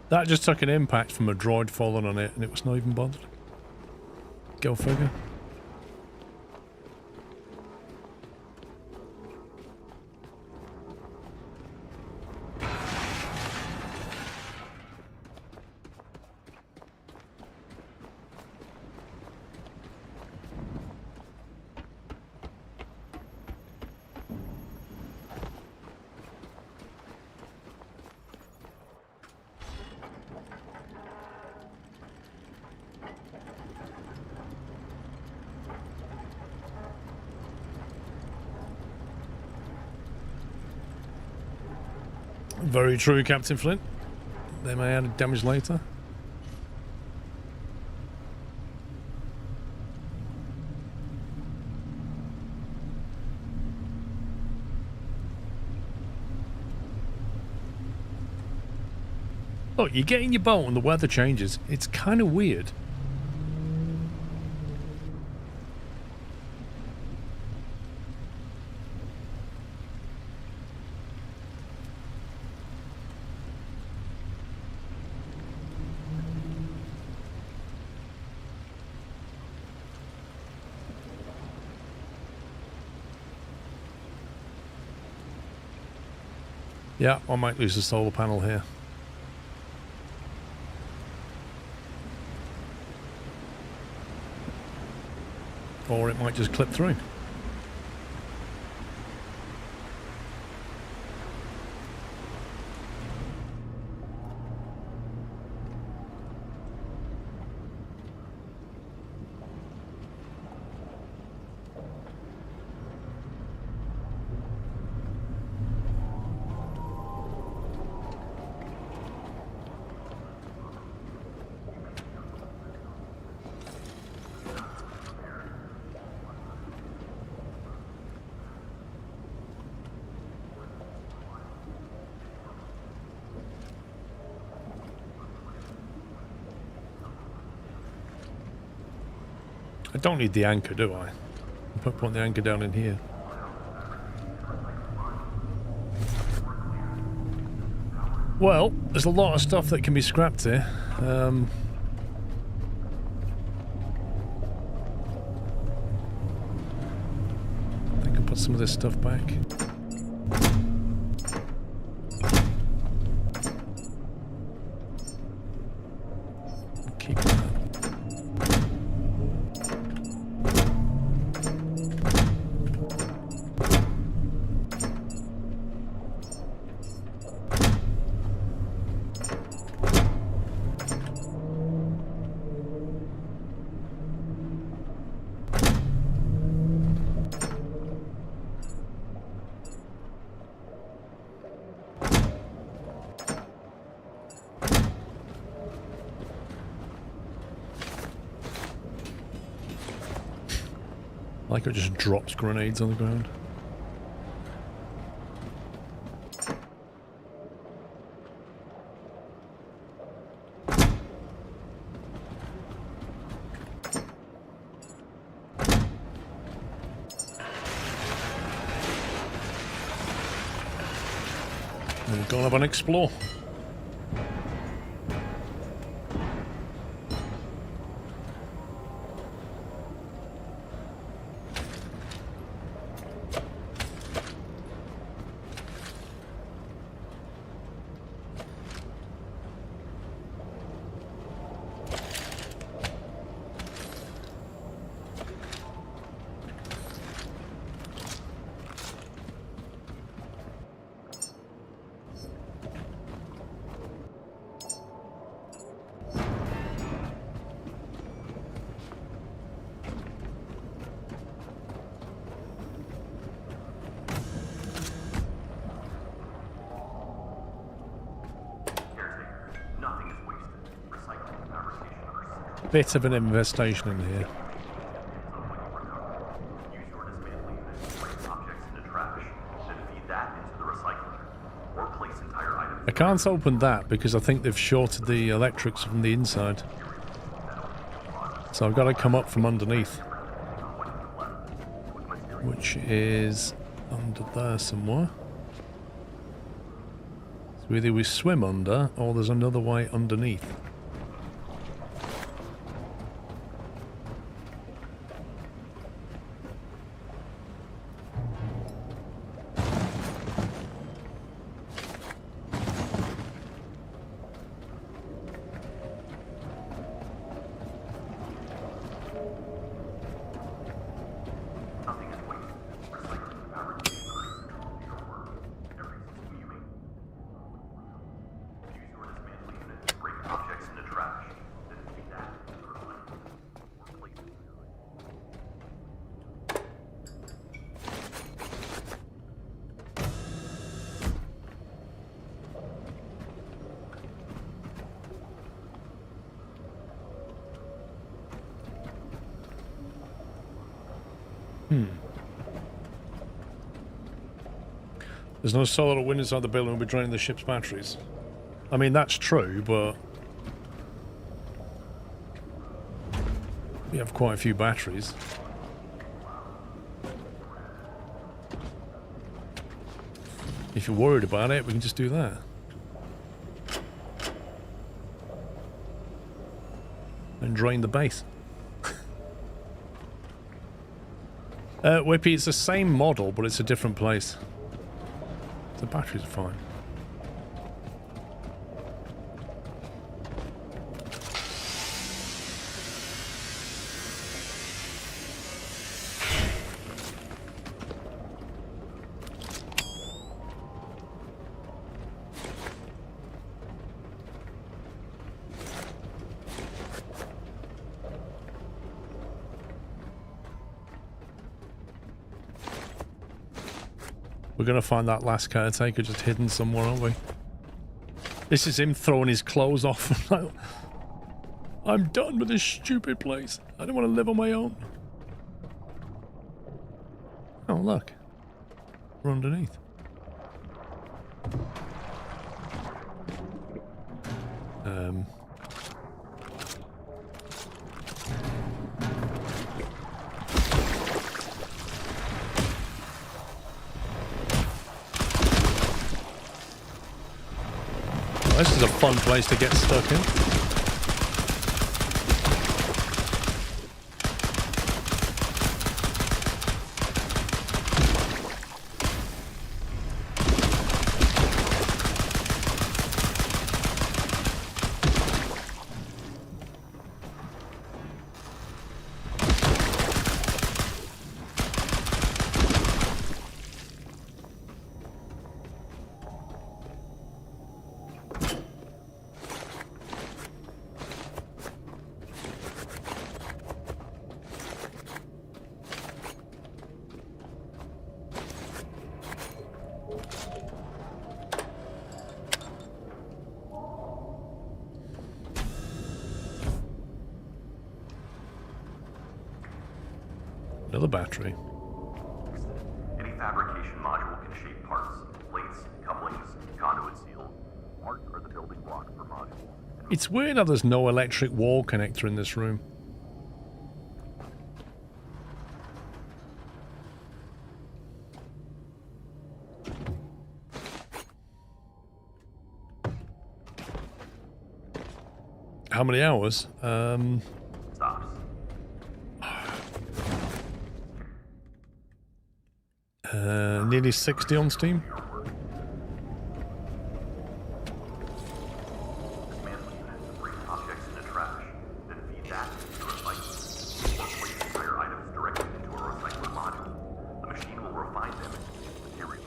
That just took an impact from a droid falling on it, and it was not even bothered. Go figure. Very true, Captain Flint. They may add damage later. Look, you get in your boat and the weather changes. It's kind of weird. Yeah, I might lose the solar panel here. Or it might just clip through. I don't need the anchor, do I? I'll put the anchor down in here. Well, there's a lot of stuff that can be scrapped here. I think I'll put some of this stuff back. Keep that. Like it just drops grenades on the ground. And we're gonna have an explore. Bit of an infestation in here. I can't open that because I think they've shorted the electrics from the inside. So I've got to come up from underneath. Which is under there somewhere. So either we swim under, or there's another way underneath. Nothing is wasted. Recycling, fabricating, persistent your work. Every system you make. Use your dismantle unit to break objects into trash. Then feed that into the recycling or place it. There's no solar or wind inside the building. We'll be draining the ship's batteries. I mean, that's true, but we have quite a few batteries. If you're worried about it, we can just do that. And drain the base. Whippy, it's the same model, but it's a different place. The batteries are fine. We're going to find that last caretaker just hidden somewhere, aren't we? This is him throwing his clothes off. I'm done with this stupid place. I don't want to live on my own. Oh, look. We're underneath. This is a fun place to get stuck in. Another battery. Any fabrication module can shape parts, plates, couplings, conduit seals. Parts are the building block for modules. It's weird how there's no electric wall connector in this room. How many hours? Stops. Nearly 60 on Steam. Dismantle unit to break objects into trash. Then feed that into the recycling. Or place entire items directly into a recycler module. The machine will refine them into materials.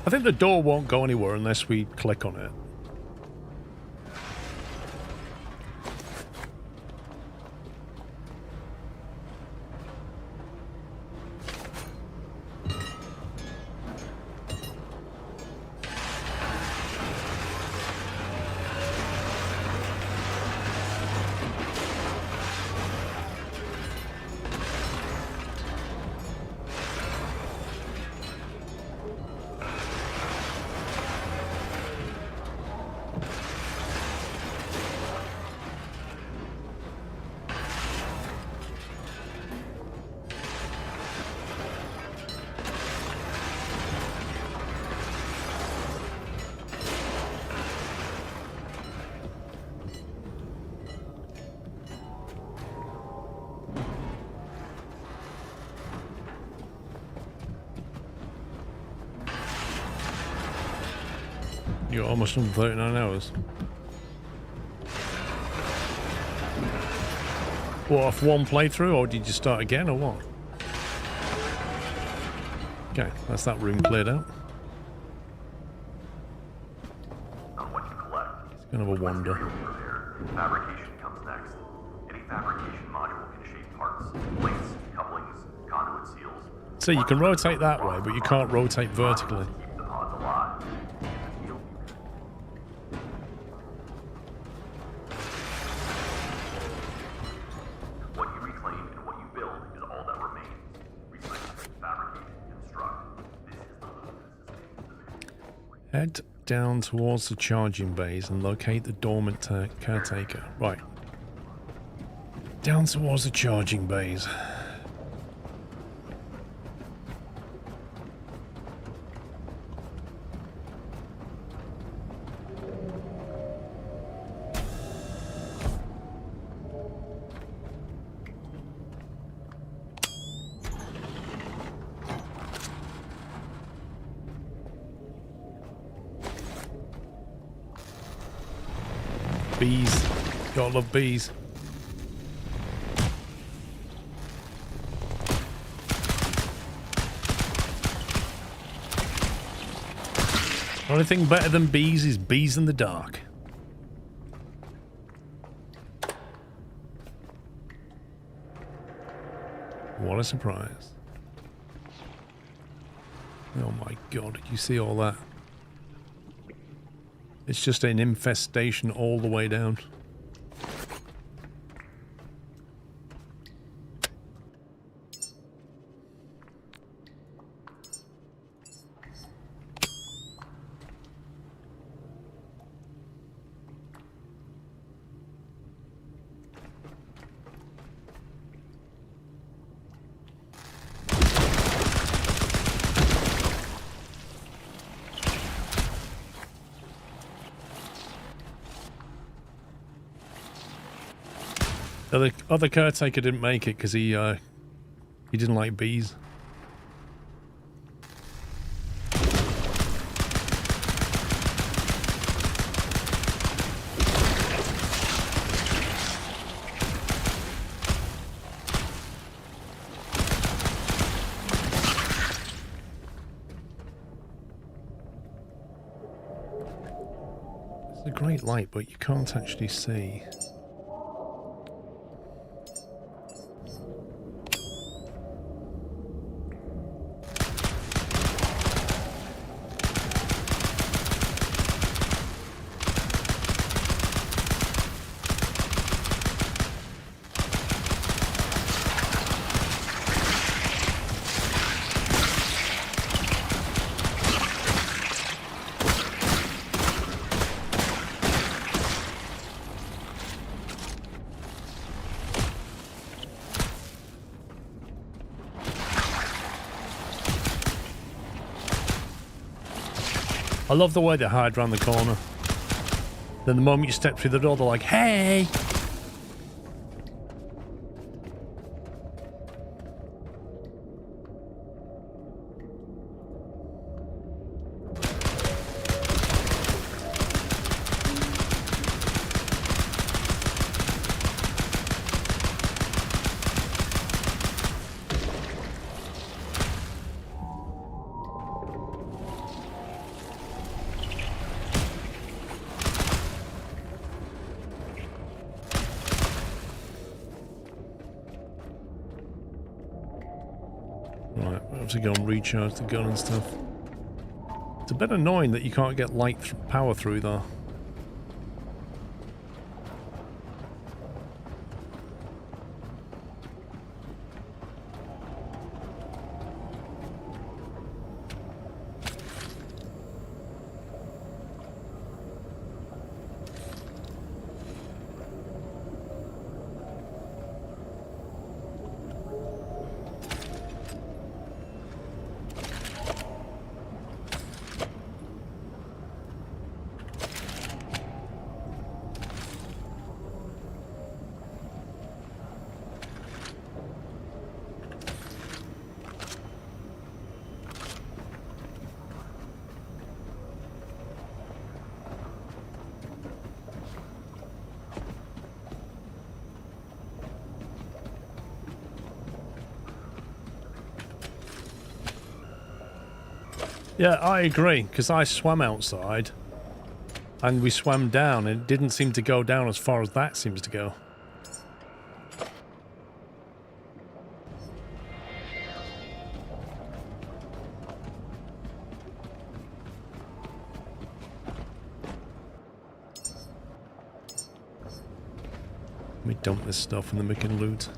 I think the door won't go anywhere unless we click on it. You're almost on 39 hours. What, off one playthrough, or did you start again, or what? Okay, that's that room cleared out. On what you collect. It's kind of a wonder. Materials prepared. Fabrication comes next. Any fabrication module can shape parts, plates, couplings, conduit seals. So you can rotate that way, but you can't rotate vertically. Keep the pods alive. Yield. What you reclaim and what you build is all that remains. Recycle, fabricate, construct. This is the loop that sustains the mission. Head down towards the charging bays and locate the dormant caretaker. Right. Down towards the charging bays. Bees. Gotta love bees. Only thing better than bees is bees in the dark. What a surprise. Oh my god, did you see all that? It's just an infestation all the way down. The other caretaker didn't make it because he didn't like bees. It's a great light, but you can't actually see. I love the way they hide around the corner. Then the moment you step through the door, they're like, hey! To go and recharge the gun and stuff. It's a bit annoying that you can't get light power through there. Yeah, I agree, because I swam outside and we swam down and it didn't seem to go down as far as that seems to go. Let me dump this stuff and then we can loot.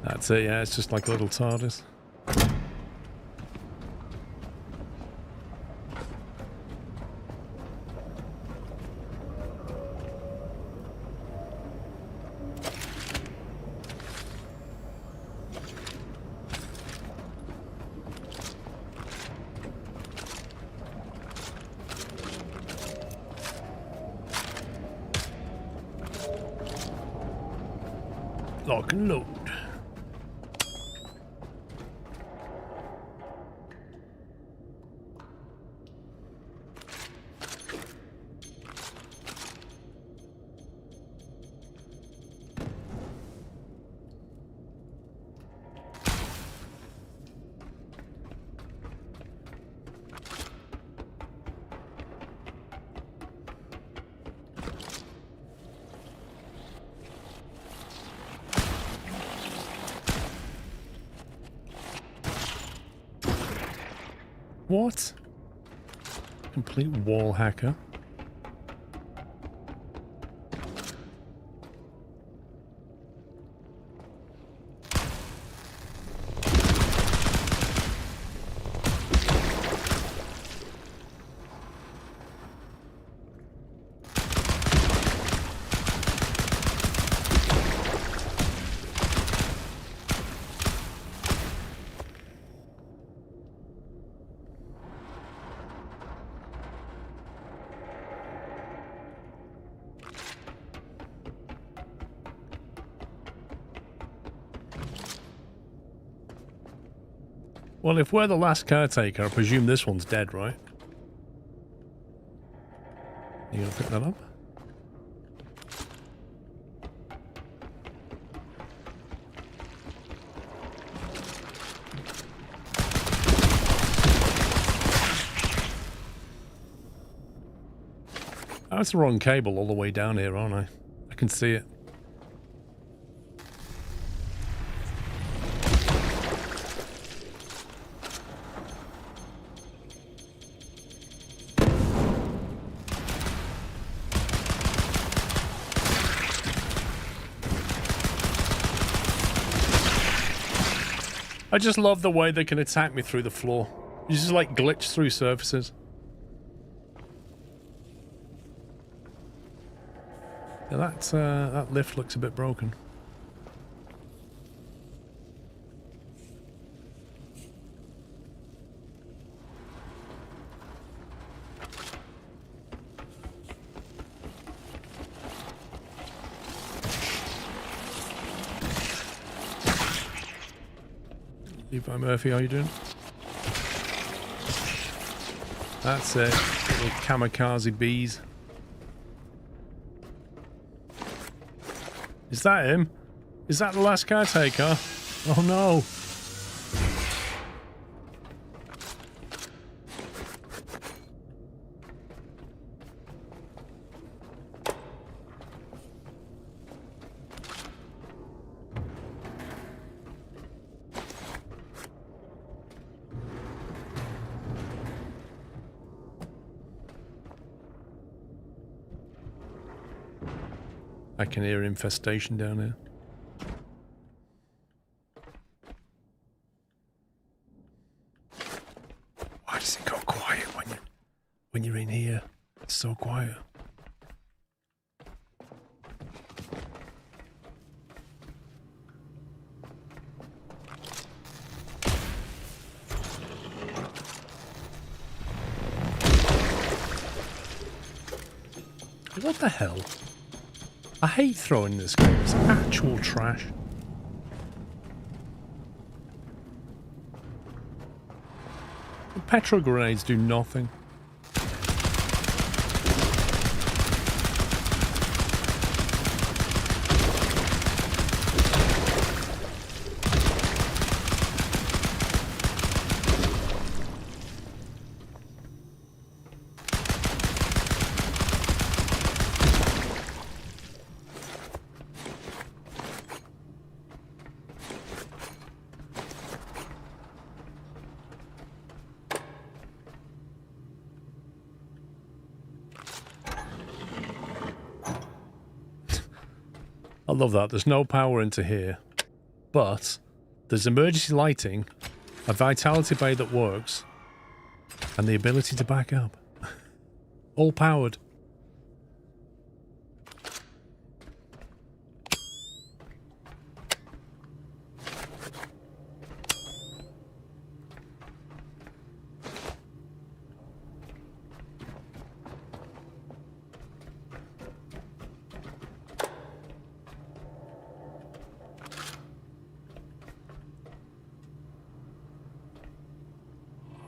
That's it, yeah, it's just like a little TARDIS. Lock and load. What? Complete wall hacker. Well, if we're the last caretaker, I presume this one's dead, right? You gonna pick that up? That's the wrong cable all the way down here, aren't I? I can see it. I just love the way they can attack me through the floor. You just like glitch through surfaces. Yeah, that lift looks a bit broken. Levi Murphy, how you doing? That's it. Little kamikaze bees. Is that him? Is that the last caretaker? Oh no. I can hear infestation down here. Why does it go quiet when you're in here? It's so quiet. What the hell? I hate throwing this game. It's actual trash. The petrol grenades do nothing. I love that. There's no power into here, but there's emergency lighting, a vitality bay that works, and the ability to back up. All powered.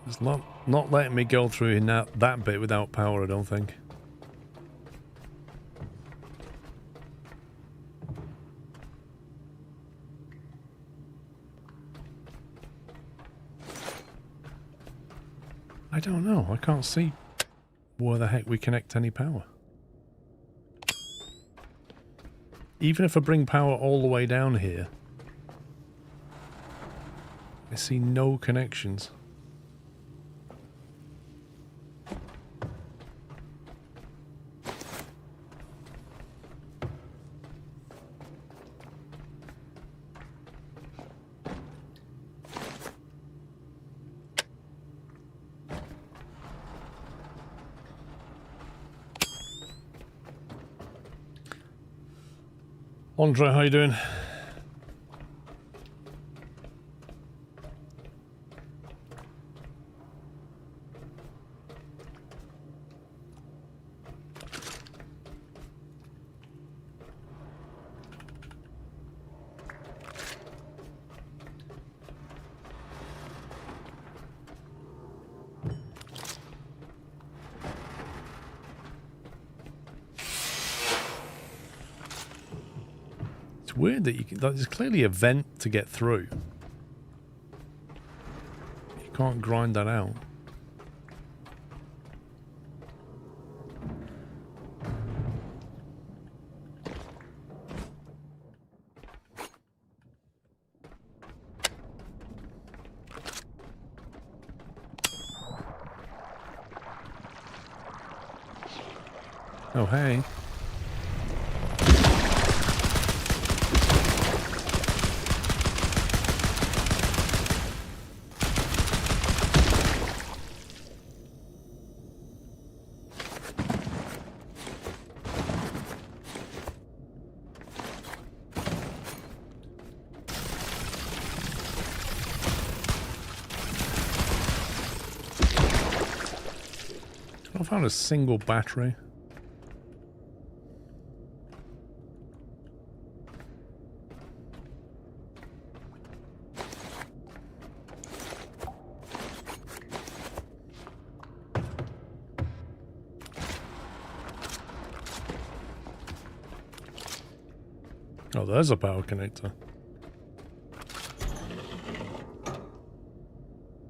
It's not letting me go through in that bit without power, I don't think. I don't know. I can't see where the heck we connect any power. Even if I bring power all the way down here, I see no connections. Andre, how you doing? Weird that you can, there's clearly a vent to get through. You can't grind that out. Oh, hey. I found a single battery. Oh, there's a power connector.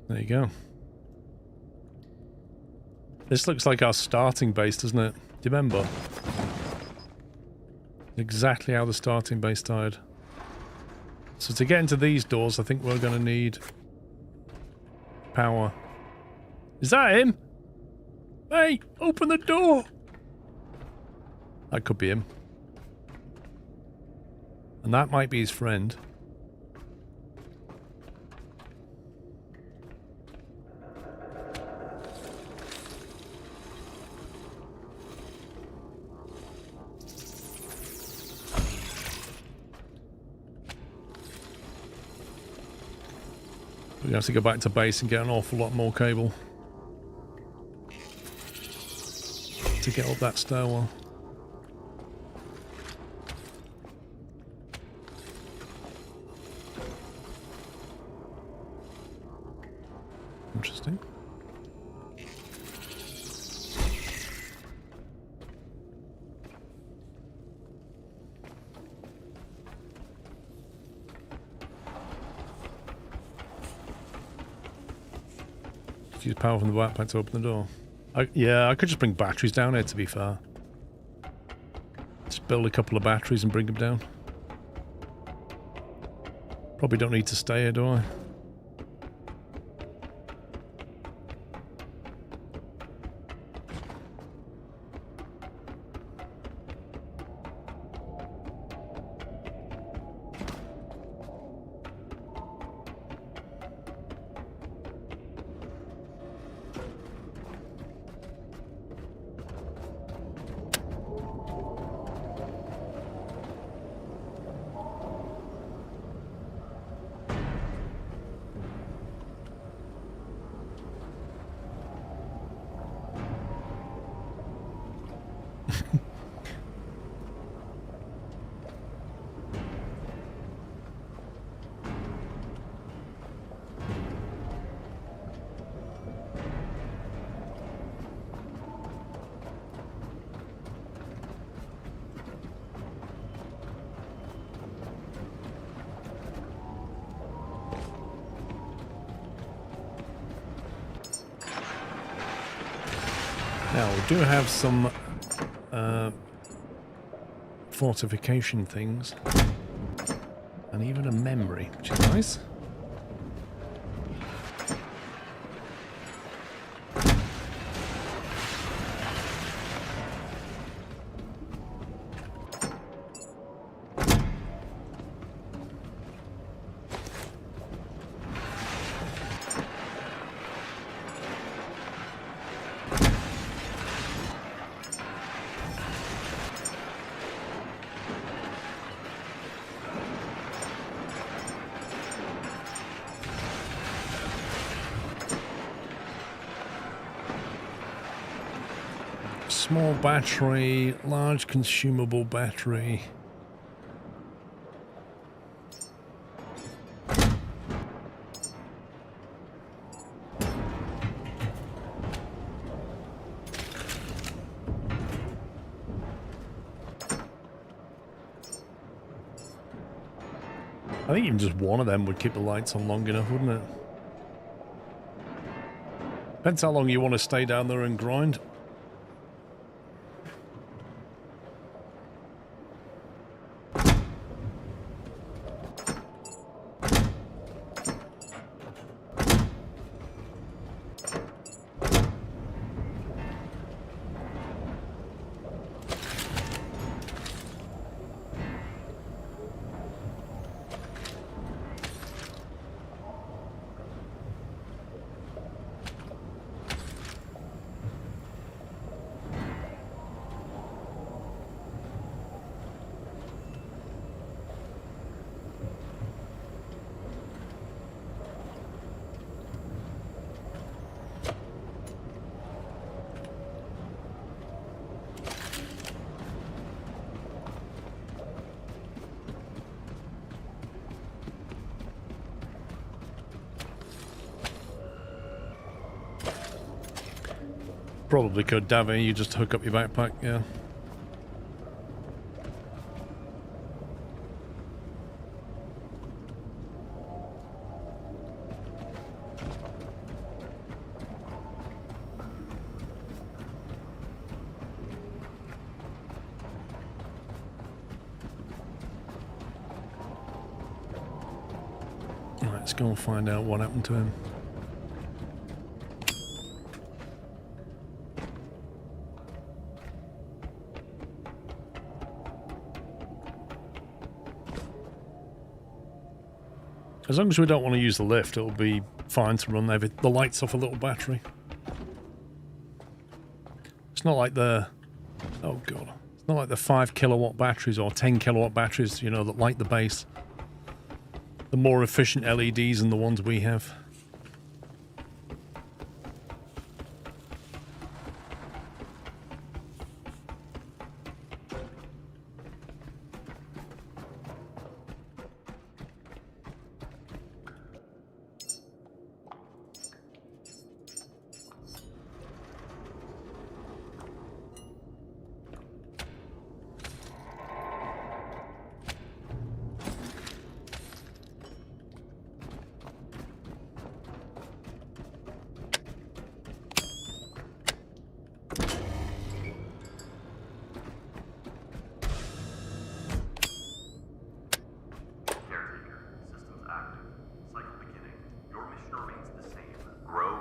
There you go. This looks like our starting base, doesn't it? Do you remember? Exactly how the starting base died. So to get into these doors, I think we're going to need power. Is that him? Hey, open the door! That could be him. And that might be his friend. We have to go back to base and get an awful lot more cable to get up that stairwell. Interesting. Use power from the backpack to open the door. Yeah, I could just bring batteries down here, to be fair. Just build a couple of batteries and bring them down. Probably don't need to stay here, do I? Now, we do have some fortification things, and even a memory, which is nice. Small battery, large consumable battery. I think even just one of them would keep the lights on long enough, wouldn't it? Depends how long you want to stay down there and grind. Probably could, Davy. You just hook up your backpack, yeah. Right, let's go and find out what happened to him. As long as we don't want to use the lift, it'll be fine to run the lights off a little battery. It's not like the... oh god. It's not like the 5 kilowatt batteries or 10 kilowatt batteries, you know, that light the base. The more efficient LEDs than the ones we have.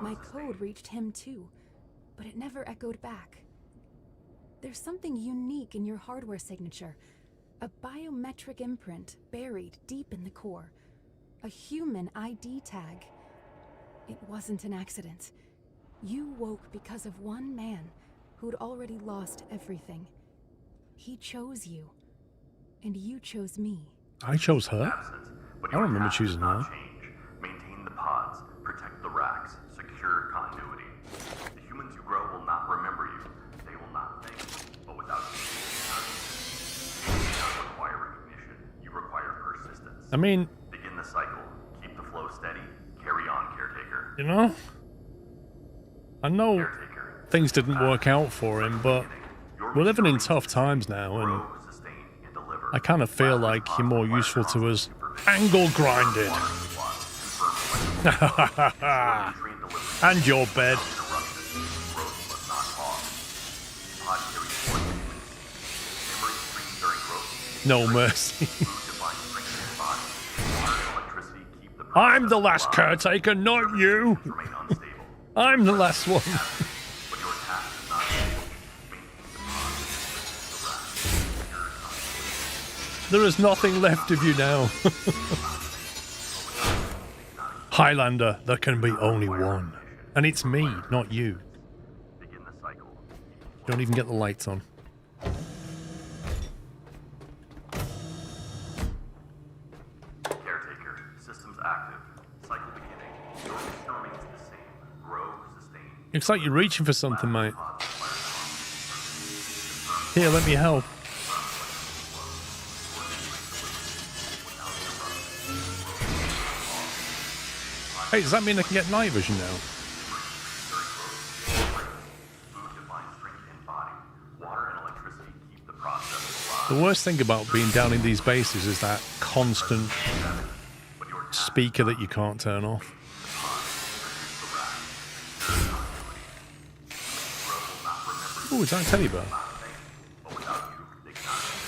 My code reached him too, but it never echoed back. There's something unique in your hardware signature. A biometric imprint buried deep in the core. A human ID tag. It wasn't an accident. You woke because of one man who'd already lost everything. He chose you, and you chose me. I chose her. But I don't remember task does choosing not her. change. Maintain the pods, protect the racks, secure continuity. The humans you grow will not remember you. They will not think. But without you, you do not require recognition. You require persistence. I mean, Begin the cycle. Keep the flow steady. Carry on, caretaker. you know, I know Caretaker. things didn't work out for him, but we're living in tough times now, and Grow, sustain, and deliver. I kind of feel like you're more useful to us. Angle grinded. And your bed. No mercy. I'm the last caretaker, not you. I'm the last one. There is nothing left of you now. Highlander, there can be only one. And it's me, not you. Don't even get the lights on. Caretaker, systems active. Cycle beginning. Your mission remains the same. Grow, sustain. Looks like you're reaching for something, mate. Here, let me help. Hey, does that mean I can get night vision now? The worst thing about being down in these bases is that constant speaker that you can't turn off. Oh, is that a teddy bear?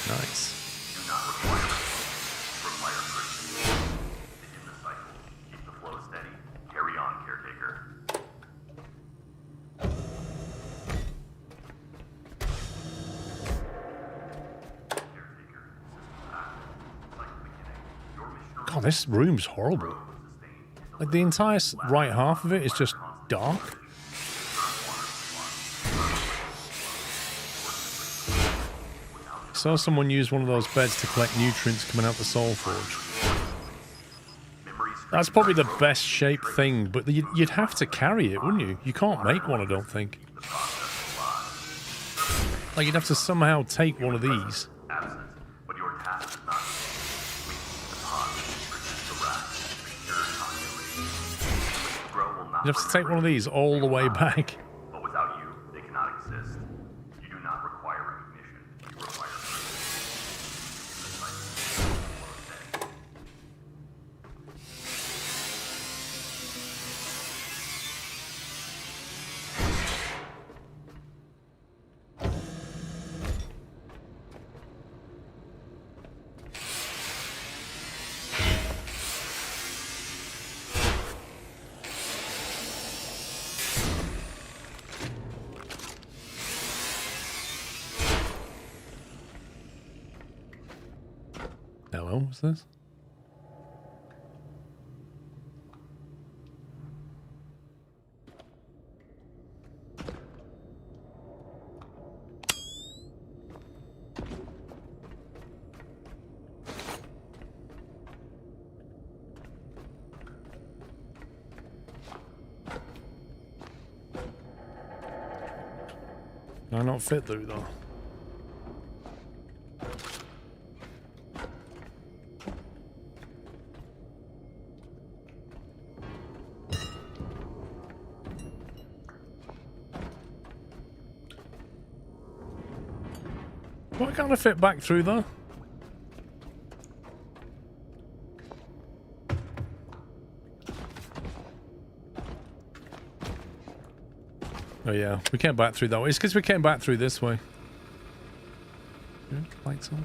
Nice. God, this room's horrible. Like, the entire right half of it is just dark. Saw someone use one of those beds to collect nutrients coming out the soul forge. That's probably the best shaped thing, but you'd have to carry it, wouldn't you? You can't make one, I don't think. Like, you'd have to somehow take one of these. You'd have to take one of these all the way back. But without you, they cannot exist. You do not require recognition. You require Hello, what's this? Can I not fit through though? Why can't I fit back through though? Oh yeah, we came back through that way. It's because we came back through this way. Good, lights on.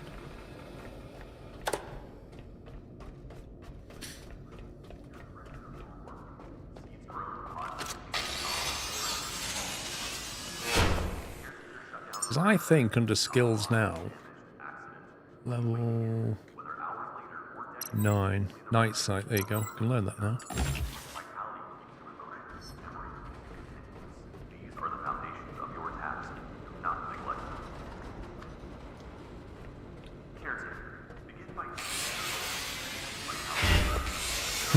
Because I think under skills now, level 9, night sight, there you go, can learn that now. These are the foundations of your task. Do not neglect them. Caretaker, begin by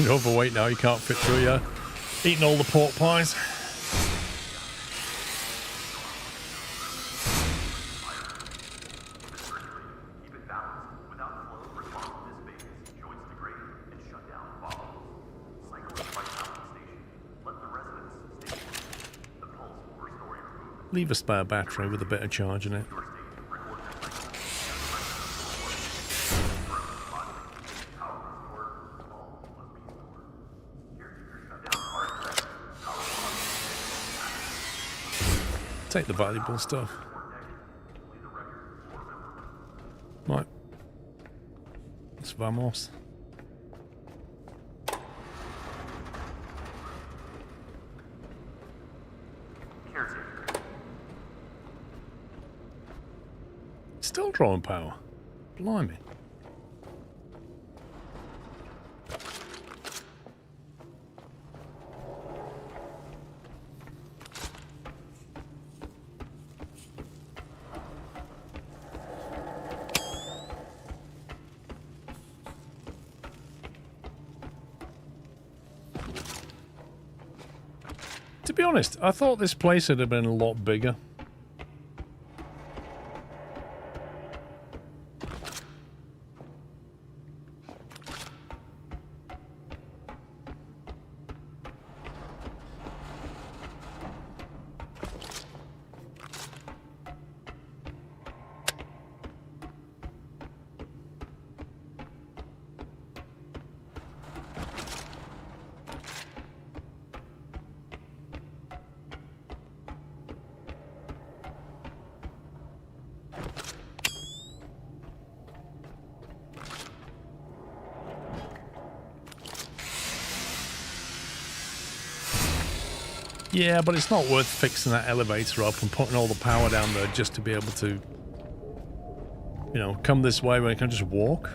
You're overweight now, you can't fit through, yeah. Eating all the pork pies. keep it balanced. Without flow, response to this phase, joints degrade and shutdown follows. Cycle the flight mounting station. Let the residents stay in. The pulse will restore your movement. Leave a spare battery with a bit of charge in it. Your state, record your cycle. Power restored. All must be stored. Caretaker shut down hard reset. Power on. Take the valuable stuff. Right. Let's vamos. Caretaker. Still drawing power. Blimey. To be honest, I thought this place would have been a lot bigger. Yeah, but it's not worth fixing that elevator up and putting all the power down there just to be able to, you know, come this way where I can just walk.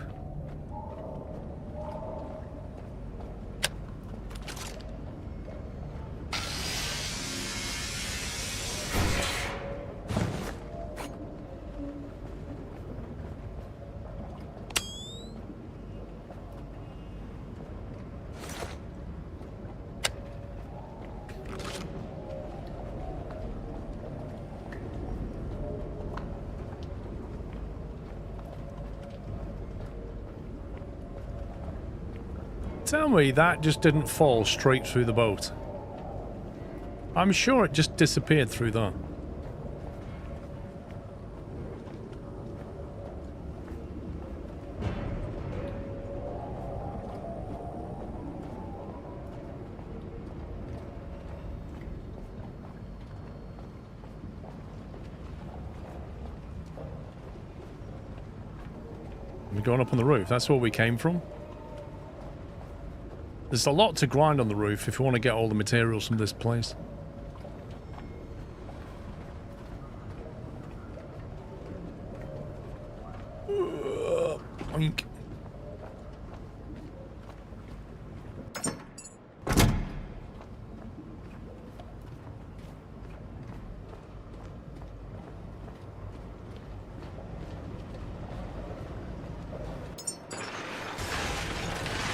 Tell me that just didn't fall straight through the boat. I'm sure it just disappeared through that. We're going up on the roof. That's where we came from. There's a lot to grind on the roof if you want to get all the materials from this place. Boink.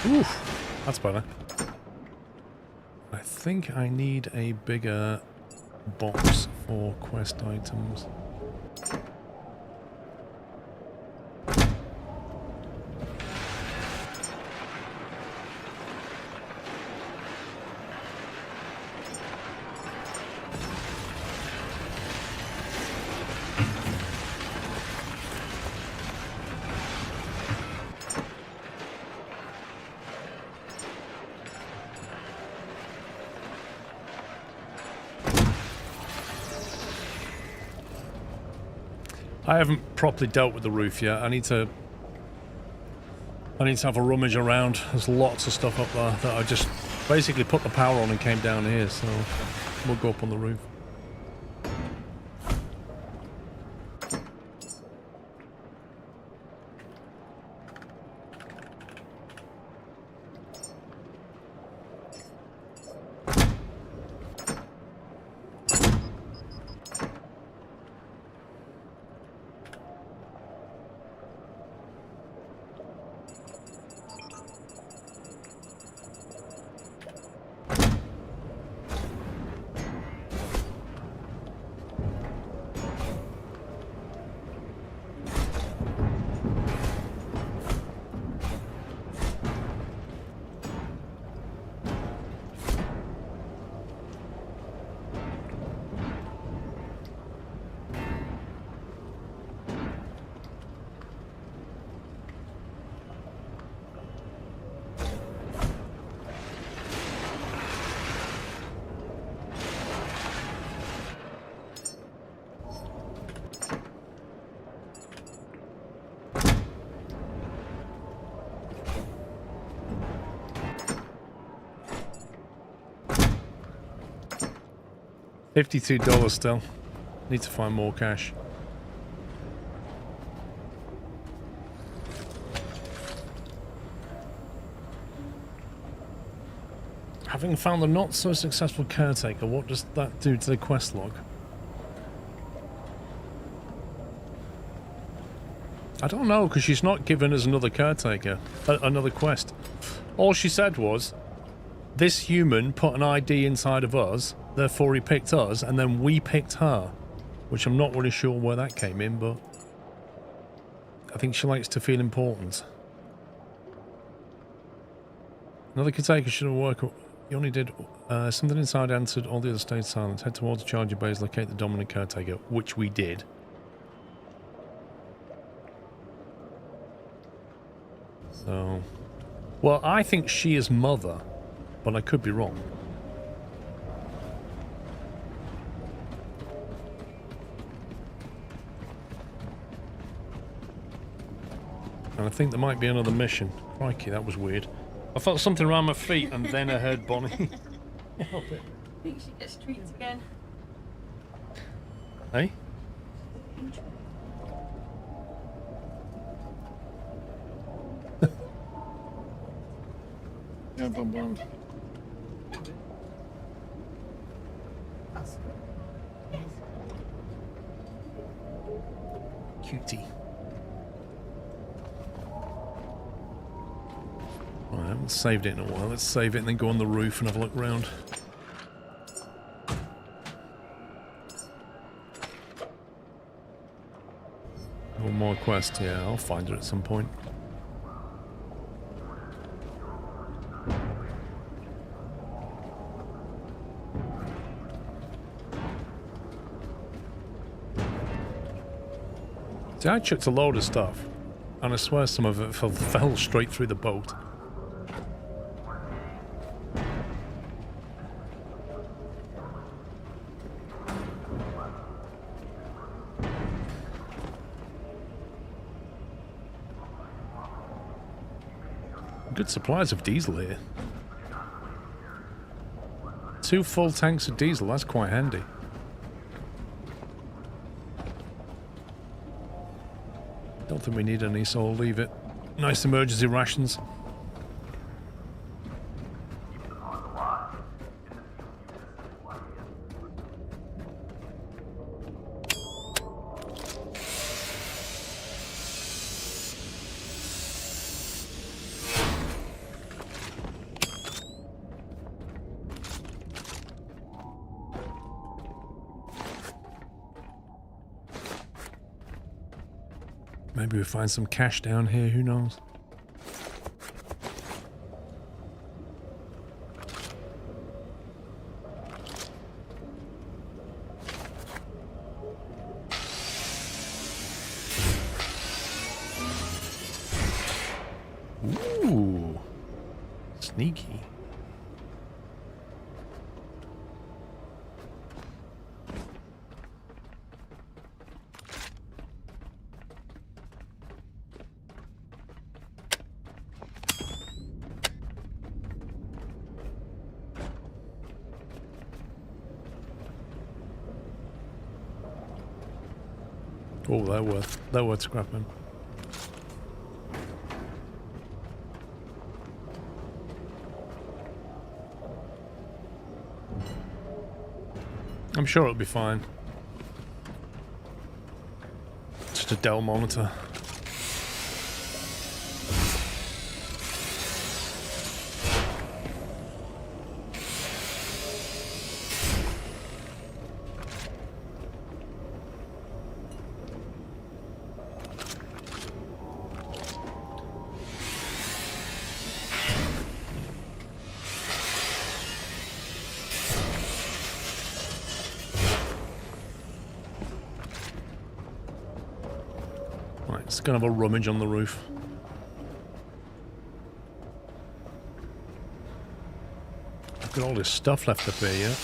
Oof, that's better. I think I need a bigger box for quest items. I haven't properly dealt with the roof yet. I need to have a rummage around. There's lots of stuff up there that I just basically put the power on and came down here, so we'll go up on the roof. $52 still. Need to find more cash. Having found the not so successful caretaker, what does that do to the quest log? I don't know, because she's not given us another caretaker, another quest. All she said was, this human put an ID inside of us, therefore he picked us, and then we picked her. Which I'm not really sure where that came in, but I think she likes to feel important. Another caretaker should have worked. You only did something inside answered, all the other stayed silent. Head towards the charger base, locate the dominant caretaker, which we did. So, well, I think she is mother, but I could be wrong. And I think there might be another mission. Crikey, that was weird. I felt something around my feet and then I heard Bonnie. I think she gets treats again. Hey? Yeah, bum. Cutie. Right, I haven't saved it in a while. Let's save it and then go on the roof and have a look round. One more quest, yeah, I'll find her at some point. See, I chucked a load of stuff, and I swear some of it fell straight through the boat. Good supplies of diesel here. 2 full tanks of diesel, that's quite handy. Don't think we need any, so I'll leave it. Nice emergency rations. Maybe we find some cash down here, who knows? Ooh, sneaky. Oh, they're worth scrapping. I'm sure it'll be fine. Just a Dell monitor. Right, it's gonna have a rummage on the roof. Look at all this stuff left up here, yeah?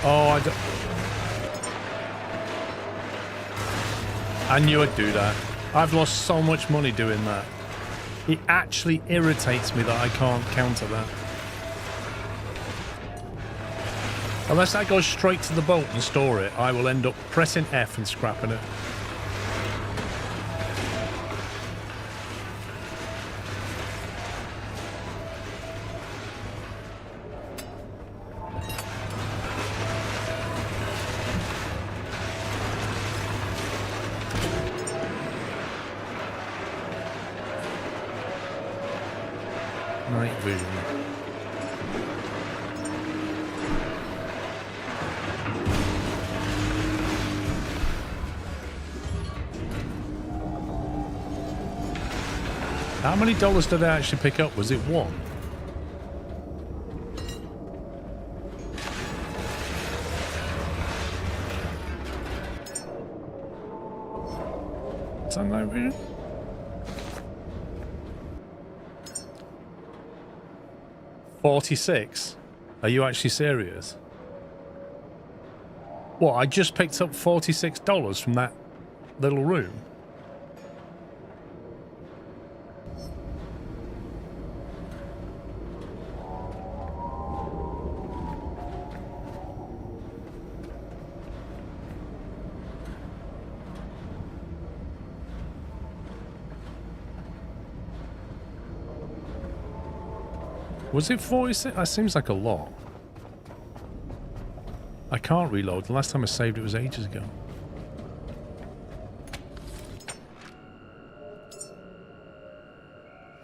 Oh, I knew I'd do that. I've lost so much money doing that. It actually irritates me that I can't counter that. Unless I go straight to the boat and store it, I will end up pressing F and scrapping it. Night vision. How many dollars did I actually pick up? Was it one? Is that night vision? $46? Are you actually serious? What, I just picked up $46 from that little room? Was it 46? That seems like a lot. I can't reload. The last time I saved it was ages ago.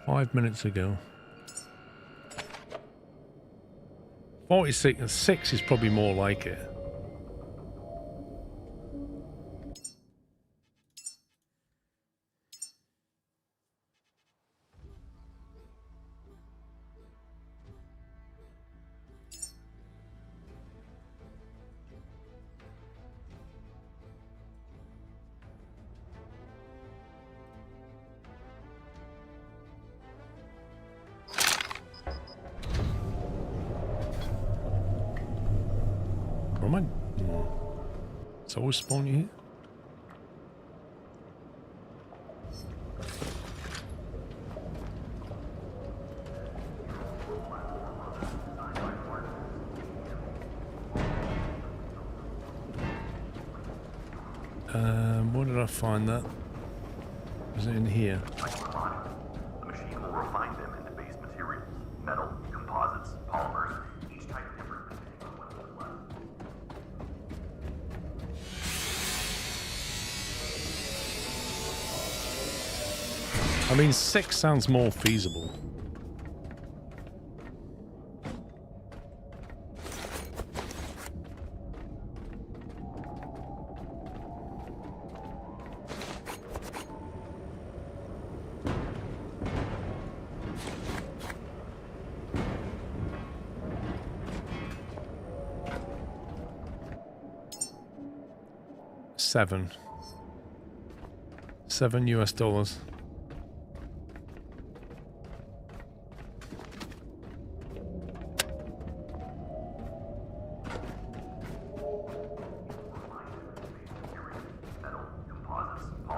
Five minutes ago. 46 and 6 is probably more like it. It's always spawning here. Where did I find that? Was it in here? The machine will refine them into base materials, metal, composites, polymers, each type different depending on what is left. I mean, 6 sounds more feasible. $7 US.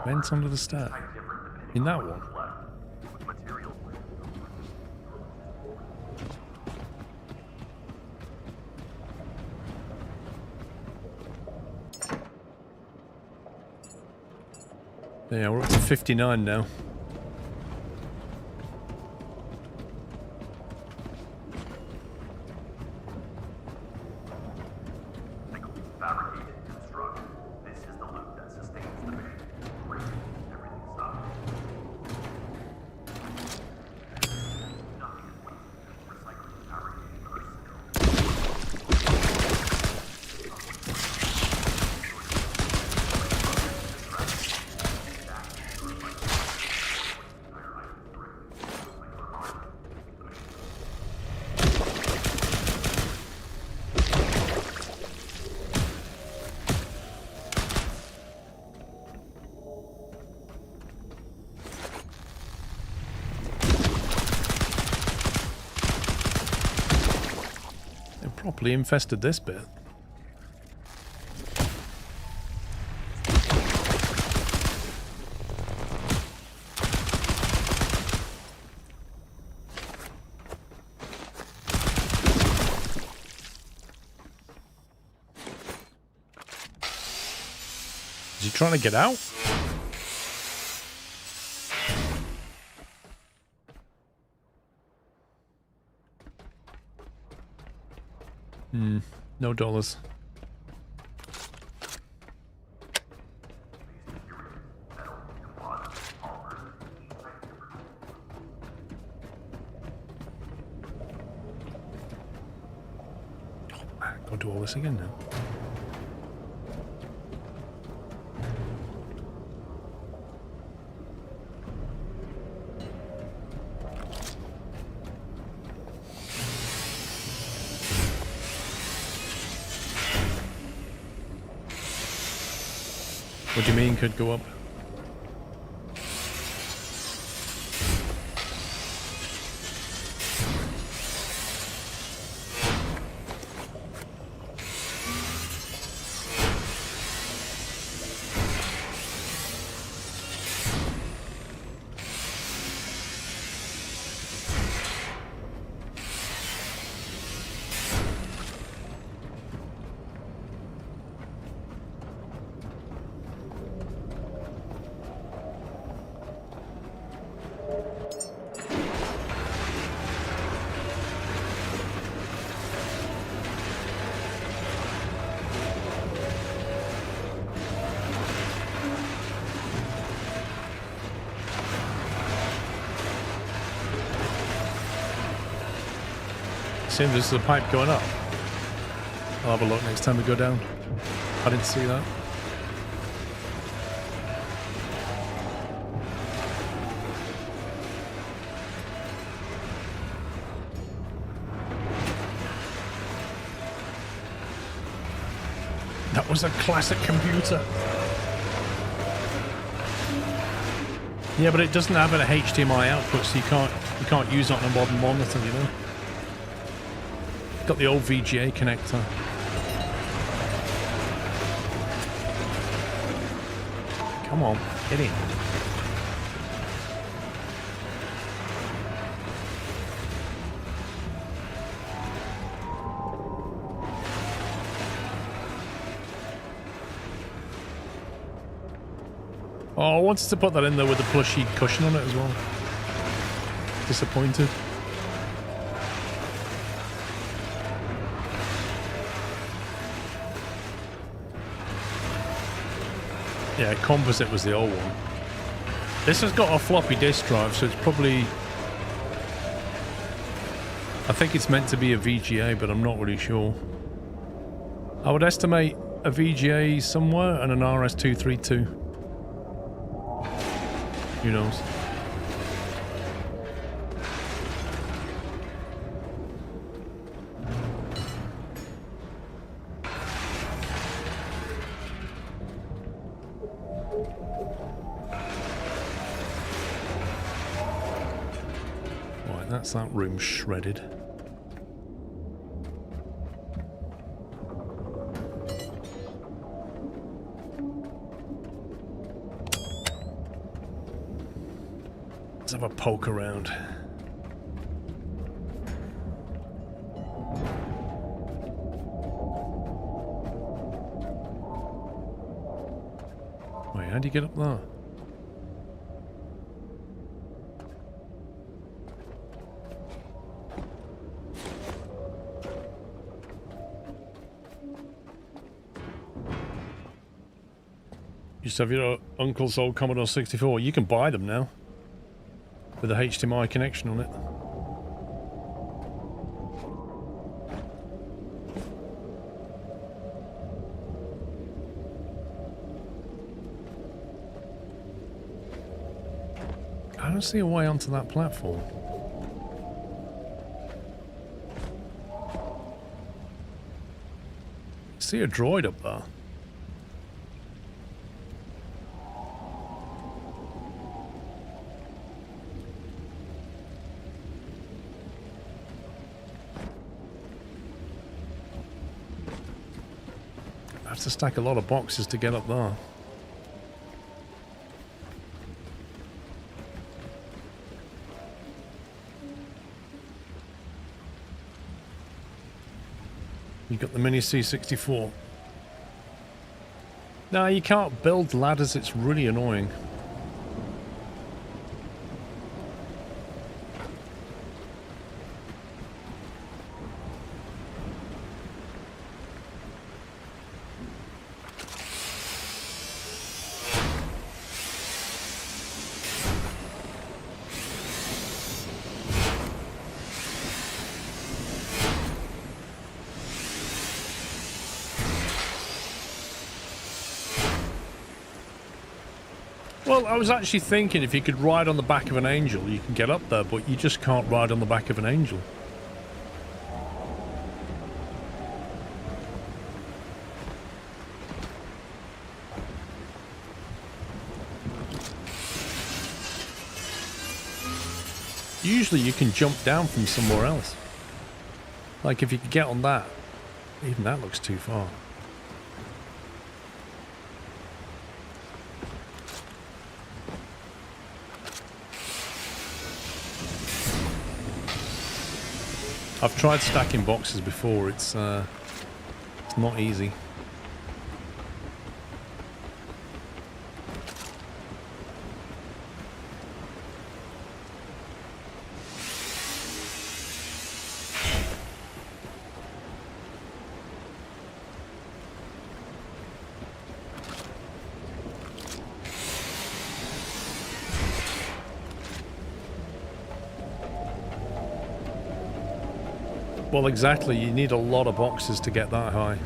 Vents under the stair. In that one. Yeah, we're up to 59 now. Fabricate and construct. This is the loop that sustains the mission. Break it, everything stops. Nothing is wasted. Recycling and fabrication are Properly infested this bit. he trying to get out? No dollars. Oh man, gotta do all this again now. What do you mean could go up? Seems this is a pipe going up. I'll have a look next time we go down. I didn't see that. That was a classic computer. Yeah, but it doesn't have an HDMI output, so you can't use it on a modern monitor, you know. Got the old VGA connector. Come on, get in. Oh, I wanted to put that in there with the plushy cushion on it as well. Disappointed. Yeah, composite was the old one. This has got a floppy disk drive, so it's probably... I think it's meant to be a VGA, but I'm not really sure. I would estimate a VGA somewhere and an RS-232. Who knows? That's that room shredded. Let's have a poke around. Wait, how do you get up there? Just have your uncle's old Commodore 64. You can buy them now with a HDMI connection on it. I don't see a way onto that platform. See a droid up there. To stack a lot of boxes to get up there. You got the mini C64. No, you can't build ladders. It's really annoying. Well, I was actually thinking if you could ride on the back of an angel, you can get up there, but you just can't ride on the back of an angel. Usually you can jump down from somewhere else. Like if you could get on that, even that looks too far. I've tried stacking boxes before, it's not easy. Well, exactly. You need a lot of boxes to get that high.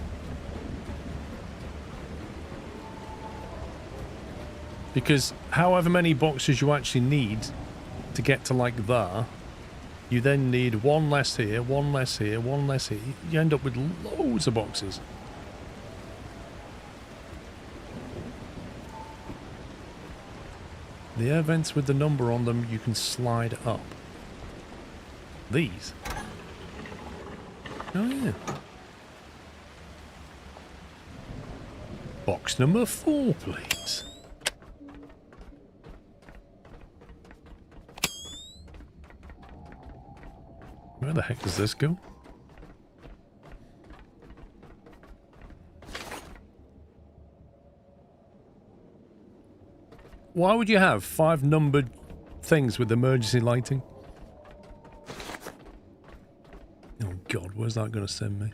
Because however many boxes you actually need to get to like there, you then need one less here, one less here, one less here. You end up with loads of boxes. The air vents with the number on them, you can slide up. These. Oh, yeah. Box number 4, please. Where the heck does this go? Why would you have 5 numbered things with emergency lighting? Oh God, where's that going to send me?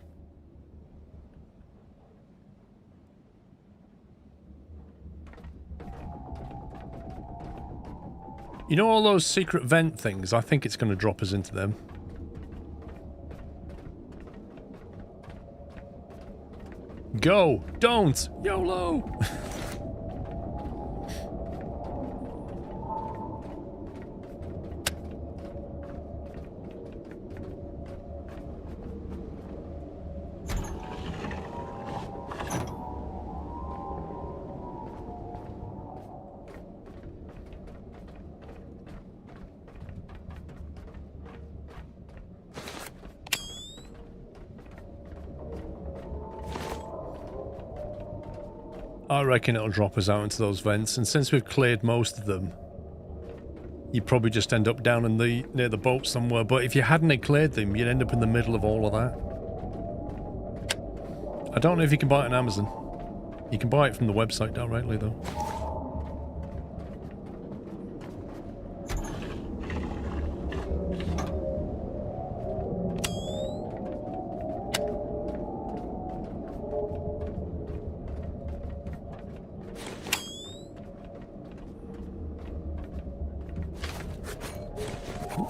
You know all those secret vent things? I think it's going to drop us into them. Go! Don't! YOLO! I reckon it'll drop us out into those vents, and since we've cleared most of them, you'd probably just end up down in near the boat somewhere, but if you hadn't cleared them, you'd end up in the middle of all of that. I don't know if you can buy it on Amazon. You can buy it from the website directly, though.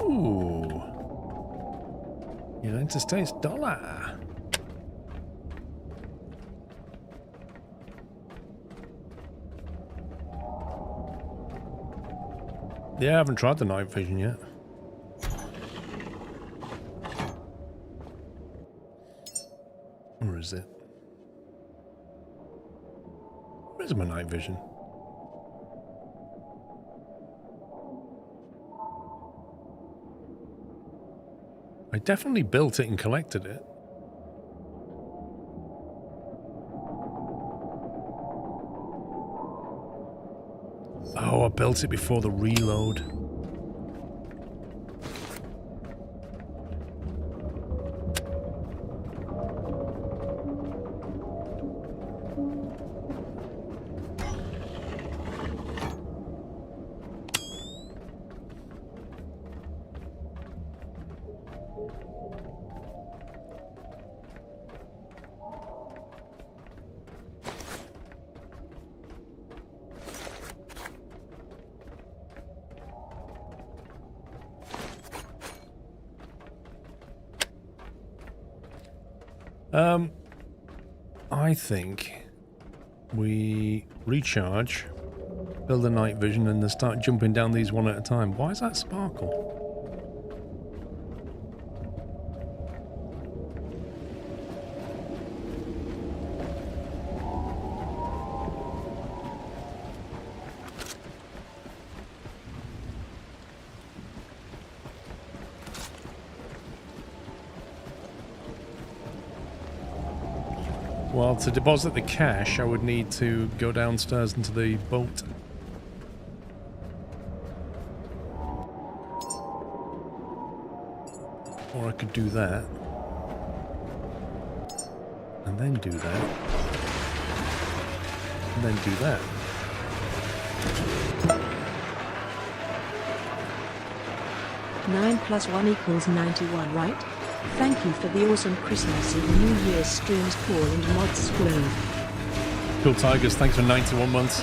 Ooh. United States dollar. Yeah, I haven't tried the night vision yet. Where is it? Where's my night vision? I definitely built it and collected it. Oh, I built it before the reload. I think we recharge, build a night vision, and then start jumping down these one at a time. Why is that sparkle? Well, to deposit the cash, I would need to go downstairs into the boat. Or I could do that. And then do that. And then do that. Nine plus 1 equals 91, right? Thank you for the awesome Christmas and New Year's streams, Paul and Mods Grove. Cool Tigers, thanks for 91 months.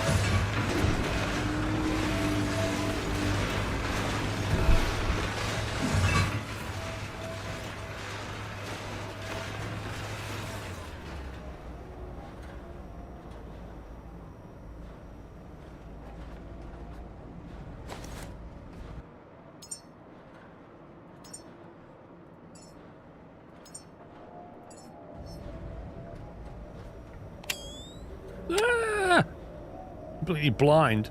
Completely blind.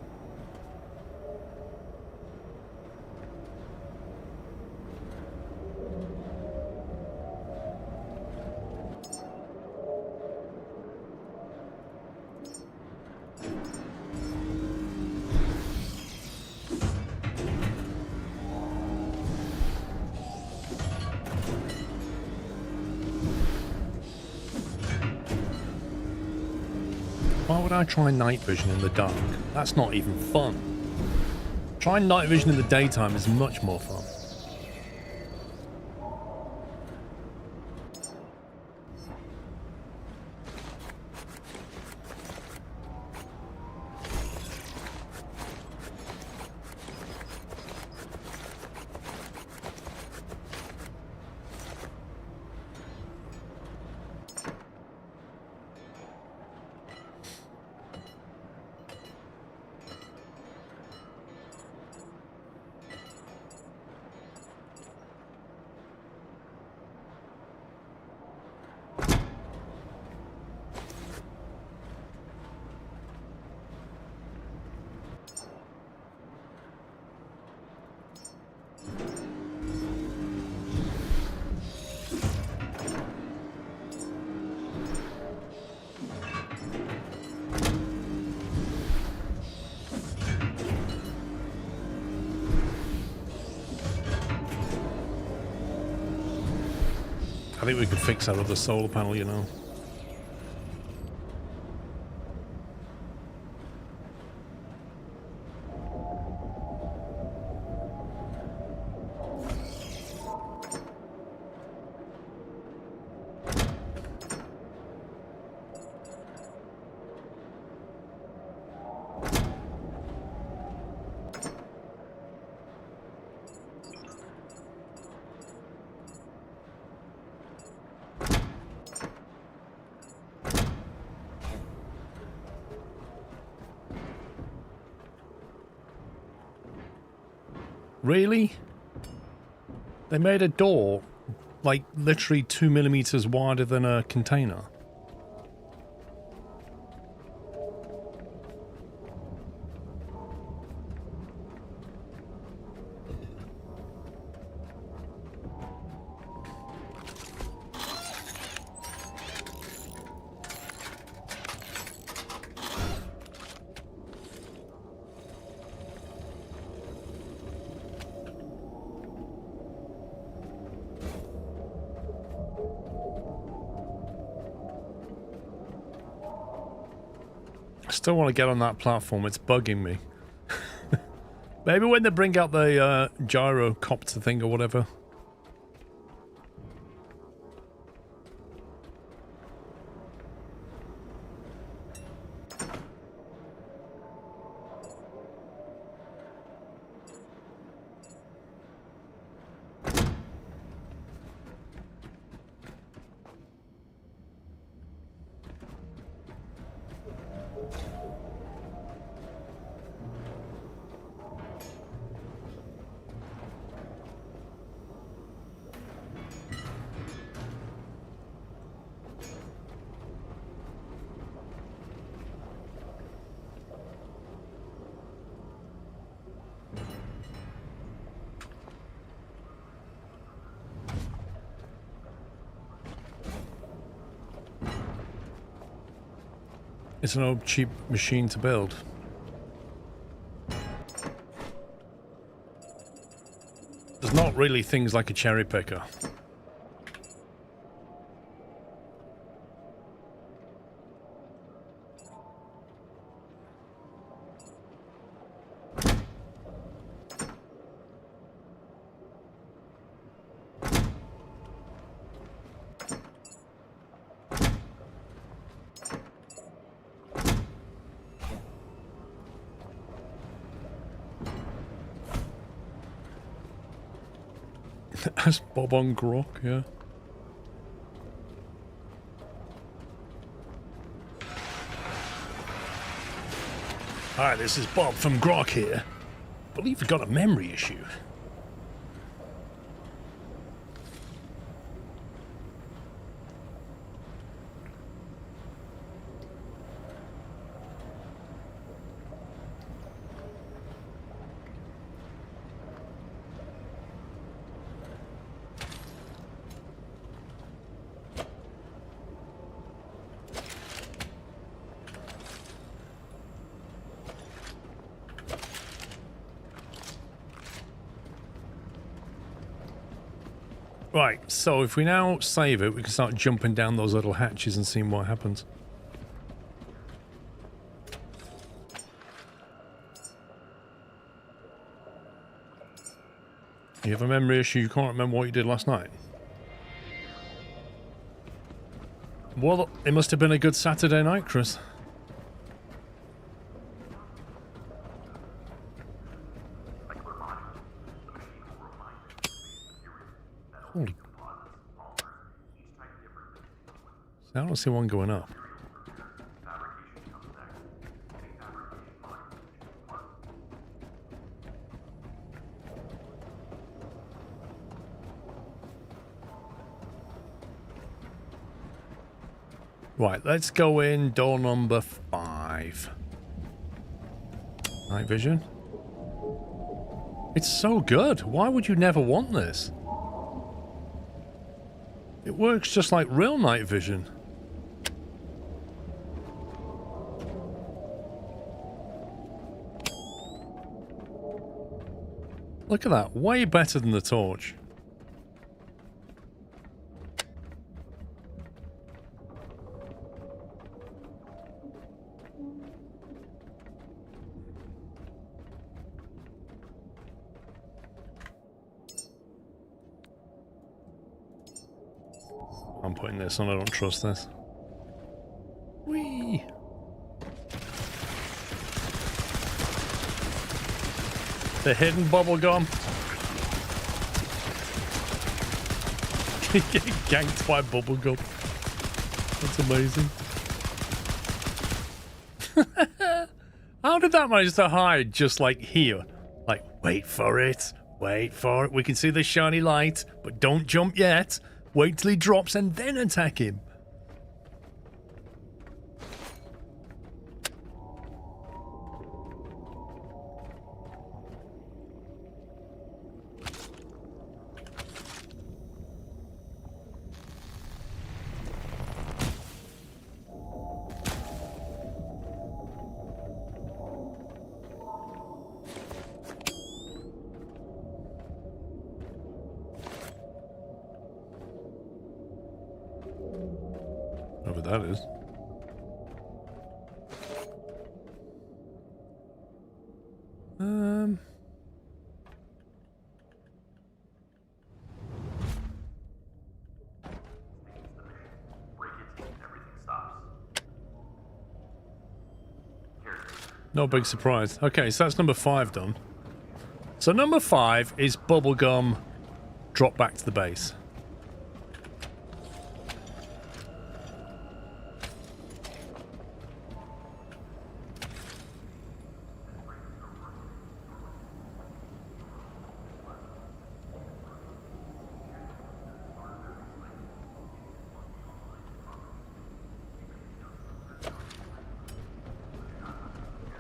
Why would I try night vision in the dark? That's not even fun. Trying night vision in the daytime is much more fun. I think we could fix our other solar panel, you know. Really? They made a door like literally 2 millimeters wider than a container. Still want to get on that platform. It's bugging me. Maybe when they bring out the gyrocopter thing or whatever. It's no cheap machine to build. There's not really things like a cherry picker. That's Bob on Grok, yeah. Hi, this is Bob from Grok here. Believe you've got a memory issue. Right, so if we now save it, we can start jumping down those little hatches and seeing what happens. You have a memory issue, you can't remember what you did last night? Well, it must have been a good Saturday night, Chris. Holy. I don't see one going up. Right, let's go in door number 5. Night vision. It's so good. Why would you never want this? It works just like real night vision. Look at that. Way better than the torch. I'm putting this on, I don't trust this. Whee! The hidden bubble gum. Get ganked by bubble gum. That's amazing. How did that manage to hide just like here? Like, wait for it. Wait for it. We can see the shiny light, but don't jump yet. Wait till he drops and then attack him. Whatever that is. No big surprise. Okay, so that's number 5 done. So number 5 is bubblegum drop back to the base.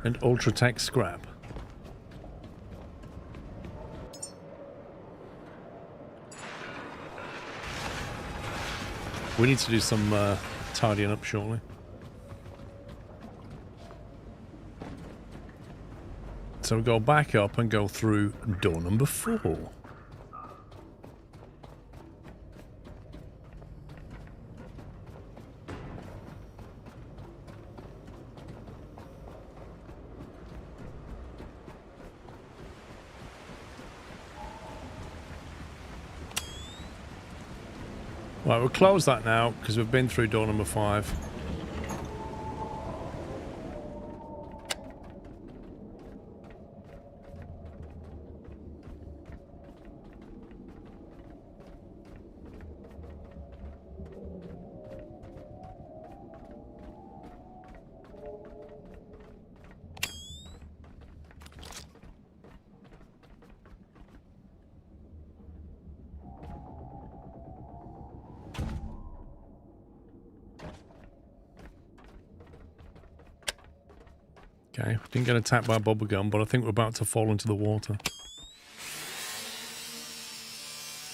And Ultratech scrap. We need to do some tidying up shortly. So we go back up and go through door number 4. Right, we'll close that now because we've been through door number 5. Okay, didn't get attacked by a bubblegum, but I think we're about to fall into the water.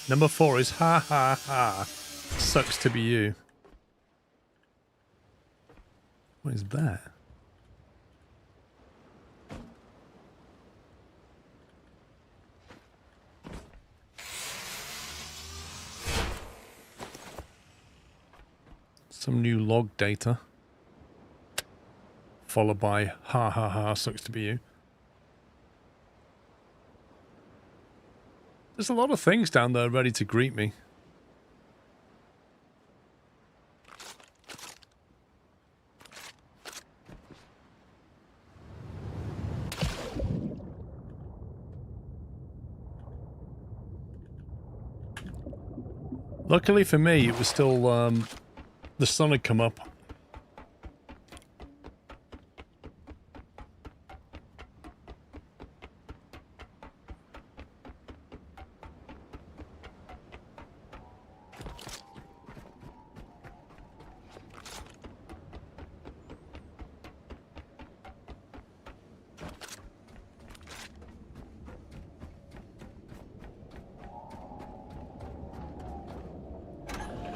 Number 4 is ha ha ha. Sucks to be you. What is that? Some new log data. Followed by ha ha ha, sucks to be you. There's a lot of things down there ready to greet me. Luckily for me, it was still, the sun had come up.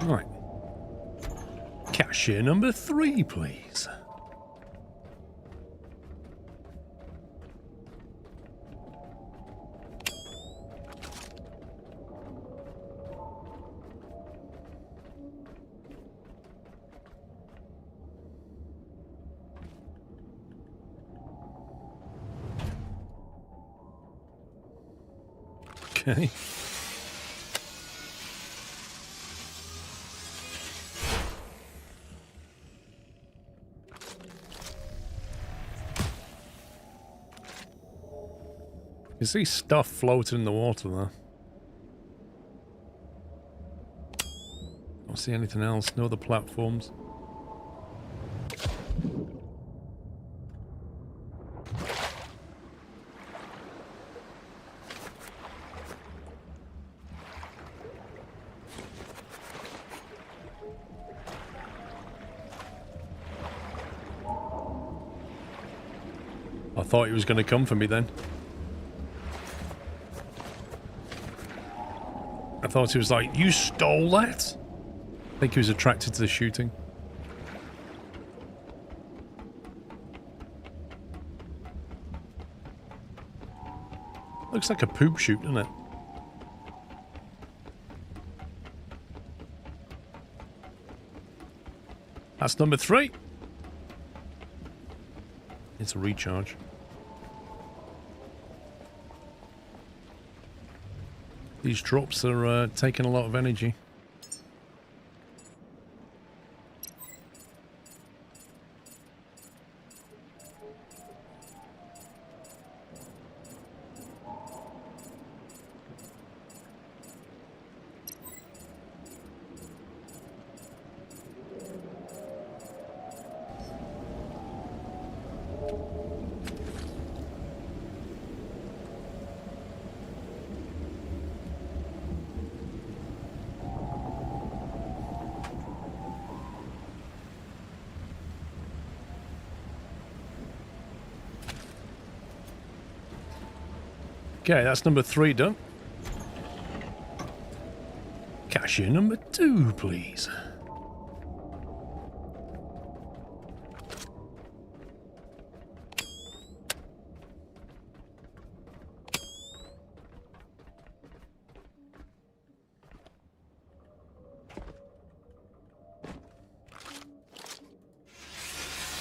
Right. Cashier number 3, please. Okay. You see stuff floating in the water there. Don't see anything else, no other platforms. I thought he was going to come for me then. I thought he was like, you stole that? I think he was attracted to the shooting. Looks like a poop chute, doesn't it? That's number 3. It's a recharge. These drops are taking a lot of energy. Okay, that's number 3 done. Cashier number 2, please.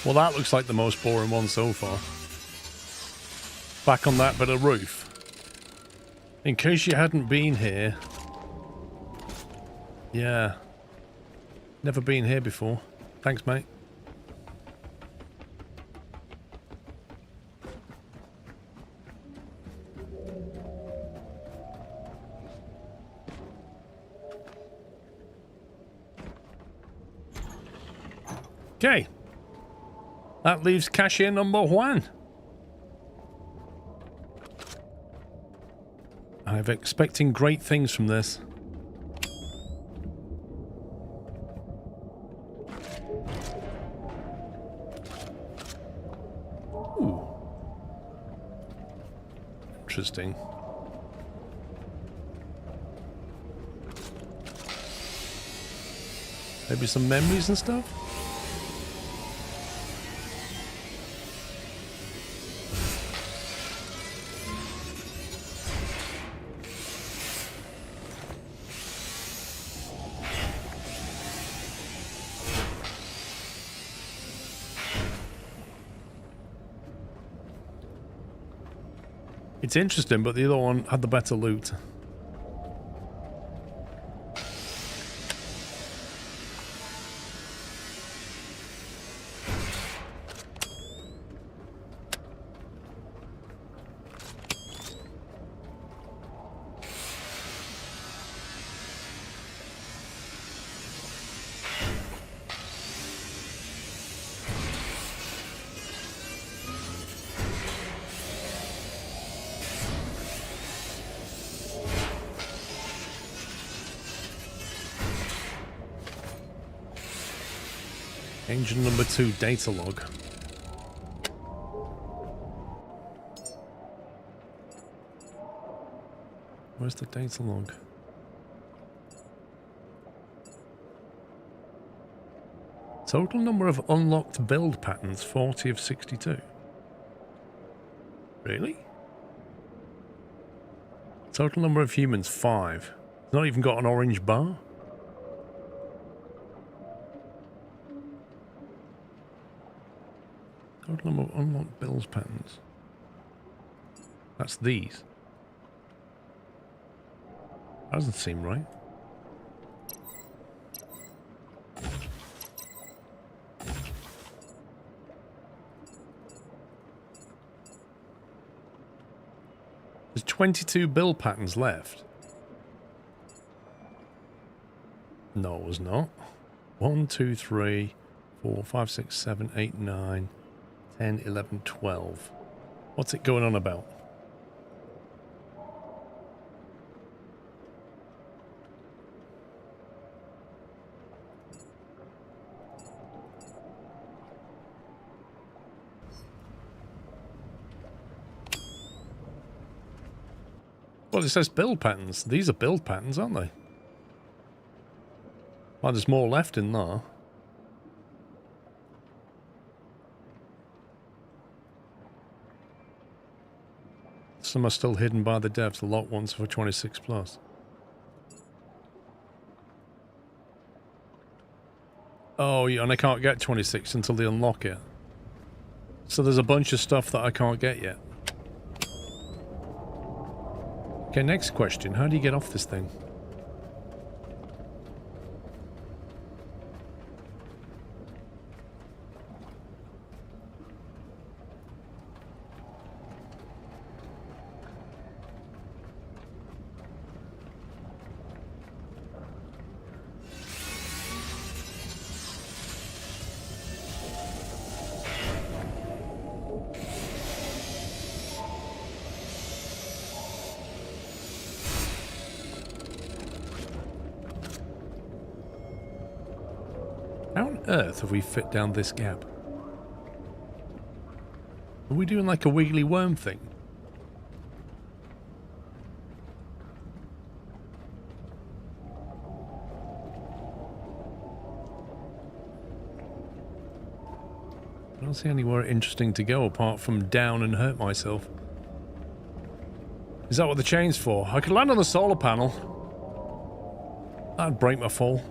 Well, that looks like the most boring one so far. Back on that bit of roof. In case you hadn't been here. Yeah. Never been here before. Thanks, mate. Okay. That leaves cashier number 1. I'm expecting great things from this. Ooh. Interesting. Maybe some memories and stuff? It's interesting, but the other one had the better loot. Engine number 2 data log. Where's the data log? Total number of unlocked build patterns, 40 of 62. Really? Total number of humans, 5. It's not even got an orange bar. Total number of unlocked build patterns. That's these. That doesn't seem right. There's 22 build patterns left. No, it was not. 1, 2, 3, 4, 5, 6, 7, 8, 9, 10, 11, 12. What's it going on about? Well, it says build patterns. These are build patterns, aren't they? Well, there's more left in there. Some are still hidden by the devs. The locked ones for 26 plus. Oh, yeah, and I can't get 26 until they unlock it. So there's a bunch of stuff that I can't get yet. Okay, next question. How do you get off this thing? How on earth have we fit down this gap? Are we doing like a wiggly worm thing? I don't see anywhere interesting to go apart from down and hurt myself. Is that what the chain's for? I could land on the solar panel. That'd break my fall.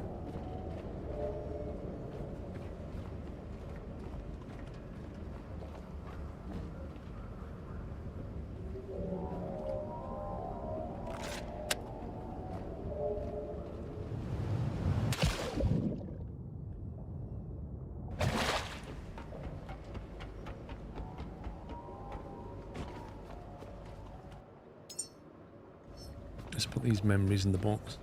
Let's put these memories in the box.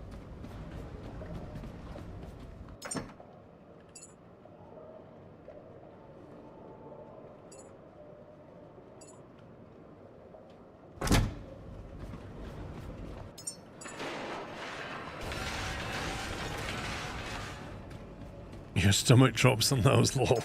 Your stomach drops on those, lol.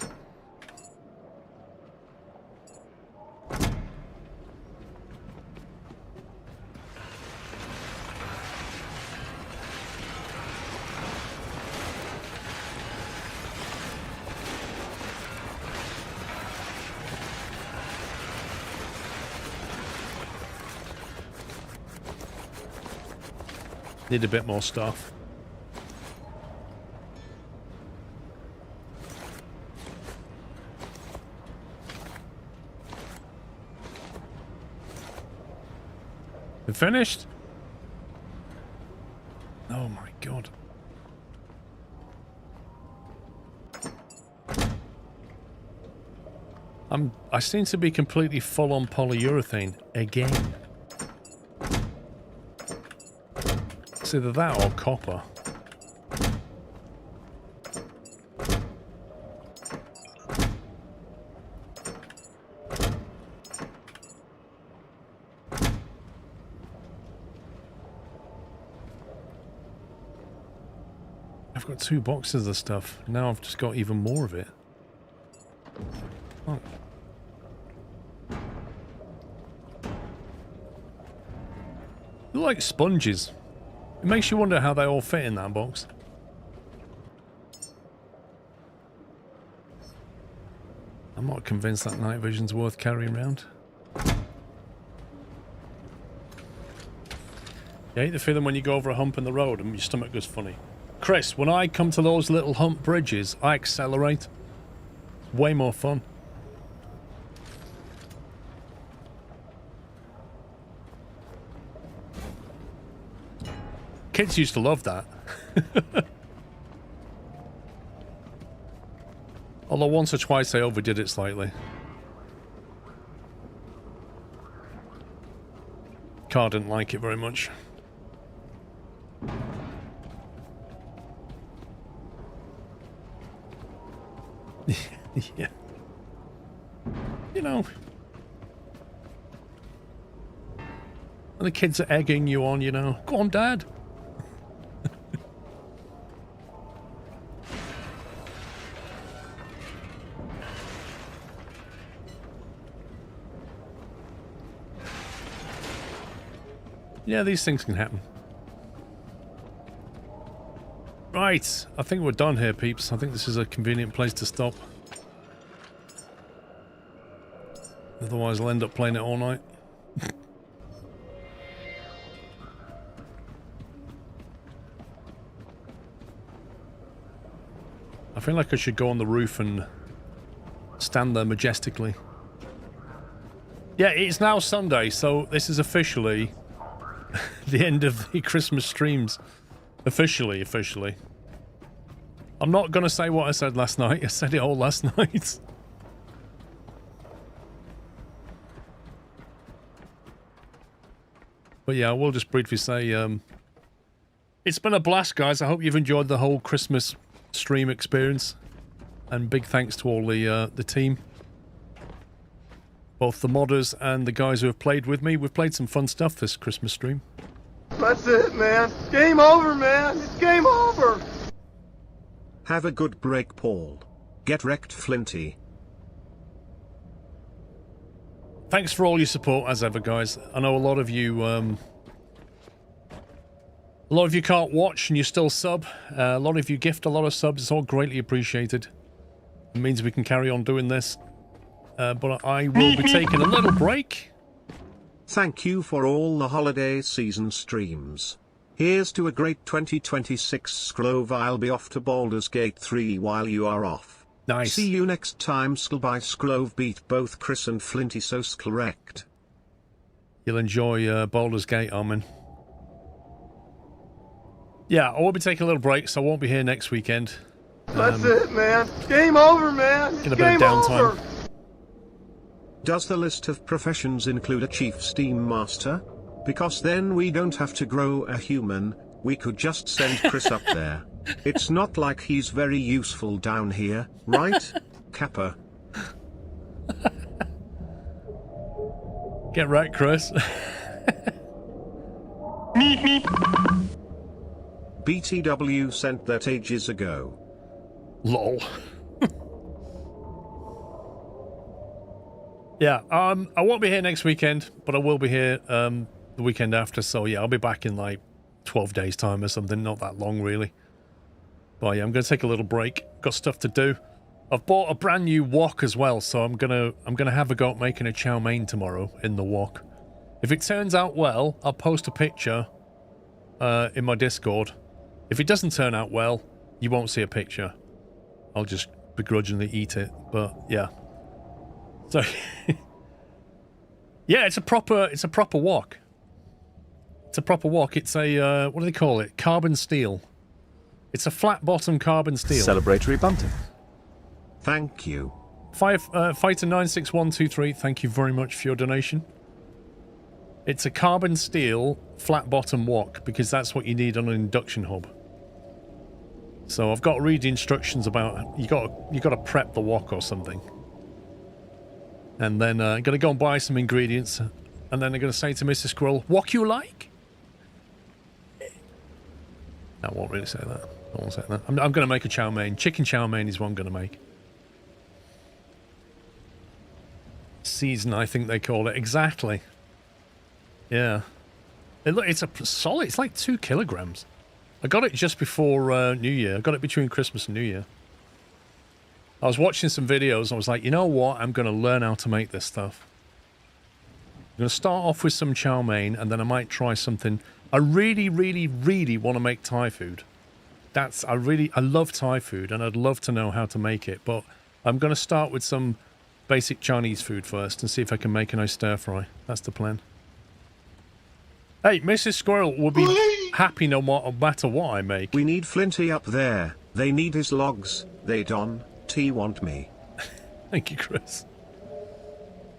Need a bit more stuff. We finished? Oh my god. I seem to be completely full on polyurethane again. It's either that or copper. I've got 2 boxes of stuff. Now I've just got even more of it. Oh. They're like sponges. It makes you wonder how they all fit in that box. I'm not convinced that night vision's worth carrying around. You hate the feeling when you go over a hump in the road and your stomach goes funny. Chris, when I come to those little hump bridges, I accelerate. Way more fun. Kids used to love that. Although once or twice I overdid it slightly. Car didn't like it very much. Yeah. You know. And the kids are egging you on, you know. Go on, Dad. Yeah, these things can happen. Right, I think we're done here, peeps. I think this is a convenient place to stop. Otherwise, I'll end up playing it all night. I feel like I should go on the roof and stand there majestically. Yeah, it's now Sunday, so this is officially the end of the Christmas streams. Officially. I'm not going to say what I said last night. I said it all last night. But yeah, I will just briefly say, it's been a blast, guys. I hope you've enjoyed the whole Christmas stream experience. And big thanks to all the team. Both the modders and the guys who have played with me. We've played some fun stuff this Christmas stream. That's it, man. Game over, man. It's game over. Have a good break, Paul. Get wrecked, Flinty. Thanks for all your support, as ever, guys. I know a lot of you can't watch and you still sub. A lot of you gift a lot of subs. It's all greatly appreciated. It means we can carry on doing this. But I will be taking a little break. Thank you for all the holiday season streams. Here's to a great 2026 Sclove. I'll be off to Baldur's Gate 3 while you are off. Nice. See you next time. Skl by Sclove. Beat both Chris and Flinty, so correct. You'll enjoy Baldur's Gate, Armin. Yeah, I will be taking a little break, so I won't be here next weekend. That's it, man. Game over, man. It's Get a bit of downtime. Over. Does the list of professions include a chief steam master? Because then we don't have to grow a human, we could just send Chris up there. It's not like he's very useful down here, right, Kappa? Get right, Chris. BTW sent that ages ago. Lol. Yeah, I won't be here next weekend, but I will be here the weekend after. So yeah, I'll be back in like 12 days time or something. Not that long really. But yeah, I'm gonna take a little break. Got stuff to do. I've bought a brand new wok as well, so I'm gonna have a go at making a chow mein tomorrow in the wok. If it turns out well, I'll post a picture in my Discord. If it doesn't turn out well, you won't see a picture. I'll just begrudgingly eat it. But yeah. So yeah, it's a proper wok. It's a proper wok. It's a what do they call it? Carbon steel. It's a flat bottom carbon steel. Celebratory bunting. Thank you. Fighter 96123, thank you very much for your donation. It's a carbon steel flat bottom wok because that's what you need on an induction hob. So I've got to read the instructions about you got to prep the wok or something. And then I'm going to go and buy some ingredients. And then I'm going to say to Mrs. Squirrel, "What you like?" I won't really say that. I won't say that. I'm going to make a chow mein. Chicken chow mein is what I'm going to make. Season, I think they call it. Exactly. Yeah. It's a solid. It's like 2 kilograms. I got it just before New Year. I got it between Christmas and New Year. I was watching some videos and I was like, you know what? I'm going to learn how to make this stuff. I'm going to start off with some chow mein and then I might try something. I really, really, really want to make Thai food. I love Thai food and I'd love to know how to make it. But I'm going to start with some basic Chinese food first and see if I can make a nice stir fry. That's the plan. Hey, Mrs. Squirrel will be happy no matter what I make. We need Flinty up there. They need his logs. They don't want me. Thank you, Chris.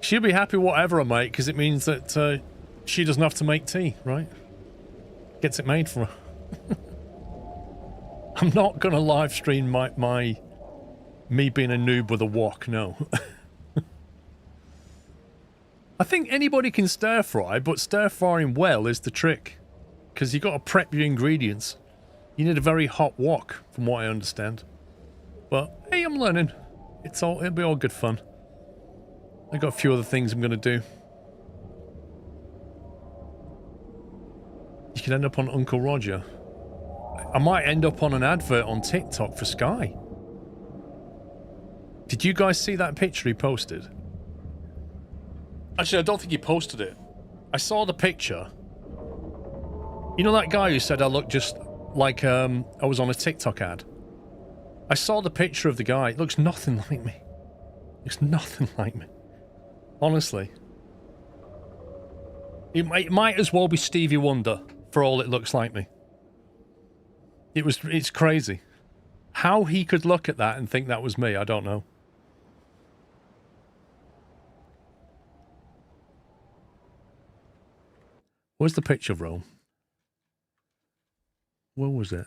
She'll be happy whatever I make because it means that she doesn't have to make tea, right? Gets it made for her. I'm not going to live stream me being a noob with a wok, no. I think anybody can stir fry, but stir frying well is the trick. Because you've got to prep your ingredients. You need a very hot wok, from what I understand. But, hey, I'm learning. It'll be all good fun. I've got a few other things I'm going to do. You could end up on Uncle Roger. I might end up on an advert on TikTok for Sky. Did you guys see that picture he posted? Actually, I don't think he posted it. I saw the picture. You know that guy who said I look just like I was on a TikTok ad? I saw the picture of the guy. It looks nothing like me. It looks nothing like me. Honestly. It might as well be Stevie Wonder for all it looks like me. It's crazy. How he could look at that and think that was me, I don't know. Where's the picture, Rome? Where was it?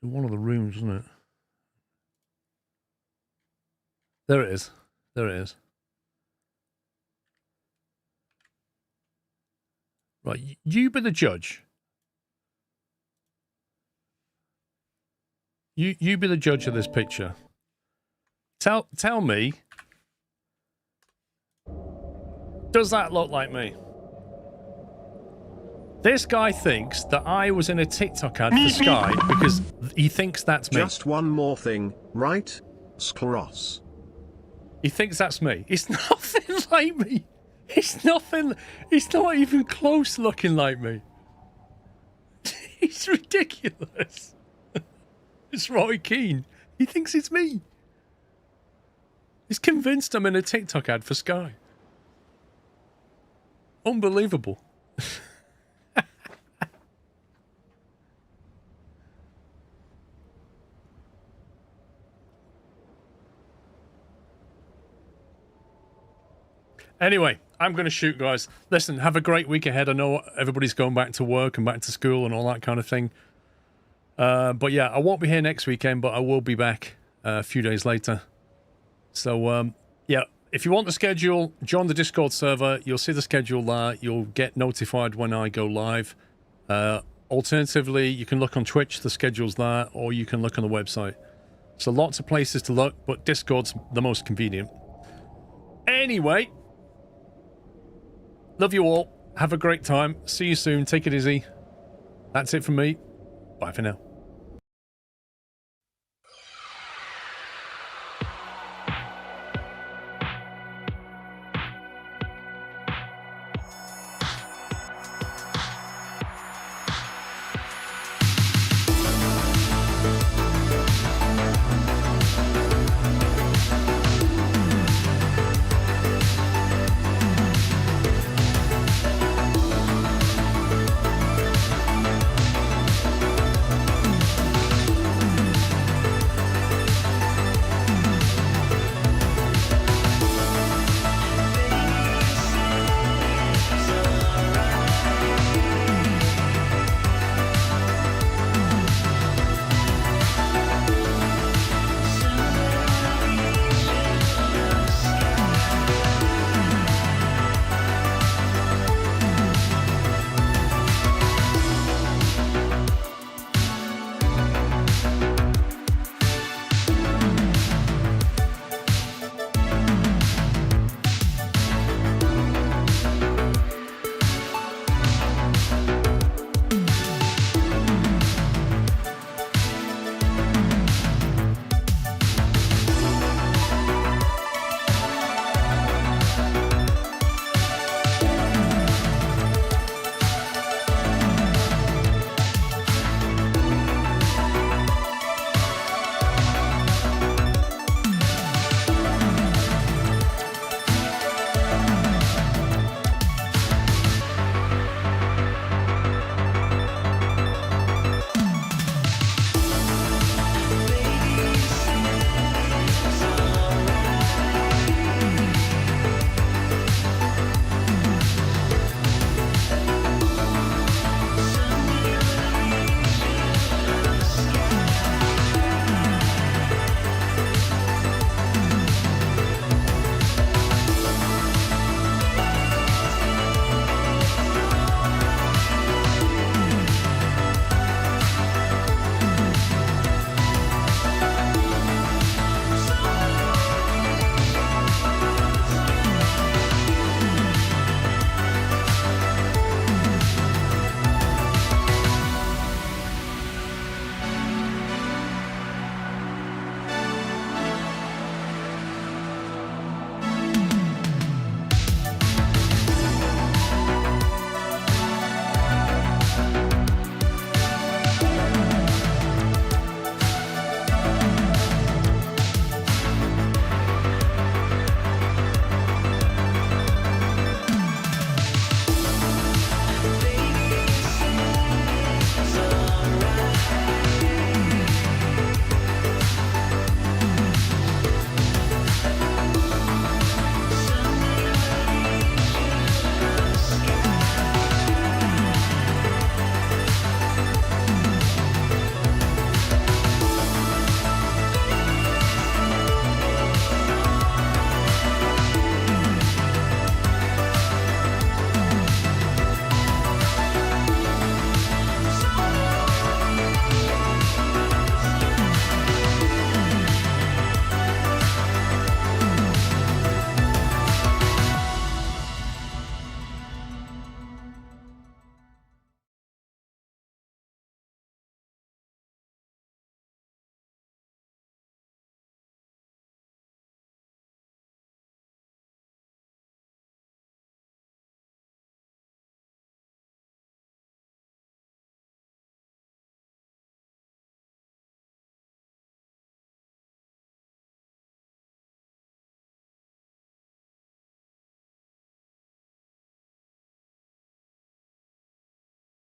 In one of the rooms, isn't it? There it is. There it is. Right, you be the judge. You be the judge of this picture. Tell me, does that look like me? This guy thinks that I was in a TikTok ad for Sky because he thinks that's me. Just one more thing, right? Scleros. He thinks that's me. It's nothing like me. It's nothing. It's not even close looking like me. It's ridiculous. It's Roy Keane. He thinks it's me. He's convinced I'm in a TikTok ad for Sky. Unbelievable. Anyway, I'm going to shoot, guys. Listen, have a great week ahead. I know everybody's going back to work and back to school and all that kind of thing. But yeah, I won't be here next weekend, but I will be back a few days later. So, yeah, if you want the schedule, join the Discord server. You'll see the schedule there. You'll get notified when I go live. Alternatively, you can look on Twitch. The schedule's there, or you can look on the website. So lots of places to look, but Discord's the most convenient. Anyway, love you all. Have a great time. See you soon. Take it easy. That's it from me. Bye for now.